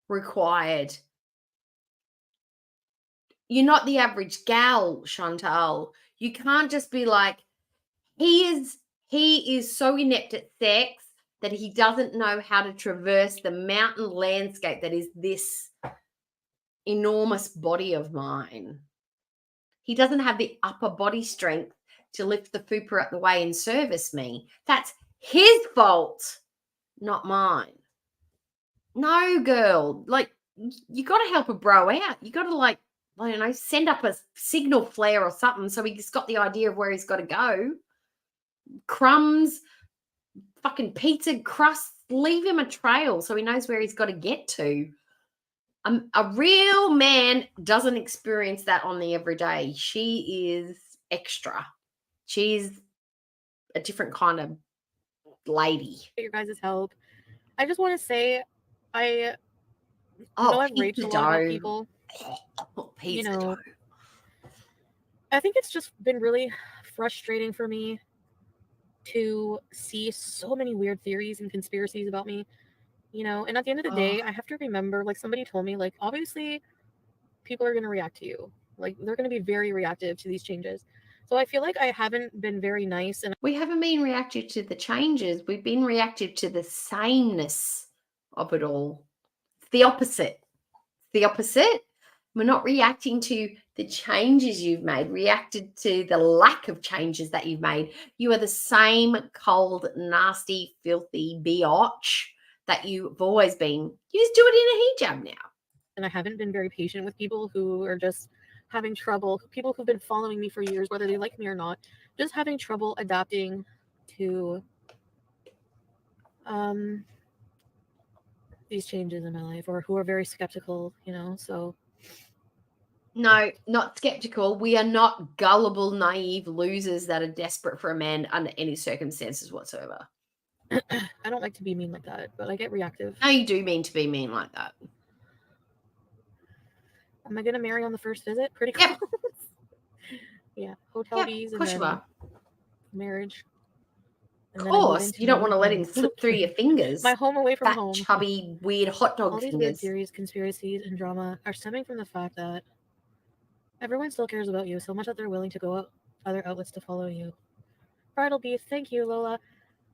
required. You're not the average gal, Chantal. You can't just be like, he is so inept at sex that he doesn't know how to traverse the mountain landscape that is this enormous body of mine. He doesn't have the upper body strength to lift the fupa out the way and service me. That's his fault, not mine. No, girl. You got to help a bro out. You got to, I don't know, send up a signal flare or something so he's got the idea of where he's got to go. Crumbs, fucking pizza crust, leave him a trail so he knows where he's got to get to. A real man doesn't experience that on the everyday. She is extra. She's a different kind of lady. Your guys' help. I just want to say, I know I've raged a lot about people. I think it's just been really frustrating for me to see so many weird theories and conspiracies about me. And at the end of the day, I have to remember, somebody told me, obviously people are going to react to you. They're going to be very reactive to these changes. So I feel like I haven't been very nice. And we haven't been reactive to the changes. We've been reactive to the sameness of it all. The opposite. The opposite. We're not reacting to the changes you've made, reacted to the lack of changes that you've made. You are the same cold, nasty, filthy biatch that you've always been. You just do it in a hijab now. And I haven't been very patient with people who are just having trouble, people who've been following me for years, whether they like me or not, just having trouble adapting to these changes in my life, or who are very skeptical, so. No, not skeptical. We are not gullible, naive losers that are desperate for a man under any circumstances whatsoever. I don't like to be mean like that, but I get reactive. No, you do mean to be mean like that. Am I going to marry on the first visit? Pretty close. Yep. Yeah, hotel bees. Of course you are. marriage. Of And then I move course, into you don't my want to new let him home. slip through your fingers. My home away from Fat, home. chubby, weird hot dog All these weird fingers. theories, conspiracies, and drama are stemming from the fact that everyone still cares about you so much that they're willing to go out other outlets to follow you. Bridal beef, thank you, Lola.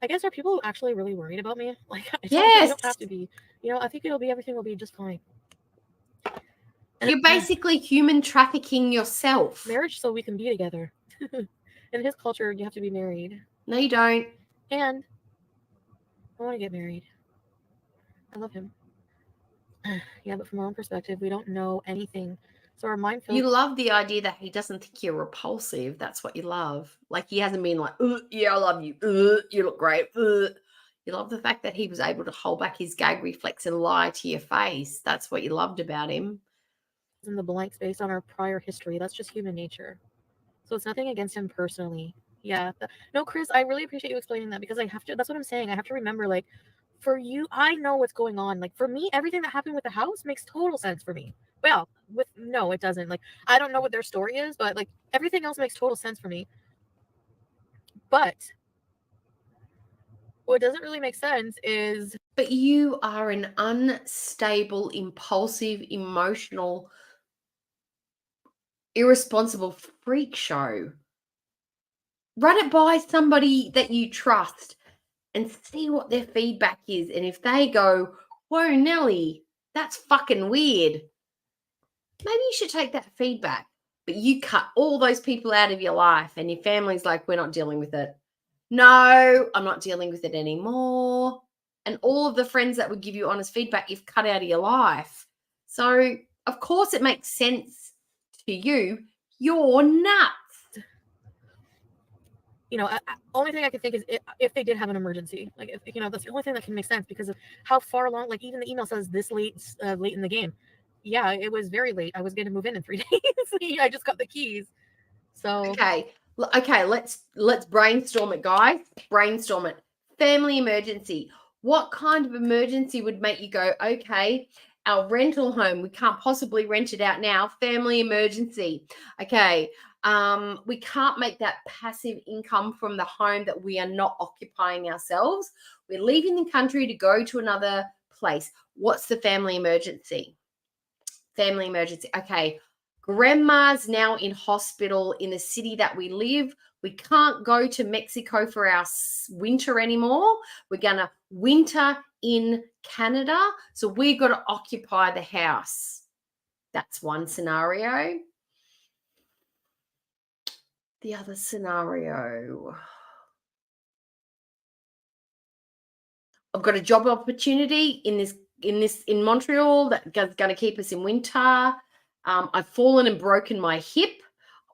I guess are people actually really worried about me? Like, I don't, they don't have to be. You know, I think everything will be just fine. You're basically human trafficking yourself. Marriage so we can be together. In his culture, you have to be married. No, you don't. And I want to get married. I love him. Yeah, but from our own perspective, we don't know anything. So our mind feels... You love the idea that he doesn't think you're repulsive. That's what you love. Like, he hasn't been like, yeah, I love you. You look great. You love the fact that he was able to hold back his gag reflex and lie to your face. That's what you loved about him. In the blanks based on our prior history. That's just human nature. So it's nothing against him personally. Yeah. No, Chris, I really appreciate you explaining that because I have to, that's what I'm saying. I have to remember, like, for you, I know what's going on. Like, for me, everything that happened with the house makes total sense for me. Well, no, it doesn't. Like, I don't know what their story is, but like everything else makes total sense for me. But what doesn't really make sense is... But you are an unstable, impulsive, emotional, irresponsible freak show. Run it by somebody that you trust and see what their feedback is. And if they go, whoa, Nelly, that's fucking weird, maybe you should take that feedback. But you cut all those people out of your life and your family's like, we're not dealing with it. No, I'm not dealing with it anymore. And all of the friends that would give you honest feedback, you've cut out of your life. So, of course, it makes sense to you. You're nuts. You know, only thing I can think is if they did have an emergency. Like, if, you know, that's the only thing that can make sense because of how far along, like, even the email says this late in the game. Yeah, it was very late. I was going to move in 3 days. I just got the keys. So okay, let's brainstorm it, guys. Brainstorm it. Family emergency. What kind of emergency would make you go, okay, our rental home, we can't possibly rent it out now. Family emergency. Okay, we can't make that passive income from the home that we are not occupying ourselves. We're leaving the country to go to another place. What's the family emergency? Family emergency. Okay, grandma's now in hospital in the city that we live. We can't go to Mexico for our winter anymore. We're going to winter in Canada. So we've got to occupy the house. That's one scenario. The other scenario, I've got a job opportunity in Montreal that's going to keep us in winter. I've fallen and broken my hip.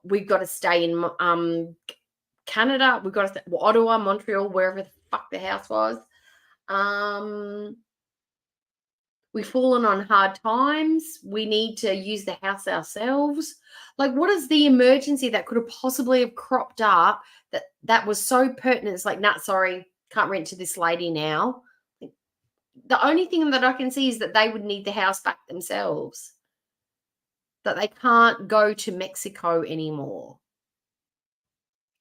We've got to stay in Canada. We've got to stay, Ottawa, Montreal, wherever the fuck the house was. We've fallen on hard times. We need to use the house ourselves. Like, what is the emergency that could have possibly have cropped up that was so pertinent? It's like, nah, sorry, can't rent to this lady now. The only thing that I can see is that they would need the house back themselves, that they can't go to Mexico anymore.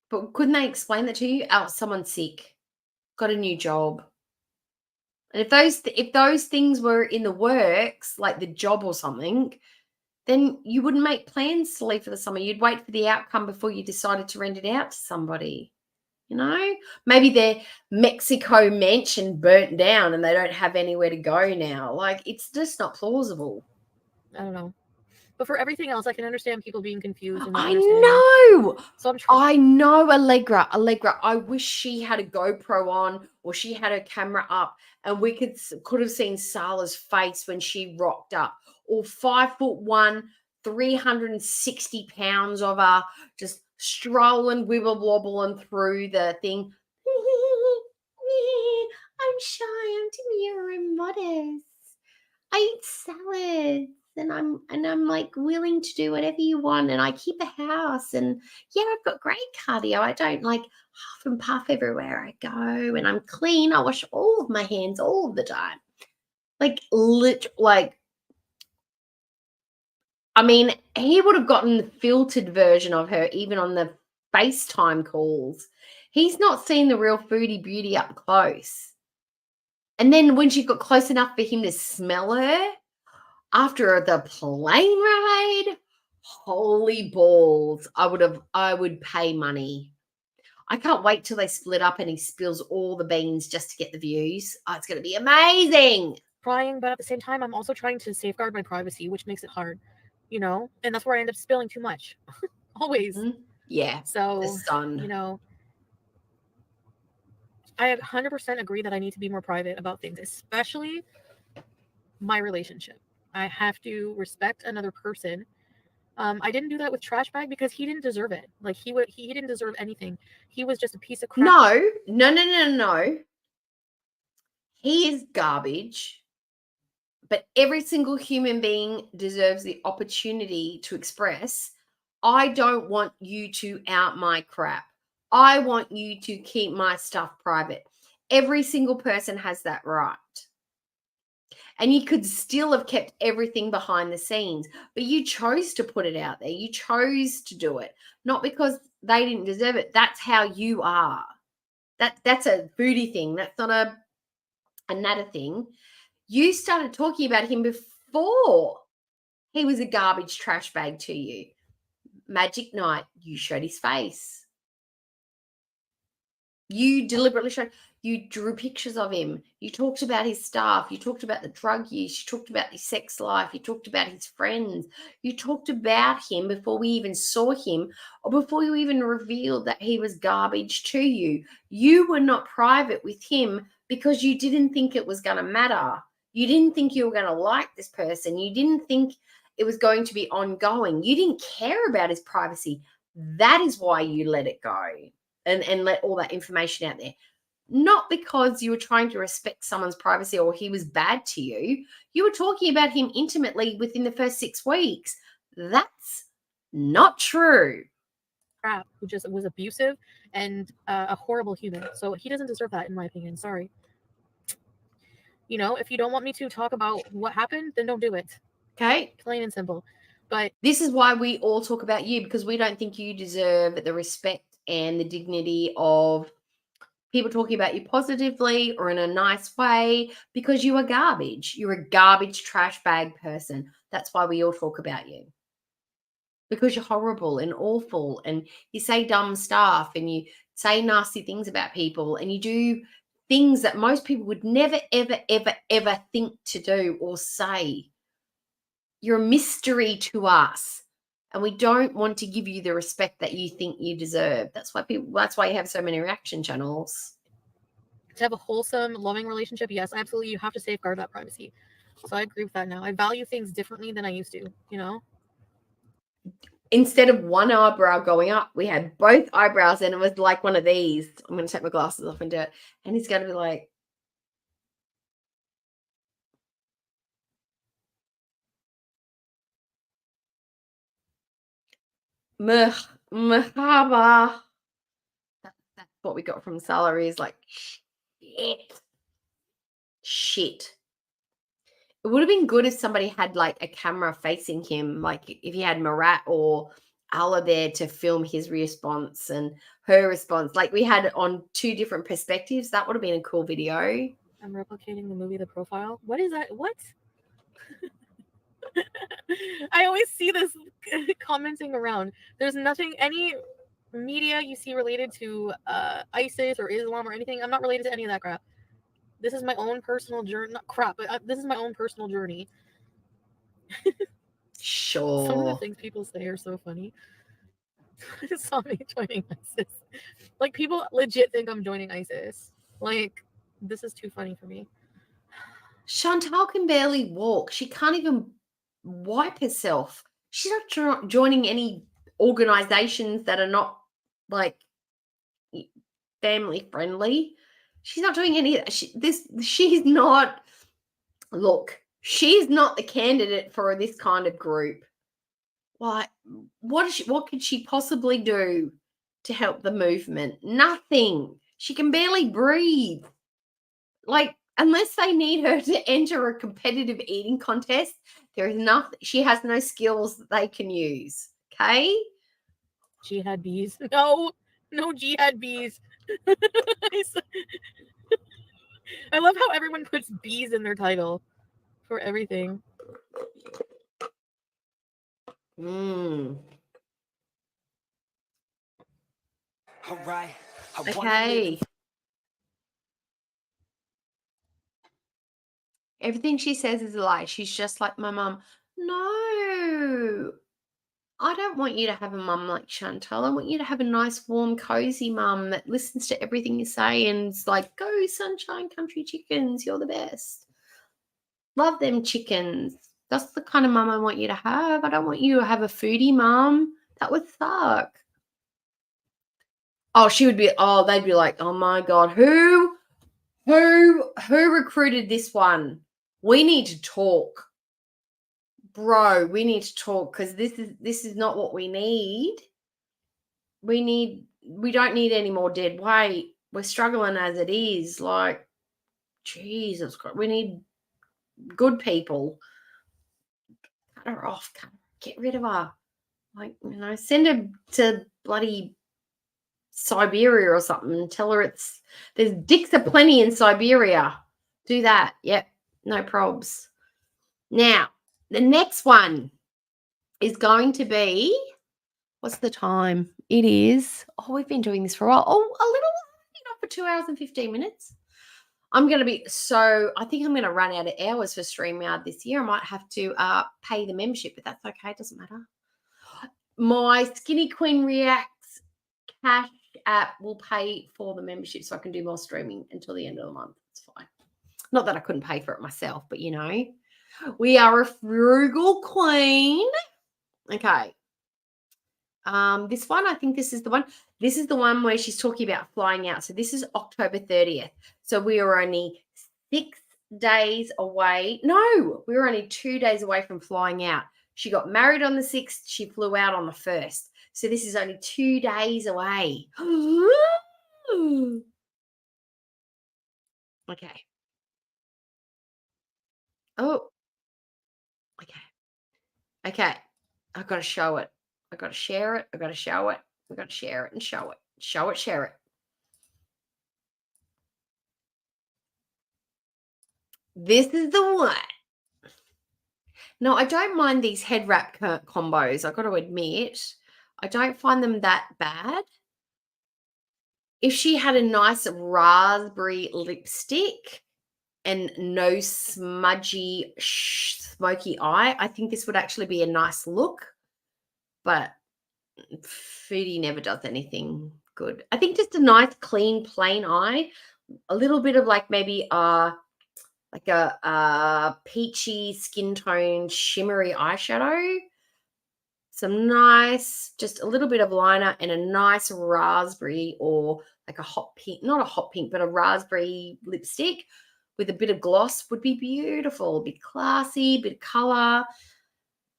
But couldn't they explain that to you? Oh, someone's sick, got a new job. And if those things were in the works, like the job or something, then you wouldn't make plans to leave for the summer. You'd wait for the outcome before you decided to rent it out to somebody. You know, maybe their Mexico mansion burnt down and they don't have anywhere to go now. Like, it's just not plausible. I don't know. But for everything else, I can understand people being confused. And I know. So I know, Allegra. I wish she had a GoPro on or she had her camera up and we could have seen Sala's face when she rocked up. Or 5'1", 360 pounds of her just strolling, wibble wobbling through the thing. I'm shy. I'm demure and modest. I eat salads. And I'm like willing to do whatever you want. And I keep a house. And yeah, I've got great cardio. I don't like huff and puff everywhere I go. And I'm clean. I wash all of my hands all of the time. I mean, he would have gotten the filtered version of her even on the FaceTime calls. He's not seen the real Foodie beauty up close. And then when she got close enough for him to smell her after the plane ride, holy balls, I would pay money. I can't wait till they split up and he spills all the beans just to get the views. Oh, it's going to be amazing. Trying, but at the same time, I'm also trying to safeguard my privacy, which makes it hard, you know? And that's where I end up spilling too much. Always. Yeah. So, The sun. you know, I 100% agree that I need to be more private about things, especially my relationship. I have to respect another person. I didn't do that with Trash Bag because he didn't deserve it. Like he didn't deserve anything. He was just a piece of crap. No. He is garbage. But every single human being deserves the opportunity to express, I don't want you to out my crap. I want you to keep my stuff private. Every single person has that right. And you could still have kept everything behind the scenes, but you chose to put it out there. You chose to do it, not because they didn't deserve it. That's how you are. That's a Foodie thing. That's not a Nada thing. You started talking about him before he was a garbage trash bag to you. Magic night, you showed his face. You deliberately showed, you drew pictures of him. You talked about his stuff. You talked about the drug use. You talked about his sex life. You talked about his friends. You talked about him before we even saw him or before you even revealed that he was garbage to you. You were not private with him because you didn't think it was going to matter. You didn't think you were going to like this person. You didn't think it was going to be ongoing. You didn't care about his privacy. That is why you let it go and let all that information out there. Not because you were trying to respect someone's privacy or he was bad to you. You were talking about him intimately within the first 6 weeks. That's not true. Crap, who just was abusive and a horrible human. So he doesn't deserve that, in my opinion. Sorry. You know, if you don't want me to talk about what happened, then don't do it. Okay? Plain and simple. But this is why we all talk about you, because we don't think you deserve the respect and the dignity of people talking about you positively or in a nice way, because you are garbage. You're a garbage trash bag person. That's why we all talk about you. Because you're horrible and awful and you say dumb stuff and you say nasty things about people and you do things that most people would never, ever, ever, ever think to do or say. You're a mystery to us. And we don't want to give you the respect that you think you deserve. That's why you have so many reaction channels. To have a wholesome, loving relationship, yes, absolutely, you have to safeguard that privacy. So I agree with that now. I value things differently than I used to, you know? Instead of one eyebrow going up, we had both eyebrows and it was like one of these. I'm going to take my glasses off and do it. And he's going to be like, Merhaba. That's what we got from salary is like, shit. It would have been good if somebody had like a camera facing him, like if he had Marat or Allah there to film his response and her response. Like we had it on 2 different perspectives. That would have been a cool video. I'm replicating the movie The Profile. What is that? What? I always see this commenting around. There's nothing, any media you see related to ISIS or Islam or anything. I'm not related to any of that crap. This is my own personal journey. Not crap, but this is my own personal journey. Sure. Some of the things people say are so funny. I just saw me joining ISIS. Like, people legit think I'm joining ISIS. Like, this is too funny for me. Chantal can barely walk. She can't even wipe herself. She's not joining any organizations that are not like family friendly. She's not doing any of that. She's not. Look, she's not the candidate for this kind of group. Like, what could she possibly do to help the movement? Nothing. She can barely breathe. Like, unless they need her to enter a competitive eating contest, there is nothing. She has no skills that they can use. Okay? Jihad bees. No jihad bees. I love how everyone puts bees in their title for everything. All right. Okay. Everything she says is a lie. She's just like my mum. No, I don't want you to have a mum like Chantal. I want you to have a nice, warm, cozy mum that listens to everything you say and is like, go Sunshine Country Chickens. You're the best. Love them chickens. That's the kind of mum I want you to have. I don't want you to have a foodie mum. That would suck. Oh, they'd be like, oh my God, who recruited this one? We need to talk. Bro, we need to talk because this is not what we need. We don't need any more dead weight. We're struggling as it is. Like, Jesus Christ, we need good people. Cut her off. Get rid of her. Like, send her to bloody Siberia or something and tell her there's dicks aplenty in Siberia. Do that. Yep. No probs. Now, the next one is going to be, what's the time? It is, we've been doing this for a while. A little, for 2 hours and 15 minutes. I think I'm going to run out of hours for StreamYard this year. I might have to pay the membership, but that's okay. It doesn't matter. My Skinny Queen Reacts cash app will pay for the membership so I can do more streaming until the end of the month. It's fine. Not that I couldn't pay for it myself, but we are a frugal queen. Okay. This one, I think this is the one. This is the one where she's talking about flying out. So this is October 30th. So we are only 6 days away. No, we were only 2 days away from flying out. She got married on the 6th. She flew out on the 1st. So this is only 2 days away. Okay. Oh. Okay. I've got to show it. I've got to share it. I've got to show it. I've got to share it and show it. Show it, share it. This is the one. No, I don't mind these head wrap combos. I've got to admit. I don't find them that bad. If she had a nice raspberry lipstick and no smudgy, smoky eye, I think this would actually be a nice look. But Foodie never does anything good. I think just a nice, clean, plain eye. A little bit of maybe like a peachy skin tone shimmery eyeshadow. Some nice, just a little bit of liner and a nice raspberry or like a hot pink, not a hot pink, but a raspberry lipstick with a bit of gloss would be beautiful. Be classy, bit of color.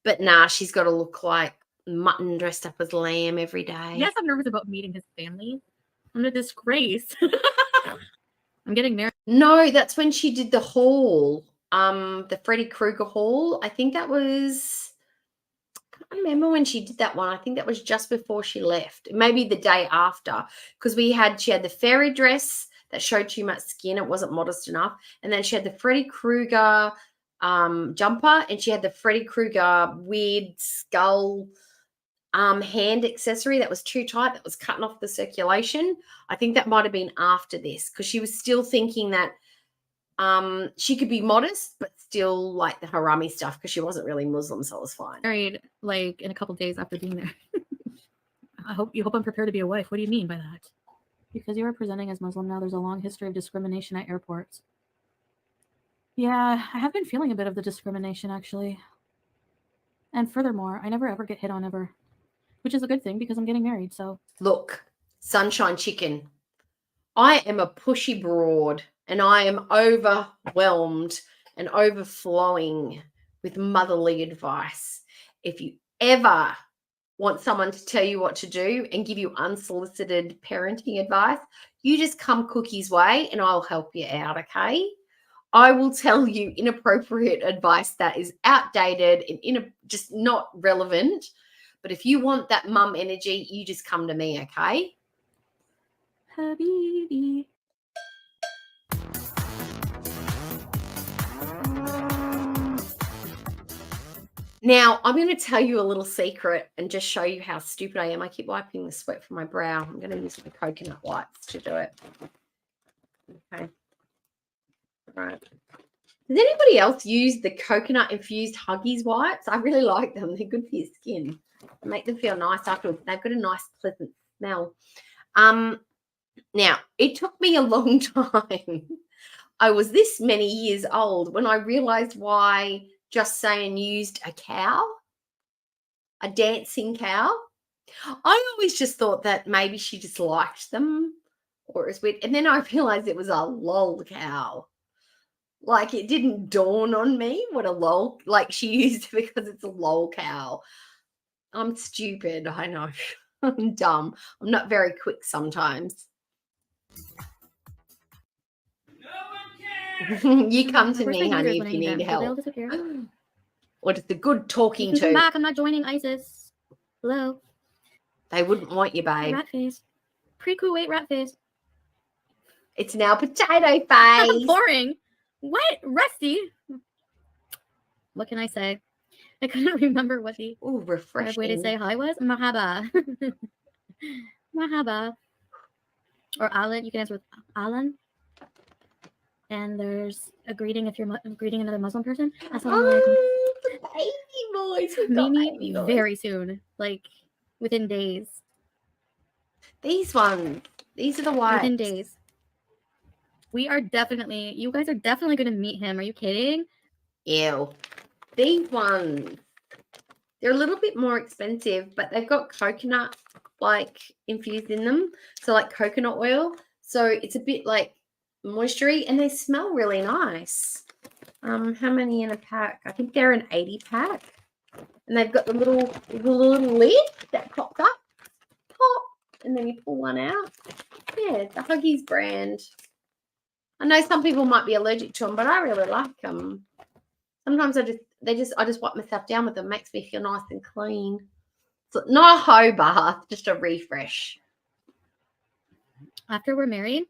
But nah, she's got to look like mutton dressed up as lamb every day. Yes, I'm nervous about meeting his family. I'm a disgrace. I'm getting married. No, that's when she did the haul, the Freddy Krueger haul. I think that was, I can't remember when she did that one. I think that was just before she left, maybe the day after, because she had the fairy dress that showed too much skin. It wasn't modest enough. And then she had the Freddy Krueger jumper, and she had the Freddy Krueger weird skull hand accessory that was too tight, that was cutting off the circulation. I think that might have been after this, because she was still thinking that she could be modest but still like the harami stuff, because she wasn't really Muslim, so it was fine. Married in a couple days after being there. I hope I'm prepared to be a wife. What do you mean by that? Because you are presenting as Muslim now, there's a long history of discrimination at airports. Yeah, I have been feeling a bit of the discrimination, actually. And furthermore, I never ever get hit on ever. Which is a good thing because I'm getting married, so. Look, Sunshine Chicken, I am a pushy broad and I am overwhelmed and overflowing with motherly advice. If you ever want someone to tell you what to do and give you unsolicited parenting advice, you just come Cookie's way and I'll help you out, okay? I will tell you inappropriate advice that is outdated and just not relevant. But if you want that mum energy, you just come to me, okay? Habibi. Now, I'm going to tell you a little secret and just show you how stupid I am. I keep wiping the sweat from my brow. I'm going to use my coconut wipes to do it. Okay. All right. Does anybody else use the coconut-infused Huggies wipes? I really like them. They're good for your skin. They make them feel nice afterwards. They've got a nice, pleasant smell. Now, it took me a long time. I was this many years old when I realized why Just Saying used a cow, a dancing cow. I always just thought that maybe she just liked them or it was weird. And then I realized it was a lol cow. Like, it didn't dawn on me what a lol, like she used it because it's a lol cow. I'm stupid, I know. I'm dumb. I'm not very quick sometimes. You come to me, honey, if you need help. What is the good talking You can to? come back. I'm not joining ISIS. Hello. They wouldn't want you, babe. Rat face. Pre-Kuwait rat face. It's now potato face. Boring. What? Rusty. What can I say? I couldn't remember what the refreshing way to say hi was. Mahaba. Mahaba. Or Alan. You can answer with Alan. And there's a greeting if you're greeting another Muslim person. Oh, the baby boys. Maybe very soon. Like within days. These ones. These are the ones. Within days. You guys are definitely going to meet him. Are you kidding? Ew. These ones, they're a little bit more expensive, but they've got coconut like infused in them. So like coconut oil. So it's a bit like moistury and they smell really nice. How many in a pack? I think they're an 80 pack. And they've got the little lid that pops up. Pop. And then you pull one out. Yeah, it's a Huggies brand. I know some people might be allergic to them, but I really like them. Sometimes I just wipe myself down with them. Makes me feel nice and clean. So not a hoe bath, just a refresh. After we're married,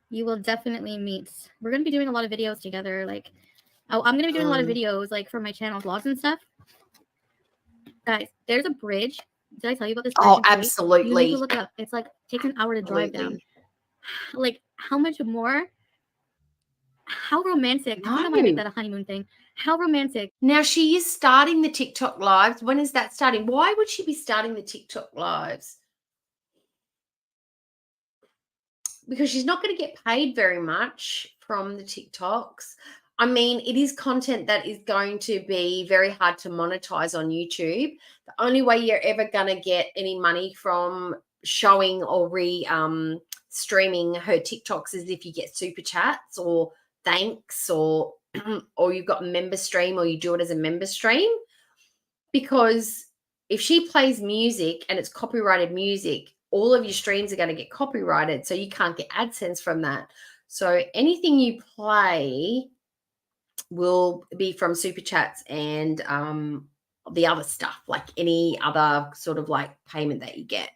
you will definitely meet. We're going to be doing a lot of videos together. Like, I'm going to be doing a lot of videos like for my channel, vlogs and stuff. Guys, there's a bridge. Did I tell you about this bridge? Oh, absolutely. You need to look it up. It's like takes an hour to drive down. Like, how much more? How romantic. I think I might make that a honeymoon thing. How romantic. Now, she is starting the TikTok lives. When is that starting? Why would she be starting the TikTok lives? Because she's not going to get paid very much from the TikToks. I mean, it is content that is going to be very hard to monetize on YouTube. The only way you're ever going to get any money from showing or streaming her TikToks is if you get super chats or thanks or you've got a member stream or you do it as a member stream. Because if she plays music and it's copyrighted music, all of your streams are going to get copyrighted, so you can't get AdSense from that. So anything you play will be from super chats and the other stuff, like any other sort of like payment that you get.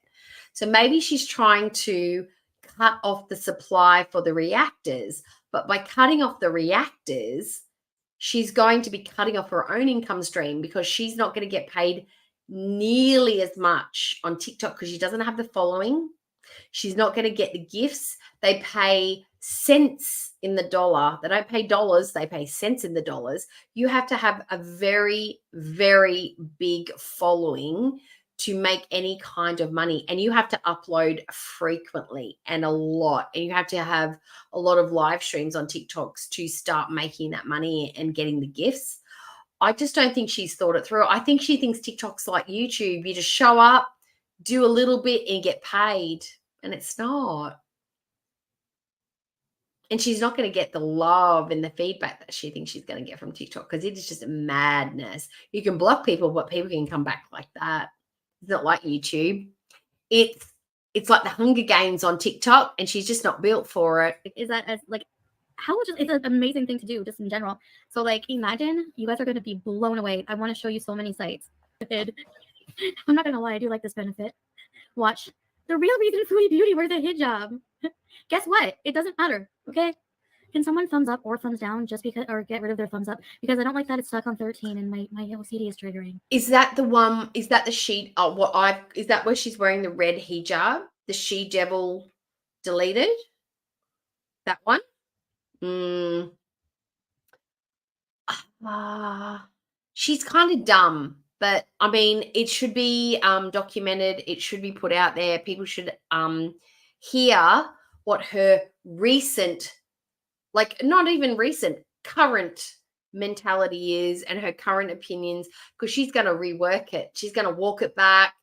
So maybe she's trying to cut off the supply for the reactors, but by cutting off the reactors, she's going to be cutting off her own income stream because she's not going to get paid nearly as much on TikTok because she doesn't have the following. She's not going to get the gifts. They pay cents in the dollar. They don't pay dollars. They pay cents in the dollars. You have to have a very, very big following to make any kind of money. And you have to upload frequently and a lot. And you have to have a lot of live streams on TikToks to start making that money and getting the gifts. I just don't think she's thought it through. I think she thinks TikTok's like YouTube. You just show up, do a little bit and get paid. And it's not. And she's not going to get the love and the feedback that she thinks she's going to get from TikTok because it is just madness. You can block people, but people can come back like that. It's not like YouTube. It's like the Hunger Games on TikTok, and she's just not built for it. Is that as like how just it's an amazing thing to do just in general. So like imagine you guys are going to be blown away. I want to show you so many sites. I'm not going to lie, I do like this benefit. Watch. The real reason Foodie Beauty wears a hijab. Guess what? It doesn't matter. Okay. Can someone thumbs up or thumbs down just because, or get rid of their thumbs up because I don't like that it's stuck on 13 and my OCD is triggering. Is that the one? Is that the sheet? Oh, is that where she's wearing the red hijab? The she devil deleted. That one. She's kind of dumb, but I mean, it should be documented. It should be put out there. People should hear what her recent, like not even recent, current mentality is and her current opinions, because she's going to rework it. She's going to walk it back.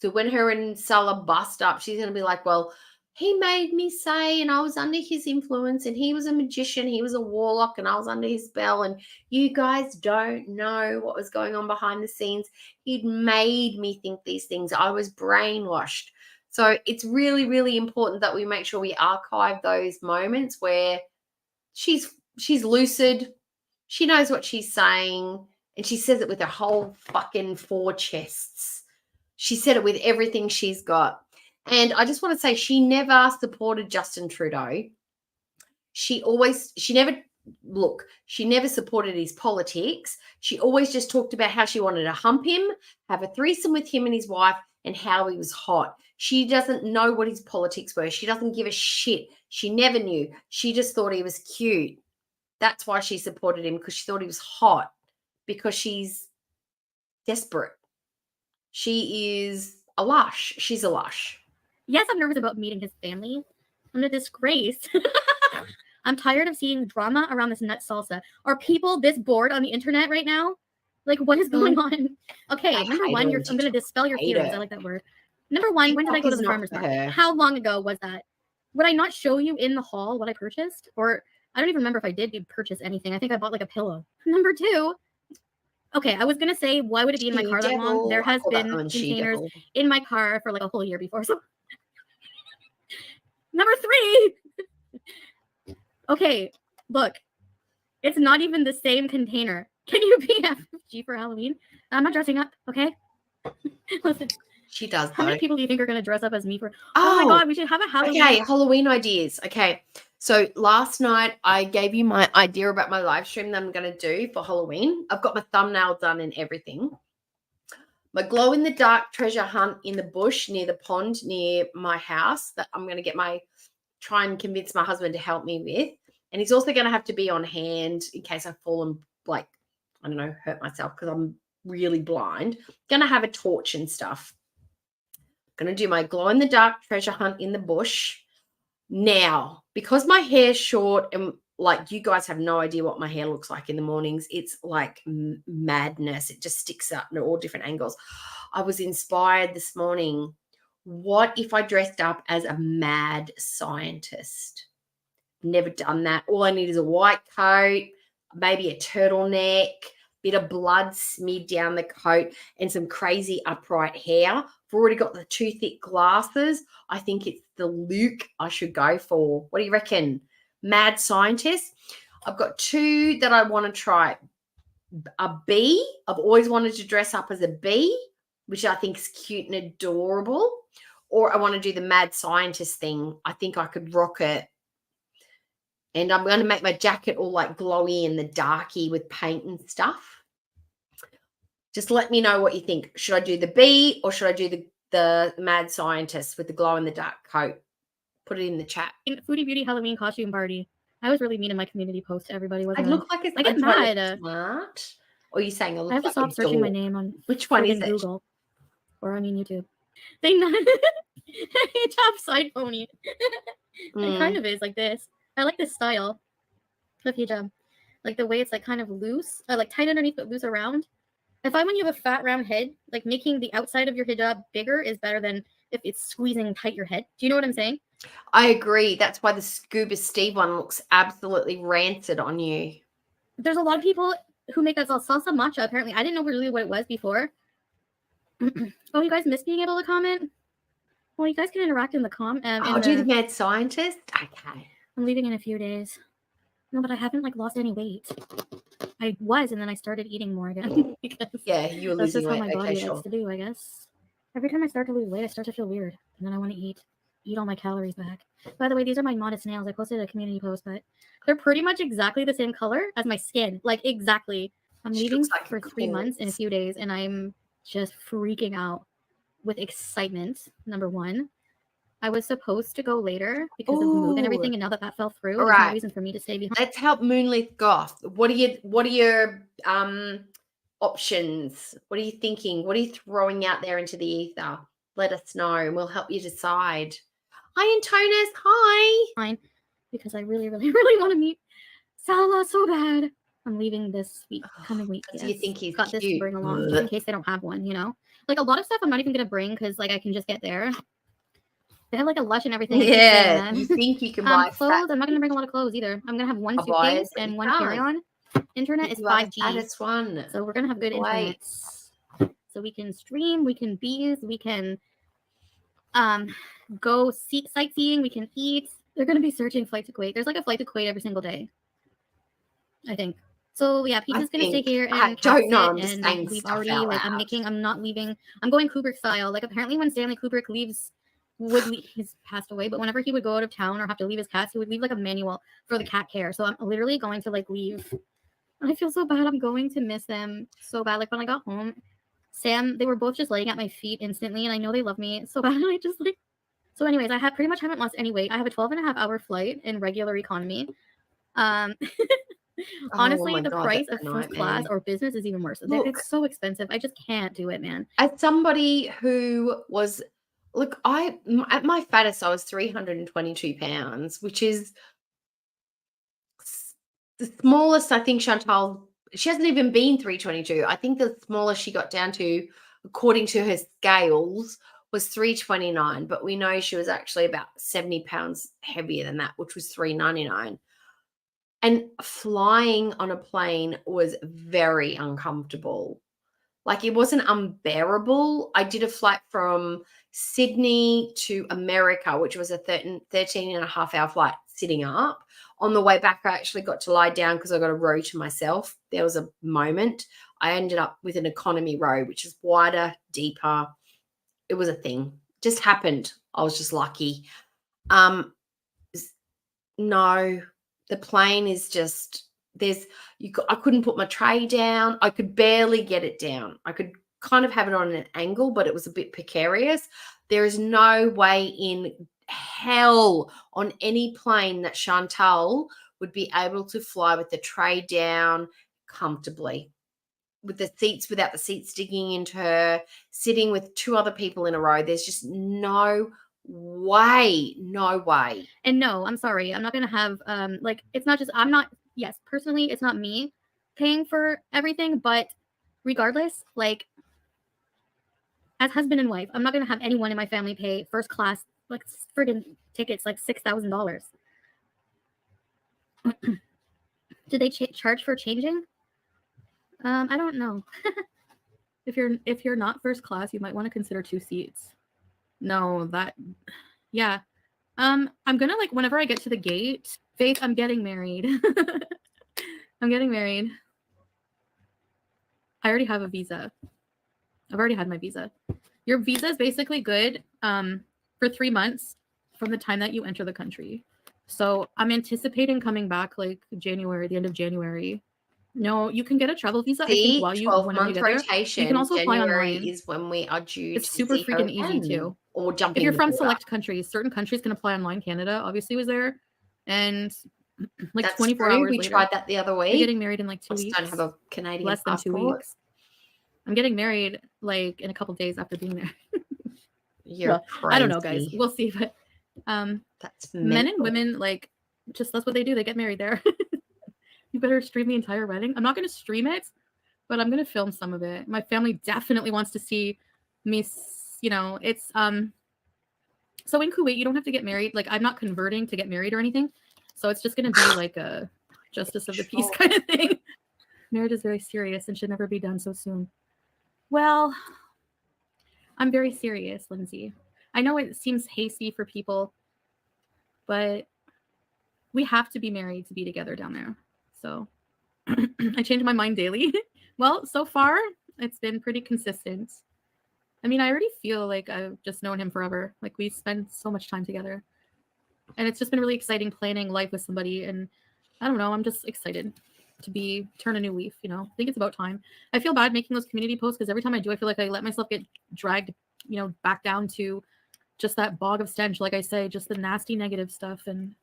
So when her and Salah bust up, she's going to be like, well, he made me say, and I was under his influence, and he was a magician, he was a warlock, and I was under his spell, and you guys don't know what was going on behind the scenes. He'd made me think these things. I was brainwashed. So it's really, really important that we make sure we archive those moments where she's lucid, she knows what she's saying, and she says it with her whole fucking 4 chests. She said it with everything she's got. And I just want to say she never supported Justin Trudeau. She never supported his politics. She always just talked about how she wanted to hump him, have a threesome with him and his wife, and how he was hot. She doesn't know what his politics were. She doesn't give a shit. She never knew. She just thought he was cute. That's why she supported him, because she thought he was hot, because she's desperate. She is a lush. She's a lush. Yes, I'm nervous about meeting his family. I'm a disgrace. I'm tired of seeing drama around this nut salsa. Are people this bored on the internet right now? Like, what is going on? Okay, number one, I'm going to dispel your feelings. I like that word. Number one, when did I go to the farmer's market? How long ago was that? Would I not show you in the haul what I purchased? Or I don't even remember if I did purchase anything. I think I bought like a pillow. Number two, okay, I was going to say, why would it be in my car that long? There has been containers in my car for like a whole year before. So number three, okay, look, it's not even the same container. Can you be FFG for Halloween? I'm not dressing up, okay? Listen. She does. How many people do you think are going to dress up as me for? Oh my God, we should have a Halloween. Okay, Halloween ideas. Okay, so last night I gave you my idea about my live stream that I'm going to do for Halloween. I've got my thumbnail done and everything. My glow-in-the-dark treasure hunt in the bush near the pond near my house that I'm going to try and convince my husband to help me with. And he's also going to have to be on hand in case I fall and, like, I don't know, hurt myself because I'm really blind. Going to have a torch and stuff. Going to do my glow-in-the-dark treasure hunt in the bush. Now, because my hair's short and, like, you guys have no idea what my hair looks like in the mornings. It's like madness. It just sticks up in all different angles. I was inspired this morning. What if I dressed up as a mad scientist? Never done that. All I need is a white coat, maybe a turtleneck, bit of blood smeared down the coat, and some crazy upright hair. I've already got the 2 thick glasses. I think it's the look I should go for. What do you reckon? Mad scientist. I've got 2 that I want to try. A bee. I've always wanted to dress up as a bee, which I think is cute and adorable. Or I want to do the mad scientist thing. I think I could rock it. And I'm going to make my jacket all like glowy and the darky with paint and stuff. Just let me know what you think. Should I do the bee or should I do the mad scientist with the glow in the dark coat? Put it in the chat. In Foodie Beauty Halloween costume party. I was really mean in my community post to everybody. I look like I get mad. Smart. Or are you saying I look I have to like stop searching my name on which one is it? Google. Or I mean YouTube. They top side pony. It kind of is like this. I like this style of hijab. Like the way it's like kind of loose, like tight underneath but loose around. I find when you have a fat round head, like making the outside of your hijab bigger is better than if it's squeezing tight your head. Do you know what I'm saying? I agree. That's why the Scuba Steve one looks absolutely rancid on you. There's a lot of people who make that salsa matcha, apparently. I didn't know really what it was before. Oh, you guys miss being able to comment? Well, you guys can interact in the comment. I'll do the mad scientist. Okay. I'm leaving in a few days. No, but I haven't like lost any weight. I was, and then I started eating more again. Yeah, you were losing weight. That's just how my body likes to do, I guess. Every time I start to lose weight, I start to feel weird. and then I want to eat all my calories back. By the way, these are my modest nails. I posted a community post, but they're pretty much exactly the same color as my skin. Like, exactly. I'm She leaving looks like a for 3 months in a corpse. few days, and I'm just freaking out with excitement. Number one, I was supposed to go later because of the move and Ooh. everything, and now that fell through, All there's no right. reason for me to stay behind. Let's help Moonleaf Goth. What are your options? What are you thinking? What are you throwing out there into the ether? Let us know and we'll help you decide. Hi, Antonis. Hi. Because I really, really, really want to meet Salah so bad. I'm leaving this coming week. Do you think he's got cute? this to bring along just in case they don't have one, you know? Like, a lot of stuff I'm not even going to bring because, like, I can just get there. They have, like, a Lush and everything. Yeah, you think you can buy clothes? I'm not going to bring a lot of clothes either. I'm going to have one suitcase and one carry-on. Internet is 5G. One. So we're going to have good internet. So we can stream, we can bees, we can go sightseeing, we can eat. They're going to be searching flight to Kuwait. There's like a flight to Kuwait every single day, I think. So yeah, Pete's going to stay here and I don't know. I'm and just saying we've stuff already out like loud. I'm not leaving. I'm going Kubrick style. Like, apparently when Stanley Kubrick he's passed away, but whenever he would go out of town or have to leave his cats, he would leave like a manual for the cat care. So I'm literally going to like leave. I feel so bad. I'm going to miss them so bad. Like, when I got home, Sam, they were both just laying at my feet instantly, and I know they love me so bad. I just like. So anyways, I pretty much haven't lost any weight. I have a 12.5-hour flight in regular economy. Honestly, the price of first class or business is even worse. Look, it's so expensive. I just can't do it, man. As somebody who was, at my fattest, I was 322 pounds, which is the smallest. I think Chantal, she hasn't even been 322. I think the smallest she got down to, according to her scales, was 329. But we know she was actually about 70 pounds heavier than that, which was 399. And flying on a plane was very uncomfortable. Like, it wasn't unbearable. I did a flight from Sydney to America, which was a 13.5-hour flight sitting up. On the way back, I actually got to lie down because I got a row to myself. There was a moment. I ended up with an economy row, which is wider, deeper. It was a thing. Just happened. I was just lucky. No. The plane is just, I couldn't put my tray down. I could barely get it down. I could kind of have it on an angle, but it was a bit precarious. There is no way in hell on any plane that Chantal would be able to fly with the tray down comfortably, with the seats, without the seats digging into her, sitting with two other people in a row. There's just no way. And no, I'm sorry, I'm not gonna have it's not just personally, it's not me paying for everything, but regardless, like, as husband and wife, I'm not gonna have anyone in my family pay first class like friggin' tickets like $6,000. Do they charge for changing? I don't know. If you're not first class, you might want to consider 2 seats. No, yeah. I'm gonna, like, whenever I get to the gate, Faith, I'm getting married. I'm getting married. I already have a visa. I've already had my visa. Your visa is basically good for 3 months from the time that you enter the country. So I'm anticipating coming back like January, the end of January. No, you can get a travel visa. See, I think 12-month rotation. You can also apply January online. is when we are due. It's super freaking easy too. Or jump if you're from select countries, certain countries can apply online. Canada obviously was there, and like That's 24 true. hours We later. tried that the other week. We're getting married in like 2 weeks. Don't have a Canadian less than passport. 2 weeks. I'm getting married like in a couple days after being there. You're crazy. I don't know, guys. We'll see, but that's men and women, like, just that's what they do. They get married there. You better stream the entire wedding. I'm not going to stream it, but I'm going to film some of it. My family definitely wants to see me. You know, it's so in Kuwait, you don't have to get married. Like, I'm not converting to get married or anything. So it's just going to be like a justice of the peace kind of thing. Marriage is very serious and should never be done so soon. Well, I'm very serious, Lindsay. I know it seems hasty for people, but we have to be married to be together down there. So I change my mind daily. Well, so far, it's been pretty consistent. I mean, I already feel like I've just known him forever. Like we spend so much time together. And it's just been really exciting planning life with somebody. And I don't know, I'm just excited to turn a new leaf, you know. I think it's about time. I feel bad making those community posts because every time I do, I feel like I let myself get dragged, you know, back down to just that bog of stench, like I say, just the nasty negative stuff. And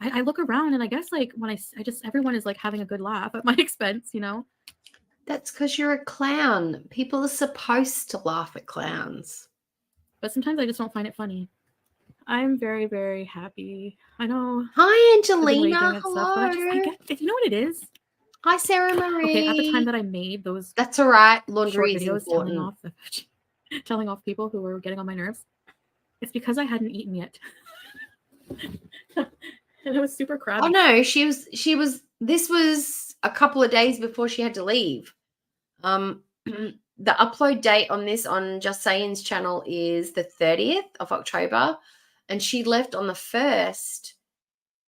I look around and I guess like when I just everyone is like having a good laugh at my expense, you know. That's because you're a clown. People are supposed to laugh at clowns. But sometimes I just don't find it funny. I'm very, very happy. I know. Hi, I've been raging Angelina. and stuff, but I get, you know what it is? Hi, Sarah Marie. Okay, at the time that I made those That's all right. short Laundry is videos important. telling off people who were getting on my nerves, it's because I hadn't eaten yet. And I was super crabby. Oh no, she was this was a couple of days before she had to leave. The upload date on this on Just Saying's channel is the 30th of October, and she left on the 1st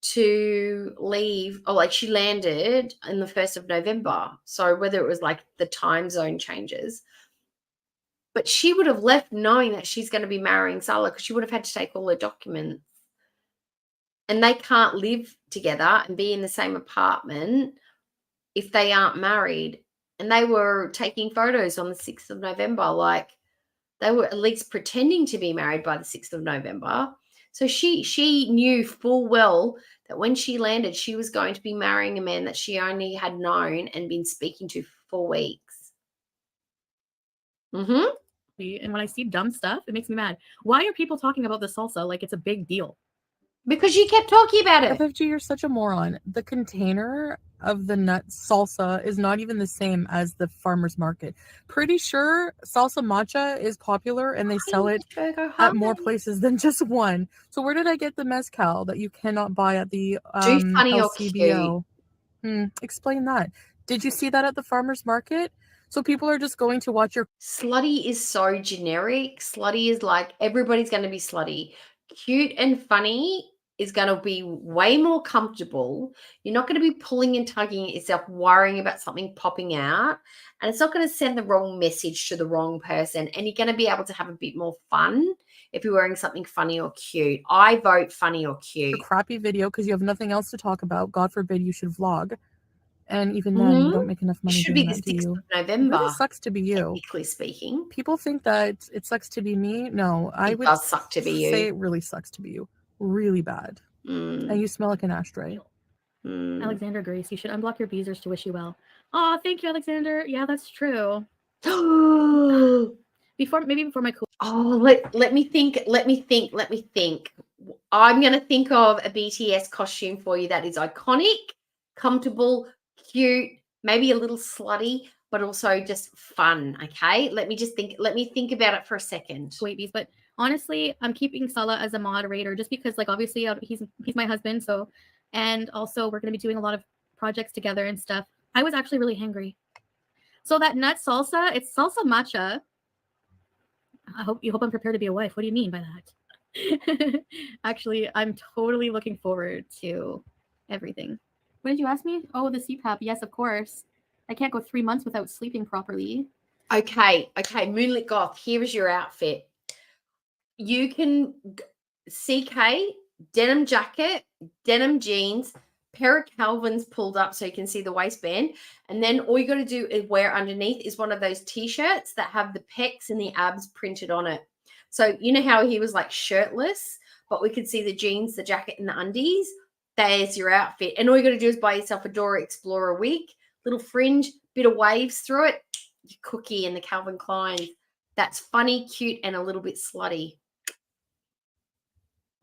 to leave, or like she landed in the 1st of November. So whether it was like the time zone changes, but she would have left knowing that she's going to be marrying Salah because she would have had to take all her documents. And they can't live together and be in the same apartment if they aren't married. And they were taking photos on the 6th of November, like they were at least pretending to be married by the 6th of November. So she knew full well that when she landed, she was going to be marrying a man that she only had known and been speaking to for 4 weeks. Mm-hmm. And when I see dumb stuff, it makes me mad. Why are people talking about the salsa like it's a big deal? Because you kept talking about it. FFG, you're such a moron. The container of the nut salsa is not even the same as the farmer's market. Pretty sure salsa matcha is popular and they sell it at more places than just one. So where did I get the mezcal that you cannot buy at the funny or LCBO? Explain that. Did you see that at the farmer's market? So people are just going to watch your... Slutty is so generic. Slutty is like everybody's going to be slutty. Cute and funny is going to be way more comfortable. You're not going to be pulling and tugging at yourself, worrying about something popping out. And it's not going to send the wrong message to the wrong person. And you're going to be able to have a bit more fun if you're wearing something funny or cute. I vote funny or cute. Your crappy video because you have nothing else to talk about. God forbid you should vlog. And even then, you don't make enough money. Should be doing the that, do 6th you? of November. It really sucks to be you. Technically speaking. People think that it sucks to be me. No, I would does suck to be you. say it really sucks to be you. Really bad. And you smell like an ashtray. Alexander Grace, you should unblock your beezers to wish you well. Oh, thank you, Alexander. Yeah, that's true. before my cool. Oh, let me think. I'm going to think of a BTS costume for you that is iconic, comfortable, cute, maybe a little slutty, but also just fun. Okay, let me think about it for a second. Wait, bees, but honestly, I'm keeping Salah as a moderator just because, like, obviously he's my husband, so, and also we're going to be doing a lot of projects together and stuff. I was actually really hangry. So that nut salsa, it's salsa matcha. I hope I'm prepared to be a wife. What do you mean by that? Actually, I'm totally looking forward to everything. What did you ask me? Oh, the CPAP. Yes, of course. I can't go 3 months without sleeping properly. Okay. Moonlit Goth, here is your outfit. You can CK, denim jacket, denim jeans, pair of Calvins pulled up so you can see the waistband. And then all you got to do is wear underneath is one of those T-shirts that have the pecs and the abs printed on it. So you know how he was like shirtless, but we could see the jeans, the jacket, and the undies? There's your outfit. And all you got to do is buy yourself a Dora Explorer wig, little fringe, bit of waves through it, your cookie and the Calvin Klein. That's funny, cute, and a little bit slutty.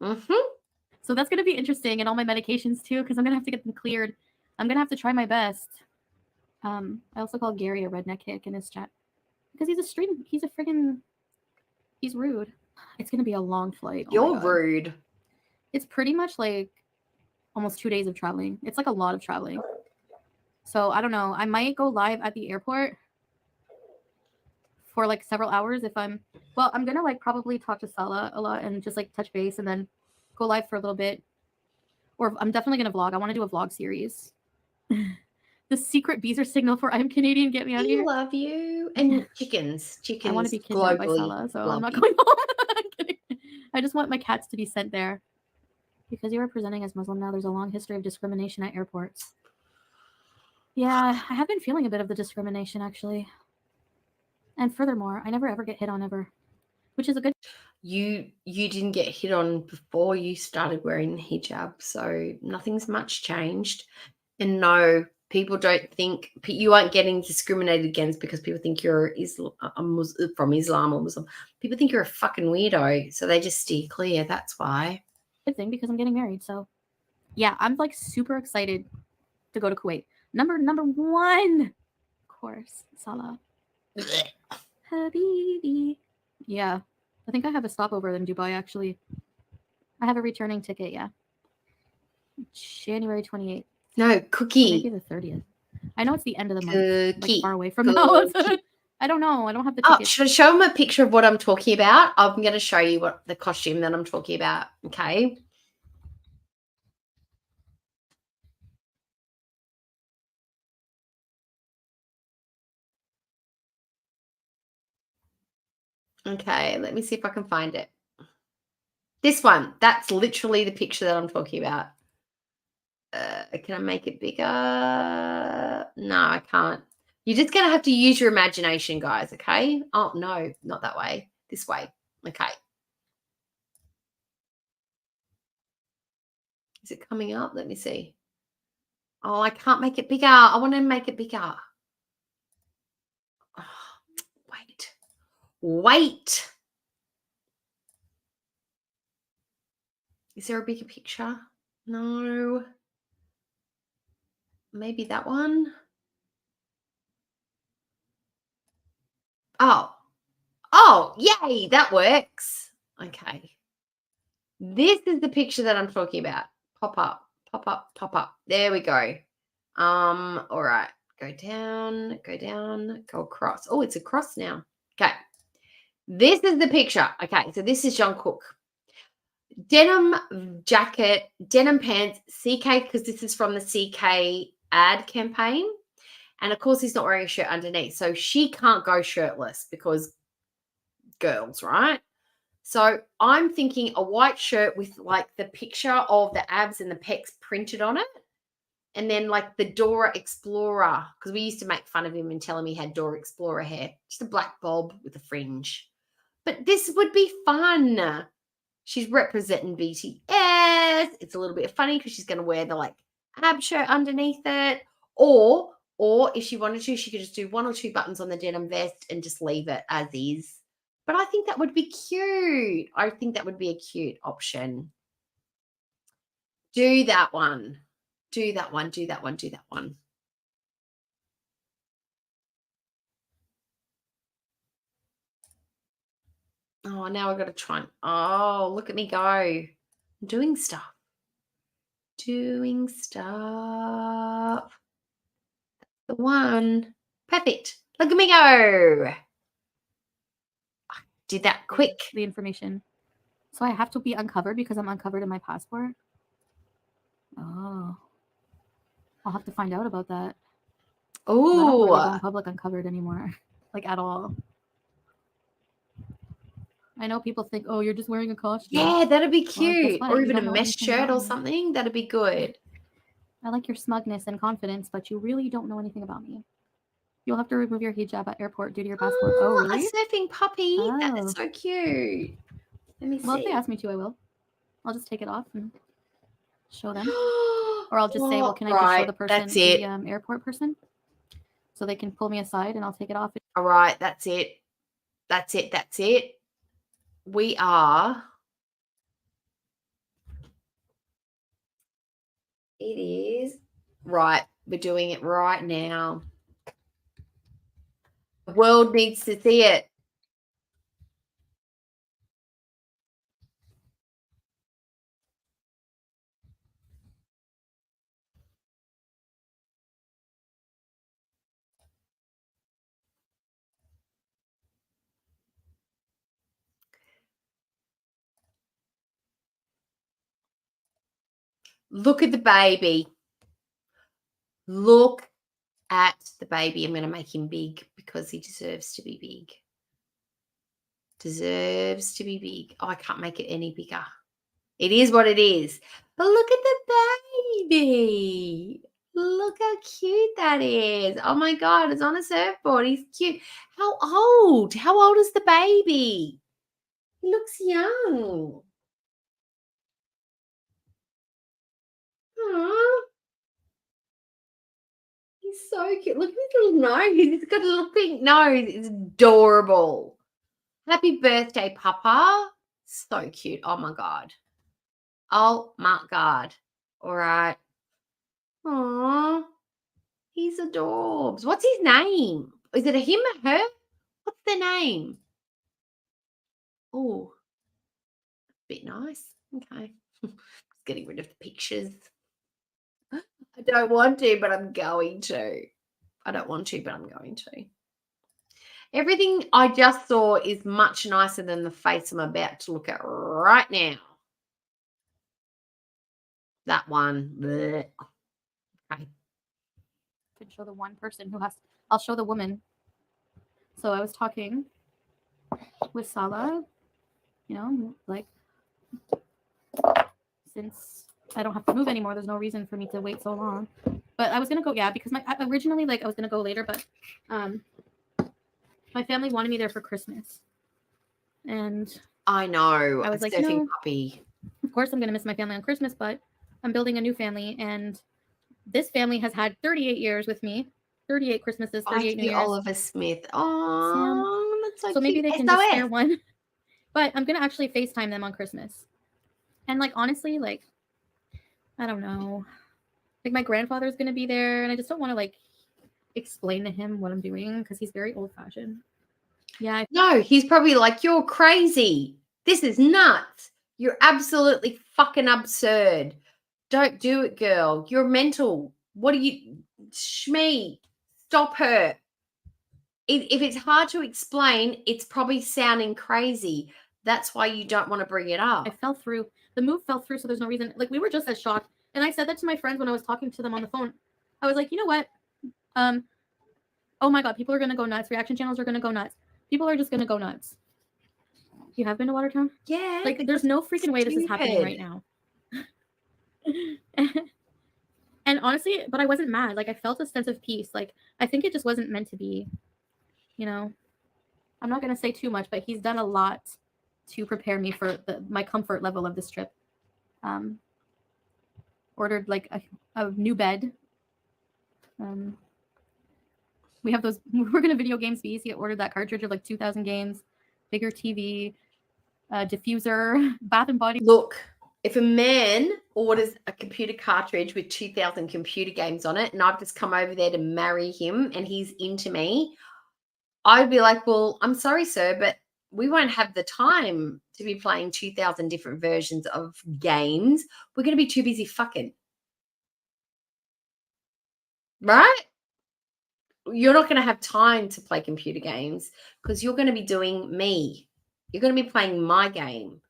So that's going to be interesting, and all my medications too, because I'm going to have to get them cleared. I'm going to have to try my best. I also call Gary a redneck hick in his chat because he's rude. It's going to be a long flight. You're rude. It's pretty much like almost 2 days of traveling. It's like a lot of traveling. So I don't know. I might go live at the airport for like several hours if I'm going to like probably talk to Salah a lot and just like touch base and then go live for a little bit. Or I'm definitely going to vlog. I want to do a vlog series. The secret bees are signal for I'm Canadian. Get me out of We here. love you. And chickens. I want to be kidnapped by globally Salah, so I'm not love going home. I'm kidding. I just want my cats to be sent there. Because you are presenting as Muslim now, there's a long history of discrimination at airports. Yeah, I have been feeling a bit of the discrimination, actually. And furthermore, I never ever get hit on ever, which is a good. You didn't get hit on before you started wearing the hijab, so nothing's much changed. And no, people don't think you aren't getting discriminated against because people think you're from Islam or Muslim. People think you're a fucking weirdo, so they just steer clear. That's why. Good thing because I'm getting married. So, yeah, I'm like super excited to go to Kuwait. Number one, of course, Salah. Habibi. Yeah, I think I have a stopover in Dubai. Actually, I have a returning ticket. Yeah, January 28th. No, Cookie. Maybe the 30th. I know it's the end of the month, Cookie. like far away from now. I don't know. I don't have the ticket. Should I show them a picture of what I'm talking about? I'm going to show you what the costume that I'm talking about. Okay. Okay, let me see if I can find it. This one, that's literally the picture that I'm talking about. Can I make it bigger? No, I can't. You're just going to have to use your imagination, guys, okay? Oh, no, not that way. This way. Okay. Is it coming up? Let me see. Oh, I can't make it bigger. I want to make it bigger. Oh, wait. Is there a bigger picture? No. Maybe that one. Oh, yay, that works. Okay. This is the picture that I'm talking about. Pop up, pop up, pop up. There we go. All right. Go down, go across. Oh, it's across now. Okay. This is the picture. Okay, so this is Jungkook. Denim jacket, denim pants, CK, because this is from the CK ad campaign. And of course, he's not wearing a shirt underneath. So she can't go shirtless because girls, right? So I'm thinking a white shirt with like the picture of the abs and the pecs printed on it. And then like the Dora Explorer, because we used to make fun of him and tell him he had Dora Explorer hair. Just a black bob with a fringe. But this would be fun. She's representing BTS. It's a little bit funny because she's going to wear the like ab shirt underneath it. Or if she wanted to, she could just do 1 or 2 buttons on the denim vest and just leave it as is. But I think that would be cute. I think that would be a cute option. Do that one. Do that one. Do that one. Do that one. Oh, now I've got to try. Oh, look at me go. I'm doing stuff. Doing stuff. The one. Perfect. Look at me go. I did that quick. The information. So I have to be uncovered because I'm uncovered in my passport? Oh. I'll have to find out about that. I don't really go in public uncovered anymore. Like at all. I know people think, oh, you're just wearing a costume. Yeah, that'd be cute. Well, or even a mesh shirt or something. That'd be good. I like your smugness and confidence, but you really don't know anything about me. You'll have to remove your hijab at airport due to your passport. Oh, really? A surfing puppy. Oh. That is so cute. Let me see. Well, if they ask me to, I will. I'll just take it off and show them. Or I'll just say, well, can I just show the person, the airport person? So they can pull me aside and I'll take it off. All right, that's it. That's it. That's it. We are. It is. Right. We're doing it right now. The world needs to see it. Look at the baby. Look at the baby. I'm going to make him big because he deserves to be big. Deserves to be big. Oh, I can't make it any bigger. It is what it is. But look at the baby. Look how cute that is. Oh, my God. It's on a surfboard. He's cute. How old? How old is the baby? He looks young. Aww. He's so cute. Look at his little nose. He's got a little pink nose. It's adorable. Happy birthday, Papa. So cute. Oh, my God. Oh, my God. All right. Aww. He's adorbs. What's his name? Is it a him or her? What's their name? Oh, bit nice. Okay. Just getting rid of the pictures. I don't want to, but I'm going to. I don't want to, but I'm going to. Everything I just saw is much nicer than the face I'm about to look at right now. That one. Blech. Okay. Could show the one person who has. I'll show the woman. So I was talking with Salah, you know, like, since I don't have to move anymore, there's no reason for me to wait so long. But I was gonna go, yeah, because originally, like, I was gonna go later, but my family wanted me there for Christmas, and I know. I was like, surfing no, puppy. Of course I'm gonna miss my family on Christmas, but I'm building a new family, and this family has had 38 years with me, 38 Christmases, 38 New Years. Oliver Smith. Oh, that's so cute. Maybe they can just share one. But I'm gonna actually FaceTime them on Christmas. And like, honestly, like, I don't know. Like, my grandfather's gonna be there, and I just don't want to like explain to him what I'm doing because he's very old-fashioned. Yeah. No, he's probably like, you're crazy. This is nuts. You're absolutely fucking absurd. Don't do it, girl. You're mental. What are you? Shmee, stop her. If it's hard to explain, it's probably sounding crazy. That's why you don't want to bring it up. I fell through. The move fell through, so there's no reason. Like, we were just as shocked. And I said that to my friends when I was talking to them on the phone. I was like, you know what? Oh my God, people are going to go nuts. Reaction channels are going to go nuts. People are just going to go nuts. You have been to Watertown? Yeah. Like, there's no freaking way this is happening right now. And honestly, but I wasn't mad. Like, I felt a sense of peace. Like, I think it just wasn't meant to be, you know. I'm not going to say too much, but he's done a lot to prepare me for my comfort level of this trip. Ordered like a new bed. We have those. We're gonna video games bees. He ordered that cartridge of like 2,000 games, bigger TV, diffuser, Bath and Body. Look, if a man orders a computer cartridge with 2,000 computer games on it, and I've just come over there to marry him, and he's into me, I'd be like, well, I'm sorry, sir, but we won't have the time to be playing 2,000 different versions of games. We're going to be too busy fucking. Right? You're not going to have time to play computer games because you're going to be doing me. You're going to be playing my game.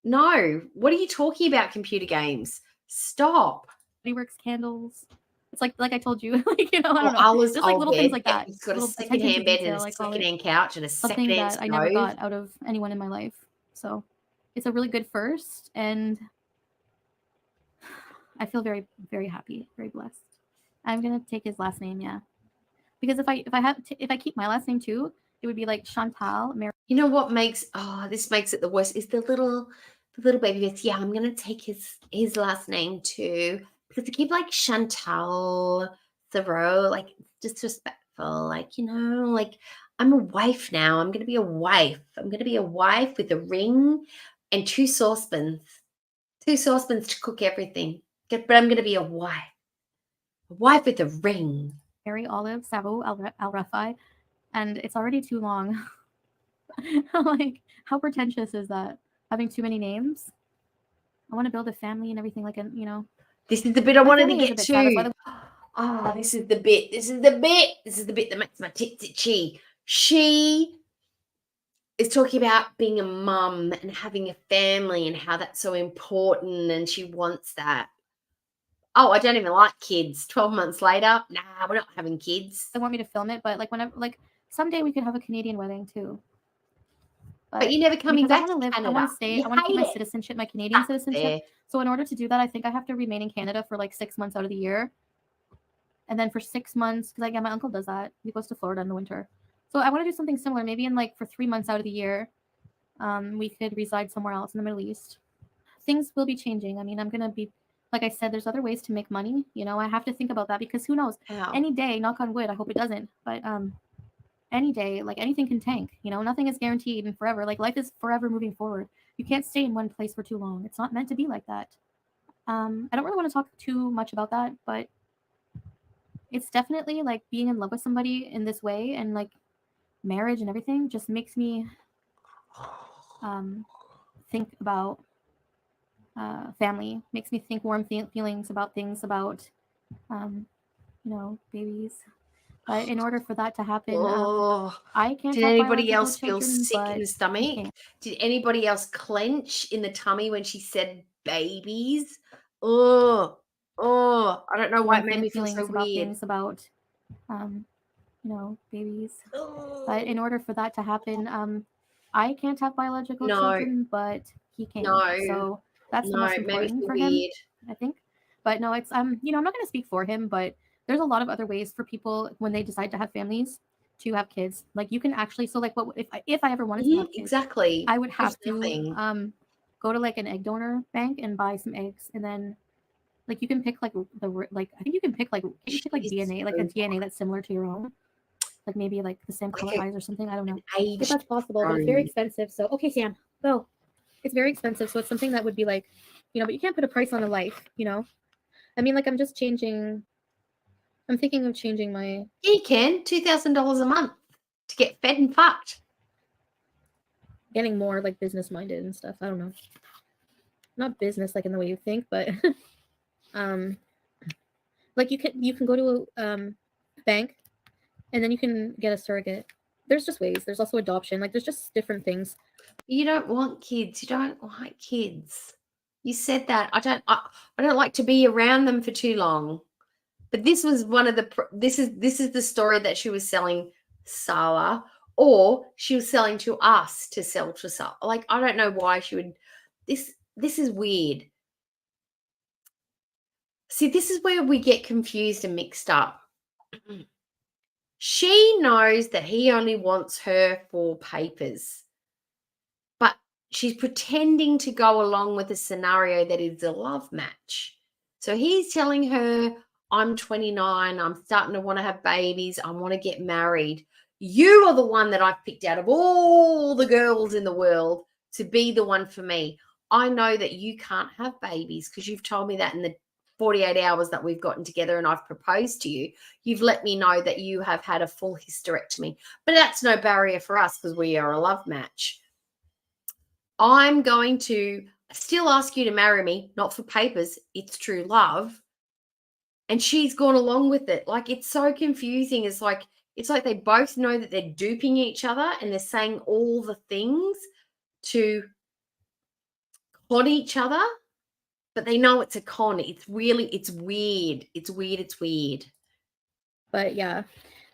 No. What are you talking about, computer games? Stop. Works candles. It's like I told you, like, you know, I don't know. Just like little bed. things like that. It's got a little second-hand bed and a I call it. second-hand couch and a Something second-hand that stove. I never got out of anyone in my life. So it's a really good first, and I feel very, very happy, very blessed. I'm gonna take his last name, yeah, because if I keep my last name too, it would be like Chantal. You know what makes this makes it the worst is the little baby bits. Yeah, I'm gonna take his last name too because to keep like Chantal Thoreau, like disrespectful, like, you know, like I'm a wife now. I'm gonna be a wife. I'm gonna be a wife with a ring and two saucepans to cook everything. But I'm gonna be a wife with a ring. Mary Olive Savo Al Rafai, and it's already too long. Like, how pretentious is that? Having too many names? I want to build a family and everything, like, you know. This is the bit I wanted to get to. Oh, this is the bit. This is the bit that makes my tits itchy. She is talking about being a mum and having a family and how that's so important and she wants that. Oh, I don't even like kids. 12 months later, nah, we're not having kids. They want me to film it, but like whenever, like someday we could have a Canadian wedding too. But you're never coming because back to Canada. I want to stay. You I want to keep hate my it. citizenship, my Canadian That's citizenship. fair. So in order to do that, I think I have to remain in Canada for like 6 months out of the year. And then for 6 months, because my uncle does that. He goes to Florida in the winter. So I want to do something similar. Maybe in like for 3 months out of the year, we could reside somewhere else in the Middle East. Things will be changing. I mean, I'm gonna be, like I said, there's other ways to make money. You know, I have to think about that because who knows? How? Any day, knock on wood, I hope it doesn't. But any day, like anything can tank. You know, nothing is guaranteed and forever. Like life is forever moving forward. You can't stay in one place for too long. It's not meant to be like that. I don't really want to talk too much about that, but it's definitely like being in love with somebody in this way and like marriage and everything just makes me think about family, makes me think warm feelings about things, about babies. But in order for that to happen, I can't. Did have anybody biological else feel children, sick in but the stomach? Did anybody else clench in the tummy when she said babies? Oh, I don't know why it made me feel so about weird. things about babies. But in order for that to happen, I can't have biological children, but he can. So that's the most important for him, I think. But no, it's I'm not going to speak for him, but there's a lot of other ways for people when they decide to have families to have kids. Like you can actually, so like what if I ever wanted to have kids, exactly, I would have to go to like an egg donor bank and buy some eggs, and then like you can pick like I think you can pick like DNA, like a DNA that's similar to your own, like maybe like the same color eyes or something. I don't know if that's possible, but it's very expensive. So okay, Sam, go. It's very expensive, so it's something that would be like, but you can't put a price on a life, I mean, like I'm thinking of changing my. Yeah, you can. $2,000 a month to get fed and fucked. Getting more like business minded and stuff. I don't know. Not business like in the way you think, but like you can go to a bank, and then you can get a surrogate. There's just ways. There's also adoption. Like there's just different things. You don't want kids. You don't like kids. You said that. I don't like to be around them for too long. But this was one of the this is the story that she was selling Sawa, or she was selling to us to sell to Sawa. Like I don't know why she would. This is weird. See, this is where we get confused and mixed up. She knows that he only wants her for papers, but she's pretending to go along with a scenario that is a love match. So he's telling her, I'm 29, I'm starting to want to have babies, I want to get married. You are the one that I've picked out of all the girls in the world to be the one for me. I know that you can't have babies because you've told me that in the 48 hours that we've gotten together and I've proposed to you. You've let me know that you have had a full hysterectomy. But that's no barrier for us because we are a love match. I'm going to still ask you to marry me, not for papers. It's true love. And she's gone along with it. Like, it's so confusing. It's like they both know that they're duping each other and they're saying all the things to con each other, but they know it's a con. It's weird. It's weird. But yeah.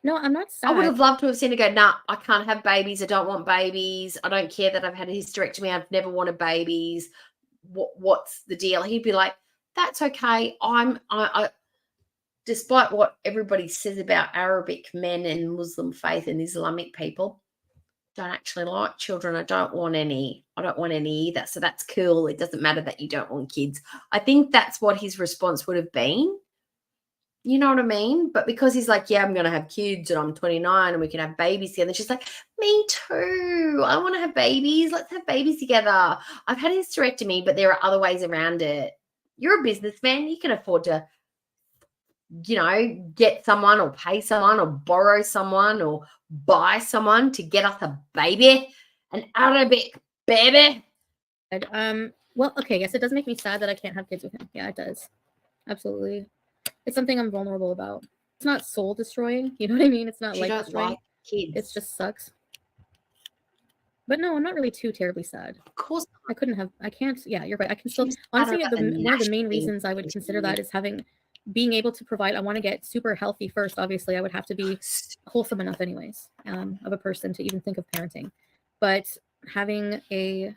No, I'm not sad. I would have loved to have seen her go, nah, I can't have babies. I don't want babies. I don't care that I've had a hysterectomy. I've never wanted babies. What's the deal? He'd be like, that's okay. I despite what everybody says about Arabic men and Muslim faith and Islamic people, don't actually like children. I don't want any either. So that's cool. It doesn't matter that you don't want kids. I think that's what his response would have been. You know what I mean? But because he's like, yeah, I'm going to have kids and I'm 29 and we can have babies together. And she's like, me too. I want to have babies. Let's have babies together. I've had a hysterectomy, but there are other ways around it. You're a businessman. You can afford to, get someone or pay someone or borrow someone or buy someone to get us a baby, an Arabic baby. Well, okay, yes, it does make me sad that I can't have kids with him. Yeah, it does. Absolutely. It's something I'm vulnerable about. It's not soul destroying. You know what I mean? It's not life destroying. Like kids. It just sucks. But no, I'm not really too terribly sad. Of course. I can't. Yeah, you're right. I can still, She's honestly, sad about the one of the main national reasons I would things consider you that is being able to provide. I want to get super healthy first. Obviously, I would have to be wholesome enough anyways, of a person to even think of parenting. But having a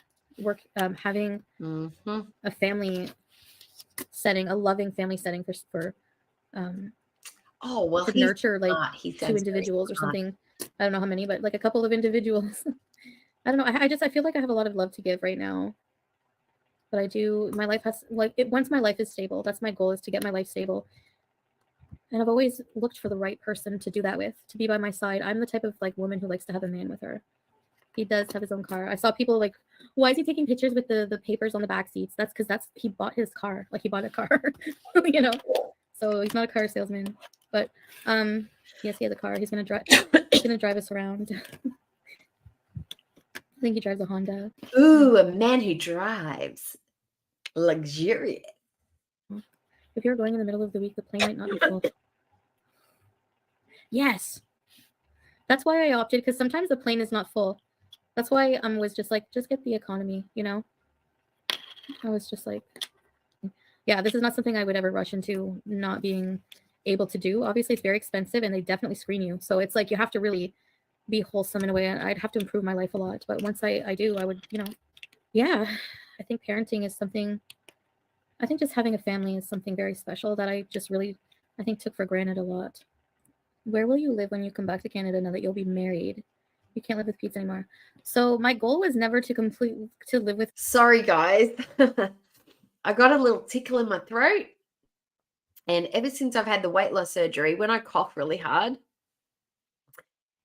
having a family setting, a loving family setting for oh well, to nurture like two two individuals or something. I don't know how many, but like a couple of individuals. I don't know. I feel like I have a lot of love to give right now. But I do. My life has once my life is stable. That's my goal, is to get my life stable. And I've always looked for the right person to do that with, to be by my side. I'm the type of like woman who likes to have a man with her. He does have his own car. I saw people like, why is he taking pictures with the papers on the back seats? That's because he bought his car. Like he bought a car, you know. So he's not a car salesman, but yes, he has a car. He's gonna drive. He's gonna drive us around. I think he drives a Honda. Ooh, a man who drives. Luxurious. If you're going in the middle of the week, the plane might not be full. Yes. That's why I opted, because sometimes the plane is not full. That's why I was just like, just get the economy, you know? I was just like, yeah, this is not something I would ever rush into not being able to do. Obviously, it's very expensive and they definitely screen you. So it's like you have to really be wholesome in a way. And I'd have to improve my life a lot. But once I do, I would, you know, yeah, I think parenting is something, I think just having a family is something very special that I just really, I think took for granted a lot. Where will you live when you come back to Canada now that you'll be married? You can't live with Pete anymore. So my goal was never to live with. Sorry, guys. I got a little tickle in my throat. And ever since I've had the weight loss surgery, when I cough really hard,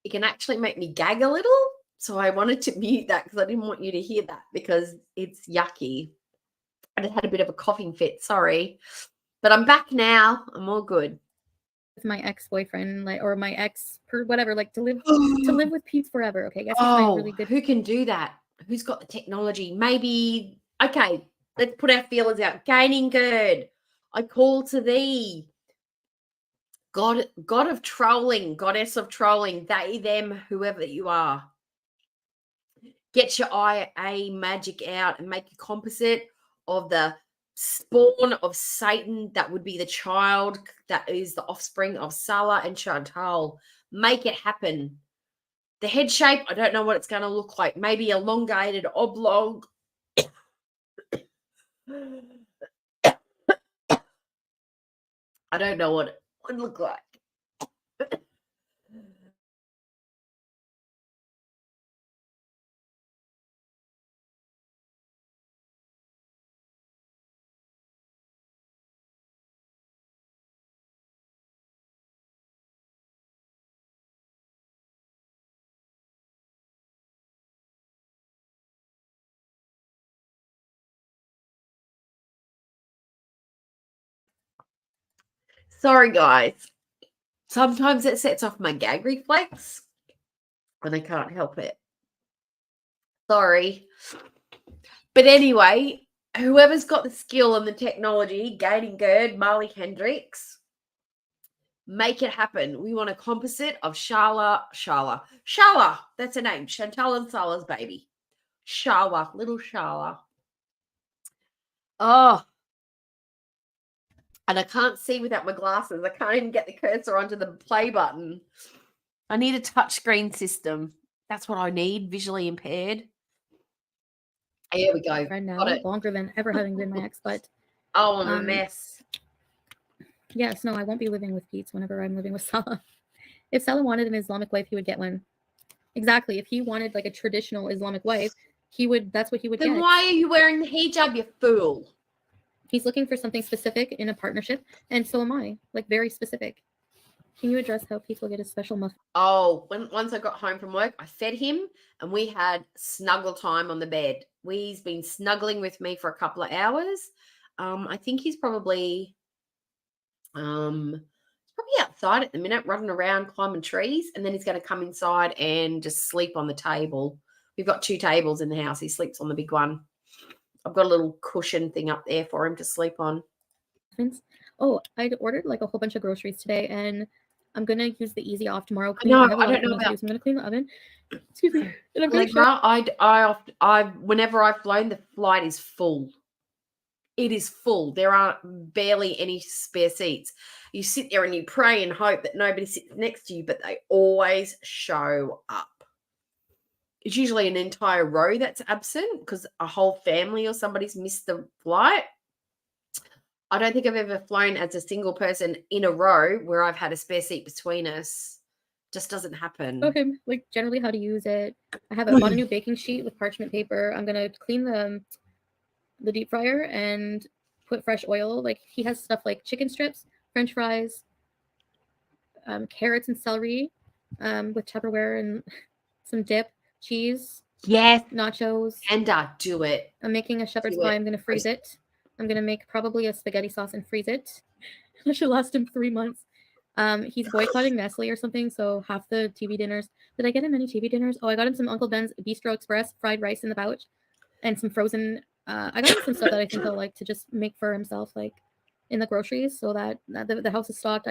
it can actually make me gag a little. So I wanted to mute that because I didn't want you to hear that because it's yucky. I just had a bit of a coughing fit. Sorry. But I'm back now. I'm all good. With my ex-boyfriend, like, or my ex, whatever, like to live with Pete forever. Okay, I guess it's really good. Who can do that? Who's got the technology? Maybe. Okay, let's put our feelers out. Gaining Good, I call to thee. God of trolling, goddess of trolling, they, them, whoever you are. Get your IA magic out and make a composite of the spawn of Satan that would be the child that is the offspring of Salah and Chantal. Make it happen. The head shape, I don't know what it's going to look like. Maybe elongated, oblong. I don't know what it would look like. Sorry, guys. Sometimes it sets off my gag reflex and I can't help it. Sorry. But anyway, whoever's got the skill and the technology, Gaining Good, Marley Hendricks, make it happen. We want a composite of Shala, that's her name, Chantal and Salah's baby. Shala, little Shala. Oh. And I can't see without my glasses. I can't even get the cursor onto the play button. I need a touchscreen system. That's what I need, visually impaired. Here we go. Right now, longer than ever having been my ex, but oh, I'm a mess. Yes, no, I won't be living with Pete whenever I'm living with Salah. If Salah wanted an Islamic wife, he would get one. Exactly. If he wanted like a traditional Islamic wife, that's what he would get. Then why are you wearing the hijab, you fool? He's looking for something specific in a partnership, and so am I. Like very specific. Can you address how people get a special muffin? Oh, once I got home from work, I fed him, and we had snuggle time on the bed. He's been snuggling with me for a couple of hours. I think he's probably outside at the minute, running around, climbing trees, and then he's going to come inside and just sleep on the table. We've got 2 tables in the house. He sleeps on the big one. I've got a little cushion thing up there for him to sleep on. Oh, I ordered like a whole bunch of groceries today, and I'm gonna use the easy off tomorrow. I know, have a lot I of don't know cleaning to do, about so I'm gonna clean the oven. Excuse me. And I'm gonna Allegra, whenever I've flown, the flight is full. It is full. There aren't barely any spare seats. You sit there and you pray and hope that nobody sits next to you, but they always show up. It's usually an entire row that's absent because a whole family or somebody's missed the flight. I don't think I've ever flown as a single person in a row where I've had a spare seat between us. Just doesn't happen. Okay, like generally how to use it. I have bought a new baking sheet with parchment paper. I'm gonna clean the deep fryer and put fresh oil. Like he has stuff like chicken strips, French fries, carrots and celery, with Tupperware and some dip, cheese. Yes, nachos. And do it. I'm making a shepherd's pie. I'm gonna freeze it. I'm gonna make probably a spaghetti sauce and freeze it. That should last him 3 months. He's boycotting Nestle or something, so half the TV dinners. Did I get him any TV dinners? Oh, I got him some Uncle Ben's Bistro Express fried rice in the pouch, and some frozen. I got him some stuff that I think he'll like to just make for himself, like in the groceries, so that the house is stocked.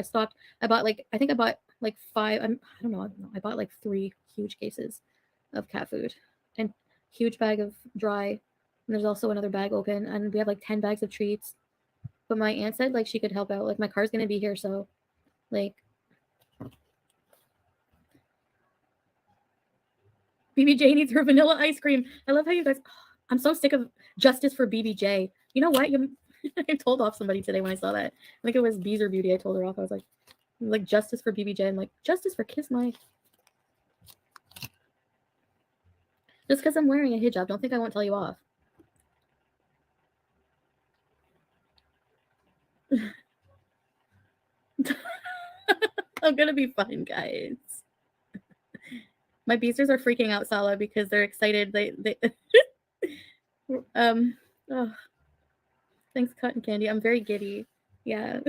I bought like 5. I don't know. I bought like 3 huge cases of cat food and huge bag of dry. And there's also another bag open, and we have like 10 bags of treats. But my aunt said like she could help out. Like my car's gonna be here, so like BBJ needs her vanilla ice cream. I love how you guys. I'm so sick of justice for BBJ. You know what? I told off somebody today when I saw that. I think it was Beezer Beauty. I told her off. I was like justice for BBJ. I'm like justice for Kiss My. Just because I'm wearing a hijab, don't think I won't tell you off. I'm gonna be fine, guys. My beasters are freaking out, Salah, because they're excited. They oh, thanks, Cotton Candy. I'm very giddy. Yeah.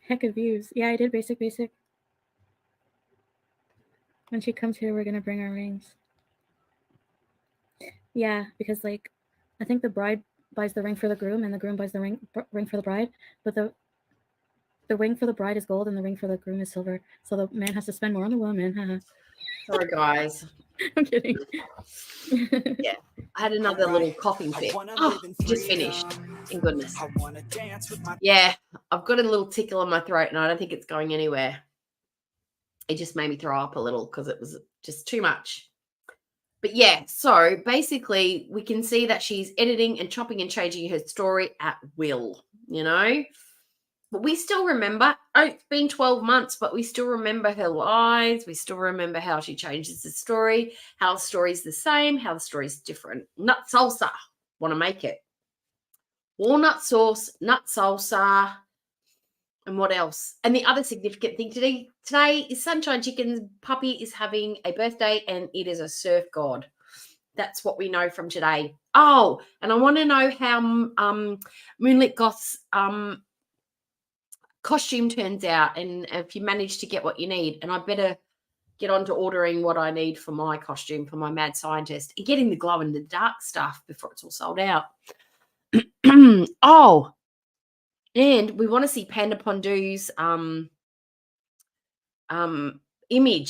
Heck of views. Yeah, I did basic. When she comes here, we're gonna bring our rings. Yeah, because like I think the bride buys the ring for the groom and the groom buys the ring for the bride, but the ring for the bride is gold and the ring for the groom is silver. So the man has to spend more on the woman. Sorry, guys. I'm kidding. Yeah, I had another little coughing fit. Oh, just finished. Thank goodness. Yeah, I've got a little tickle in my throat and I don't think it's going anywhere. It just made me throw up a little because it was just too much. But yeah, so basically we can see that she's editing and chopping and changing her story at will, you know. But we still remember, it's been 12 months, but we still remember her lies. We still remember how she changes the story, how the story's the same, how the story's different. Nut salsa, want to make it. Walnut sauce, nut salsa, and what else? And the other significant thing today is Sunshine Chicken's puppy is having a birthday and it is a surf god. That's what we know from today. Oh, and I want to know how Moonlit Goth's costume turns out and if you manage to get what you need. And I better get on to ordering what I need for my costume for my mad scientist and getting the glow in the dark stuff before it's all sold out. Oh, and we want to see Panda Pondu's image.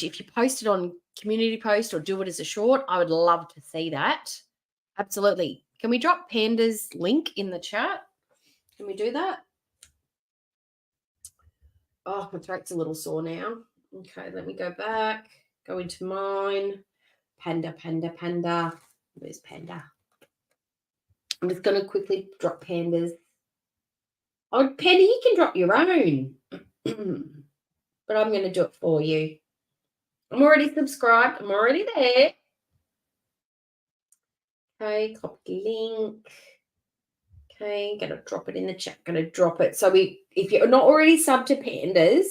If you post it on community post or do it as a short, I would love to see that. Absolutely. Can we drop Panda's link in the chat? Can we do that? Oh, my throat's a little sore now. Okay, let me go back. Go into mine. Panda. Where's Panda? I'm just going to quickly drop Panda's. Oh, Panda, you can drop your own. But I'm going to do it for you. I'm already subscribed. I'm already there. Okay, copy link. Okay, going to drop it in the chat. Going to drop it. So if you're not already subbed to Pandas,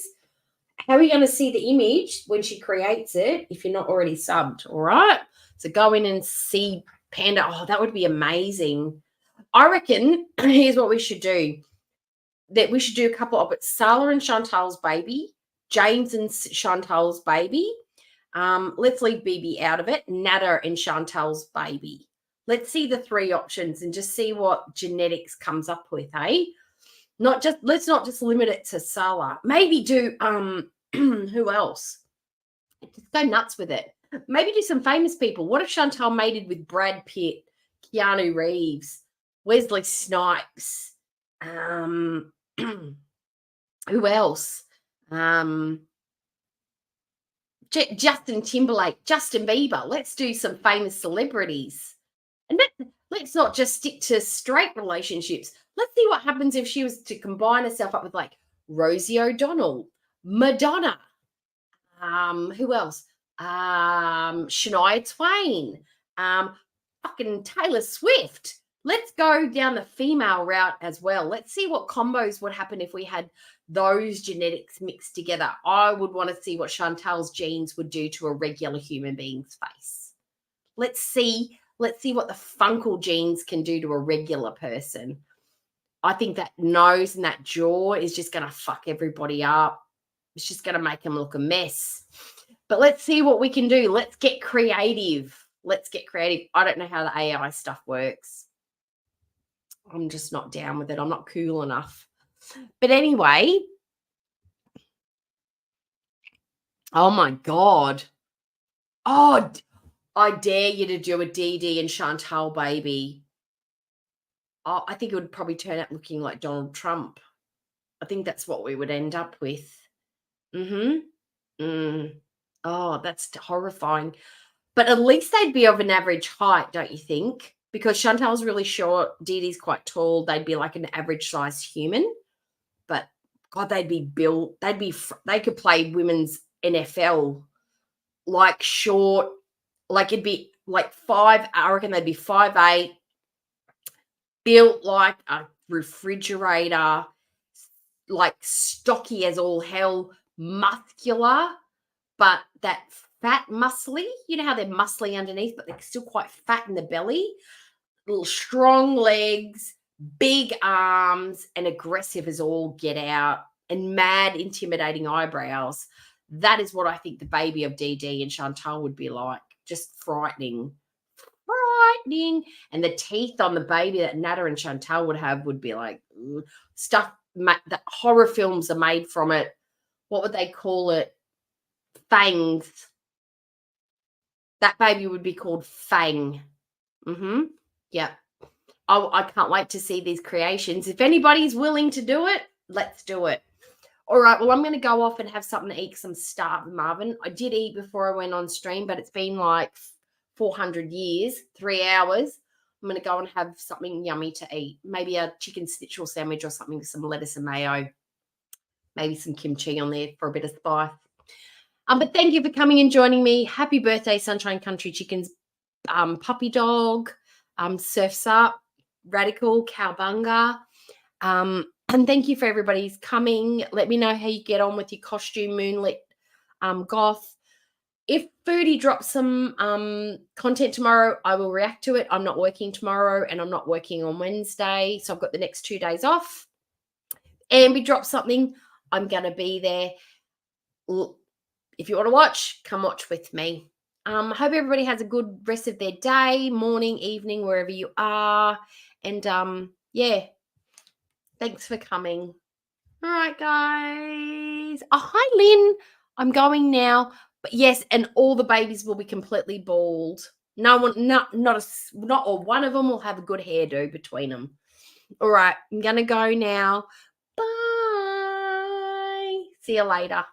how are you going to see the image when she creates it if you're not already subbed? All right. So go in and see Panda. Oh, that would be amazing. I reckon here's what we should do. That we should do a couple of it. Salah and Chantal's baby, James and Chantal's baby. Let's leave BB out of it. Nada and Chantal's baby. Let's see the 3 options and just see what genetics comes up with, eh? Let's not just limit it to Salah. Maybe do who else? Just go nuts with it. Maybe do some famous people. What if Chantal mated with Brad Pitt, Keanu Reeves, Wesley Snipes? Who else? Justin Timberlake, Justin Bieber. Let's do some famous celebrities. And let's not just stick to straight relationships. Let's see what happens if she was to combine herself up with like Rosie O'Donnell, Madonna. Who else? Shania Twain. Fucking Taylor Swift. Let's go down the female route as well. Let's see what combos would happen if we had those genetics mixed together. I would want to see what Chantal's genes would do to a regular human being's face. Let's see what the Funkle genes can do to a regular person. I think that nose and that jaw is just going to fuck everybody up. It's just going to make them look a mess. But let's see what we can do. Let's get creative. I don't know how the AI stuff works. I'm just not down with it. I'm not cool enough. But anyway, oh my God. Oh, I dare you to do a DD and Chantal baby. Oh, I think it would probably turn out looking like Donald Trump. I think that's what we would end up with. Oh, that's horrifying. But at least they'd be of an average height, don't you think? Because Chantal's really short, Didi's quite tall. They'd be like an average size human. But God, they'd be built. They could play women's NFL like short. Like it'd be like I reckon they'd be 5'8", built like a refrigerator, like stocky as all hell, muscular, but that fat muscly. You know how they're muscly underneath, but they're still quite fat in the belly. Little strong legs, big arms, and aggressive as all get out, and mad, intimidating eyebrows. That is what I think the baby of DD and Chantal would be like. Just frightening. And the teeth on the baby that Nada and Chantal would have would be like stuff that horror films are made from it. What would they call it? Fangs. That baby would be called Fang. Yeah. I can't wait to see these creations. If anybody's willing to do it, let's do it. All right, well, I'm going to go off and have something to eat because I'm starving, Marvin. I did eat before I went on stream, but it's been like 400 years, 3 hours. I'm going to go and have something yummy to eat. Maybe a chicken schnitzel sandwich or something with some lettuce and mayo. Maybe some kimchi on there for a bit of spice. But thank you for coming and joining me. Happy birthday, Sunshine Country Chickens, puppy dog, Surfs Up, Radical, Cowbunga. And thank you for everybody's coming. Let me know how you get on with your costume, Moonlit Goth. If Foodie drops some content tomorrow, I will react to it. I'm not working tomorrow and I'm not working on Wednesday. So I've got the next 2 days off. Ambi drops something, I'm going to be there. If you want to watch, come watch with me. I hope everybody has a good rest of their day, morning, evening, wherever you are. And yeah, thanks for coming. All right, guys. Oh, hi, Lynn. I'm going now. But yes, and all the babies will be completely bald. No one, not one of them will have a good hairdo between them. All right, I'm going to go now. Bye. See you later.